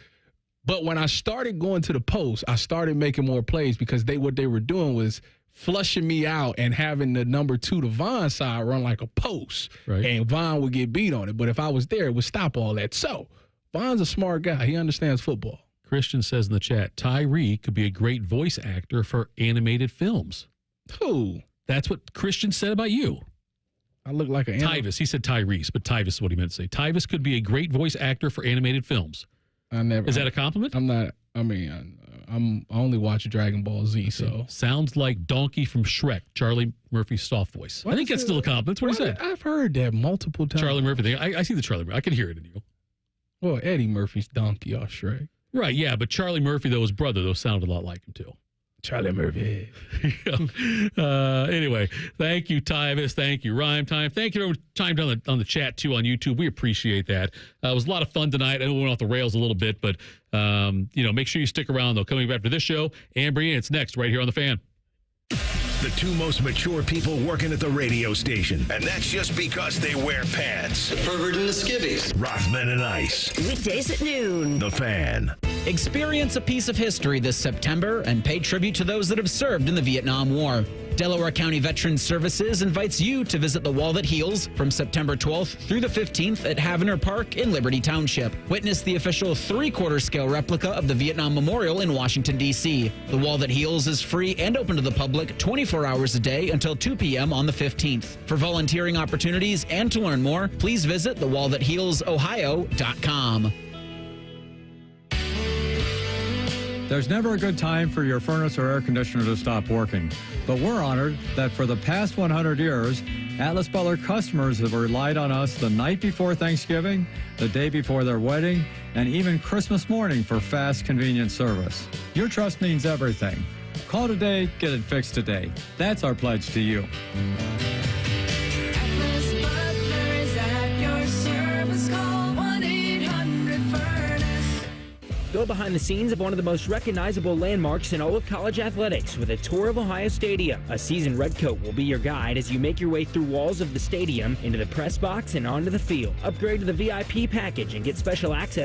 But when I started going to the post, I started making more plays because what they were doing was flushing me out and having the number 2, the Von side, run like a post. And Von would get beat on it. But if I was there, it would stop all that. So Von's a smart guy. He understands football. Christian says in the chat, Tyree could be a great voice actor for animated films. Who? That's what Christian said about you. I look like an Tyvis. He said Tyrese, but Tyvis is what he meant to say. Tyvis could be a great voice actor for animated films. Is that a compliment? I'm not. I mean, I only watch Dragon Ball Z, so. Sounds like Donkey from Shrek, Charlie Murphy's soft voice. I think that's still a compliment. That's what he said. I've heard that multiple times. Charlie Murphy thing. I see the Charlie Murphy. I can hear it in you. Well, Eddie Murphy's Donkey off Shrek. Right, yeah, but Charlie Murphy, though, his brother, though, sounded a lot like him, too. Charlie Murphy. Anyway, thank you, Tyvis. Thank you, Rhyme Time. Thank you for time on the chat, too, on YouTube. We appreciate that. It was a lot of fun tonight. I know we went off the rails a little bit, but, make sure you stick around, though. Coming back after this show, Ambry, it's next right here on The Fan. The two most mature people working at the radio station. And that's just because they wear pants. The pervert and the skivvies. Rothman and Ice. Weekdays at noon. The Fan. Experience a piece of history this September and pay tribute to those that have served in the Vietnam War. Delaware County Veterans Services invites you to visit the Wall That Heals from September 12th through the 15th at Havener Park in Liberty Township. Witness the official 3/4 scale replica of the Vietnam Memorial in Washington, D.C. The Wall That Heals is free and open to the public 24 hours a day until 2 p.m. on the 15th. For volunteering opportunities and to learn more, please visit thewallthathealsohio.com. There's never a good time for your furnace or air conditioner to stop working. But we're honored that for the past 100 years, Atlas Butler customers have relied on us the night before Thanksgiving, the day before their wedding, and even Christmas morning for fast, convenient service. Your trust means everything. Call today, get it fixed today. That's our pledge to you. Atlas Butler is at your service. Call 1-800-FURNACE. Go behind the scenes of one of the most recognizable landmarks in all of college athletics with a tour of Ohio Stadium. A seasoned Redcoat will be your guide as you make your way through walls of the stadium, into the press box, and onto the field. Upgrade to the VIP package and get special access to